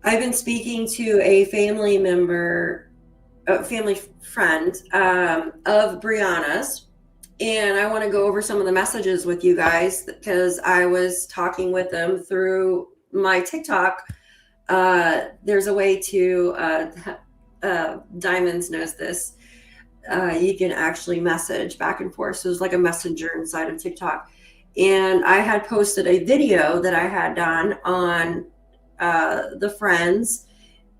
I've been speaking to a family member, a family friend of Brianna's. And I want to go over some of the messages with you guys because I was talking with them through my TikTok. There's a way to, Diamonds knows this. You can actually message back and forth. So it's like a messenger inside of TikTok. And I had posted a video that I had done on the friends,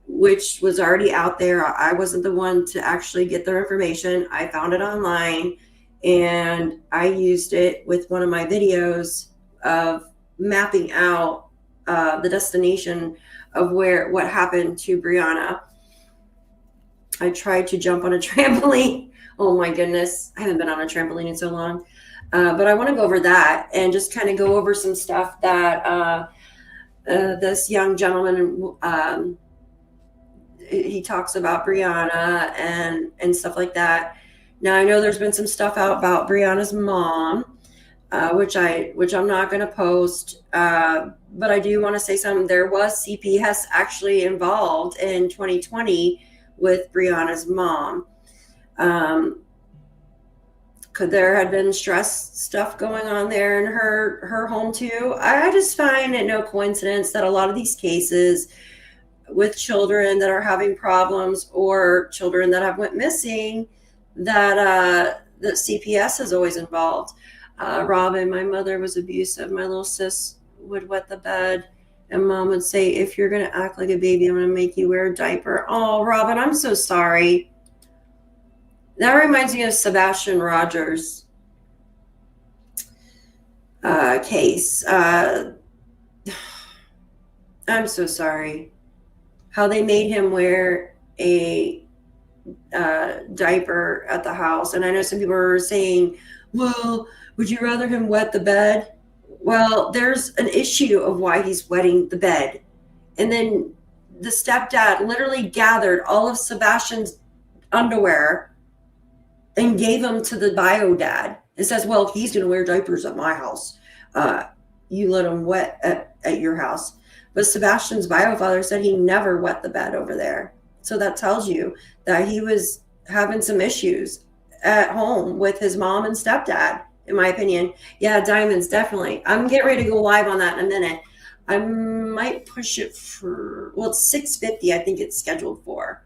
which was already out there. I wasn't the one to actually get their information. I found it online. And I used it with one of my videos of mapping out the destination of what happened to Brianna. I tried to jump on a trampoline. Oh my goodness. I haven't been on a trampoline in so long. But I want to go over that and just kind of go over some stuff that this young gentleman, he talks about Brianna and stuff like that. Now, I know there's been some stuff out about Brianna's mom, which I'm not going to post, but I do want to say something. There was CPS actually involved in 2020 with Brianna's mom. Could there have been stress stuff going on there in her home too? I just find it no coincidence that a lot of these cases with children that are having problems or children that have went missing, that the CPS is always involved. Robin, my mother was abusive. My little sis would wet the bed, and mom would say, if you're going to act like a baby, I'm going to make you wear a diaper. Oh, Robin, I'm so sorry. That reminds me of Sebastian Rogers' case. I'm so sorry. How they made him wear a diaper at the house. And I know some people are saying, well, would you rather him wet the bed? Well, there's an issue of why he's wetting the bed. And then the stepdad literally gathered all of Sebastian's underwear and gave them to the bio dad. It says, well, he's going to wear diapers at my house. You let him wet at your house. But Sebastian's bio father said he never wet the bed over there. So that tells you that he was having some issues at home with his mom and stepdad, in my opinion. Yeah, diamonds, definitely. I'm getting ready to go live on that in a minute. I might push it for, well, it's 6:50, I think it's scheduled for.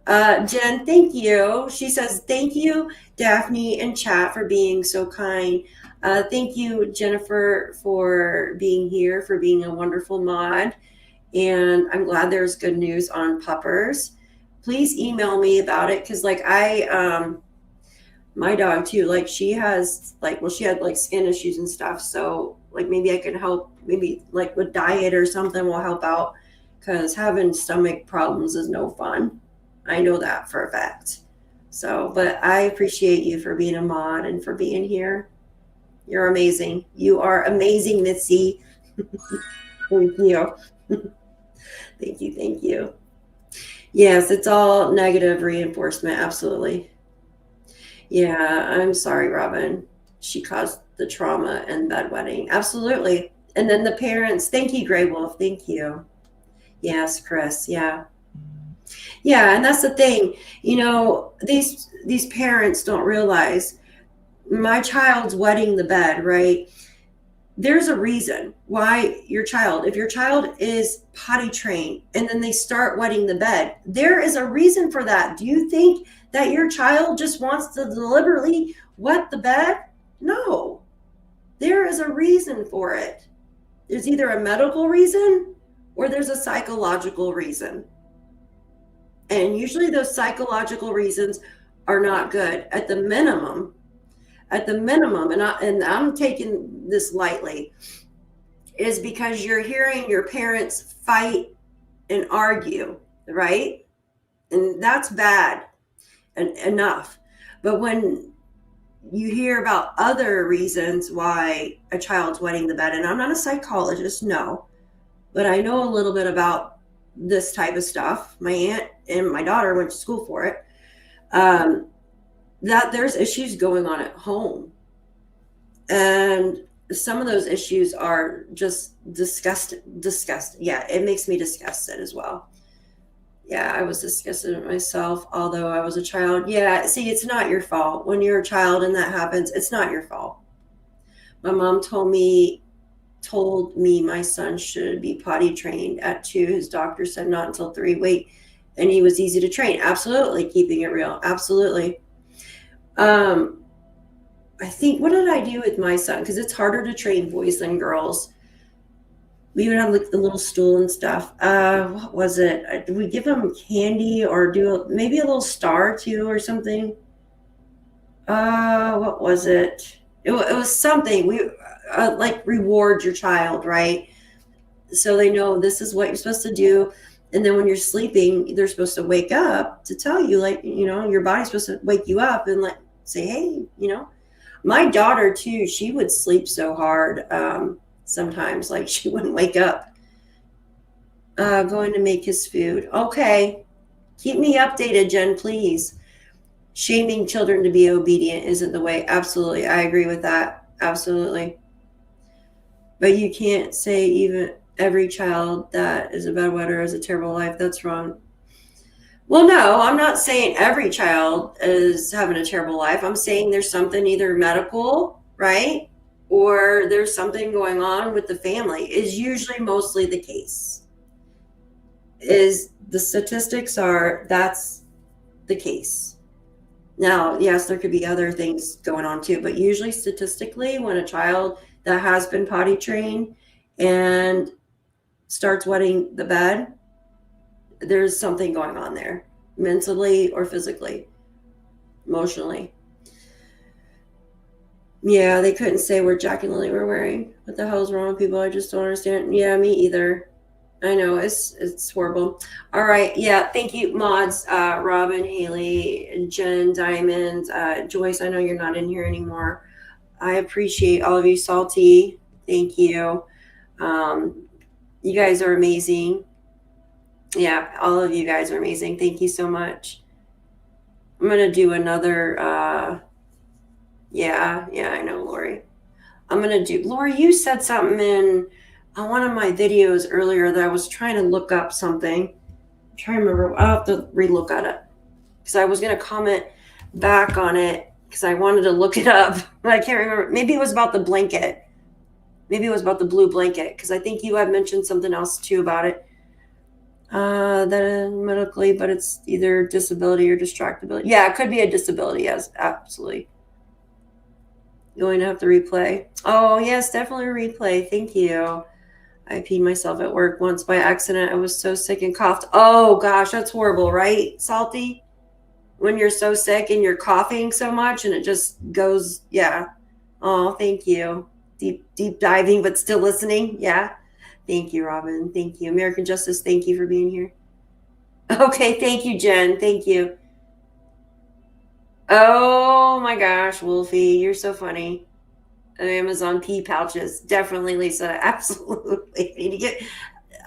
Jen, thank you. She says, thank you, Daphne and chat, for being so kind. Thank you, Jennifer, for being here, for being a wonderful mod. And I'm glad there's good news on puppers. Please email me about it, because like my dog too, like she has like, well, she had like skin issues and stuff. So like maybe I could help, maybe like with diet or something will help out, because having stomach problems is no fun. I know that for a fact. So, but I appreciate you for being a mod and for being here. You're amazing. You are amazing, Missy. Thank you. Thank you. Thank you. Yes, it's all negative reinforcement. Absolutely. Yeah, I'm sorry, Robin. She caused the trauma and bedwetting. Absolutely. And then the parents. Thank you, Grey Wolf. Thank you. Yes, Chris. Yeah. Yeah, and that's the thing. You know, these parents don't realize my child's wetting the bed, right? There's a reason why your child, if your child is potty trained and then they start wetting the bed, there is a reason for that. Do you think that your child just wants to deliberately wet the bed? No, there is a reason for it. There's either a medical reason or there's a psychological reason. And usually those psychological reasons are not good. At the minimum, and I'm taking this lightly, is because you're hearing your parents fight and argue, right? And that's bad and enough. But when you hear about other reasons why a child's wetting the bed, and I'm not a psychologist, no, but I know a little bit about this type of stuff. My aunt and my daughter went to school for it. That there's issues going on at home. And some of those issues are just disgusting. Yeah, it makes me disgusted as well. Yeah, I was disgusted at myself, although I was a child. Yeah, see, it's not your fault. When you're a child and that happens, it's not your fault. My mom told me my son should be potty trained at 2. His doctor said not until 3. Wait, and he was easy to train. Absolutely, keeping it real. Absolutely. I think, what did I do with my son? Because it's harder to train boys than girls. We would have like the little stool and stuff. What was it? Did we give him candy or do maybe a little star too or something? What was it? It was something. We like reward your child, right? So they know this is what you're supposed to do. And then when you're sleeping, they're supposed to wake up to tell you, like, you know, your body's supposed to wake you up and like say, hey, you know. My daughter too, she would sleep so hard sometimes, like she wouldn't wake up. Going to make his food. Okay. Keep me updated, Jen, please. Shaming children to be obedient isn't the way. Absolutely. I agree with that. Absolutely. But you can't say even every child that is a bedwetter has a terrible life. That's wrong. Well, no, I'm not saying every child is having a terrible life. I'm saying there's something either medical, right? Or there's something going on with the family is usually mostly the case. Is the statistics are that's the case. Now, yes, there could be other things going on too, but usually statistically when a child that has been potty trained and starts wetting the bed, there's something going on there, mentally or physically, emotionally. Yeah, they couldn't say what Jack and Lilly were wearing. What the hell is wrong with people? I just don't understand. Yeah, me either. I know it's horrible. All right, yeah, thank you, mods, Robin, Haley, Jen, Diamond, Joyce. I know you're not in here anymore. I appreciate all of you, Salty. Thank you. You guys are amazing. Yeah, all of you guys are amazing. Thank you so much. I'm gonna do another. Yeah, I know, Lori. I'm gonna do. Lori, you said something in on one of my videos earlier that I was trying to look up something. I'm trying to remember. I'll have to relook at it because I was gonna comment back on it because I wanted to look it up, but I can't remember. Maybe it was about the blanket. Maybe it was about the blue blanket because I think you had mentioned something else too about it. That medically, but it's either disability or distractibility. Yeah, it could be a disability. Yes, absolutely. Going to have to replay. Oh, yes, definitely replay. Thank you. I peed myself at work once by accident. I was so sick and coughed. Oh, gosh, that's horrible, right, Salty? When you're so sick and you're coughing so much and it just goes, yeah. Oh, thank you. Deep diving, but still listening. Yeah. Thank you, Robin. Thank you. American Justice, thank you for being here. Okay, thank you, Jen. Thank you. Oh my gosh, Wolfie, you're so funny. Amazon pee pouches. Definitely, Lisa. Absolutely.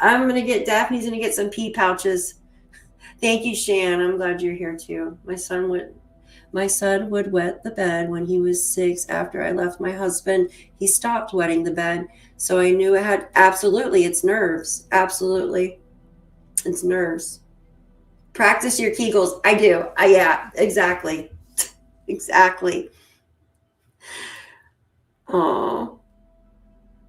I'm gonna get Daphne's gonna get some pee pouches. Thank you, Shan. I'm glad you're here too. My son would wet the bed when he was 6. After I left my husband, he stopped wetting the bed. So I knew it had absolutely, it's nerves. Absolutely. It's nerves. Practice your Kegels. I do. Yeah, exactly. Exactly. Oh.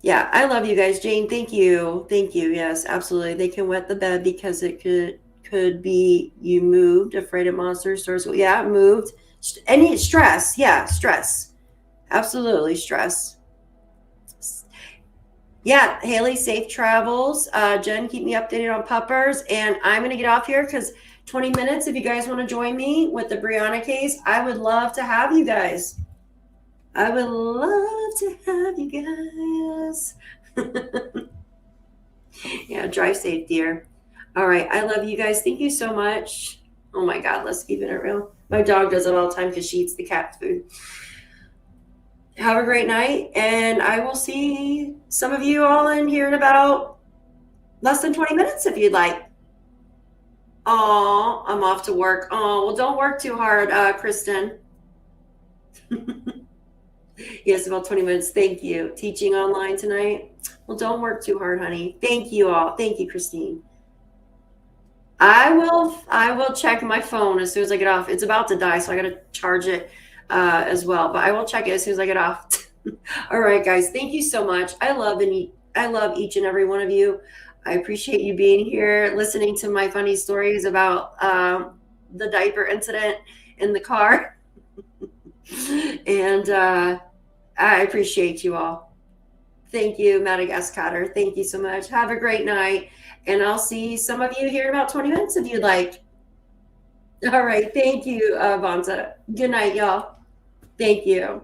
Yeah, I love you guys. Jane, thank you. Thank you. Yes, absolutely. They can wet the bed because it could be you moved, afraid of monsters, stores. Yeah, moved. Any stress. Yeah, stress. Absolutely, stress. Yeah, Haley, safe travels. Jen, keep me updated on puppers. And I'm going to get off here because 20 minutes, if you guys want to join me with the Brianna case, I would love to have you guys. I would love to have you guys. Yeah, drive safe, dear. All right, I love you guys. Thank you so much. Oh my God, let's keep it real. My dog does it all the time because she eats the cat's food. Have a great night, and I will see some of you all in here in about less than 20 minutes if you'd like. Oh, I'm off to work. Oh, well, don't work too hard, Kristen. Yes, about 20 minutes. Thank you. Teaching online tonight. Well, don't work too hard, honey. Thank you all. Thank you, Christine. I will check my phone as soon as I get off. It's about to die, so I got to charge it as well. But I will check it as soon as I get off. All right, guys. Thank you so much. I love each and every one of you. I appreciate you being here, listening to my funny stories about the diaper incident in the car. And I appreciate you all. Thank you, Madagascar. Thank you so much. Have a great night. And I'll see some of you here in about 20 minutes if you'd like. All right. Thank you, Vonza. Good night, y'all. Thank you.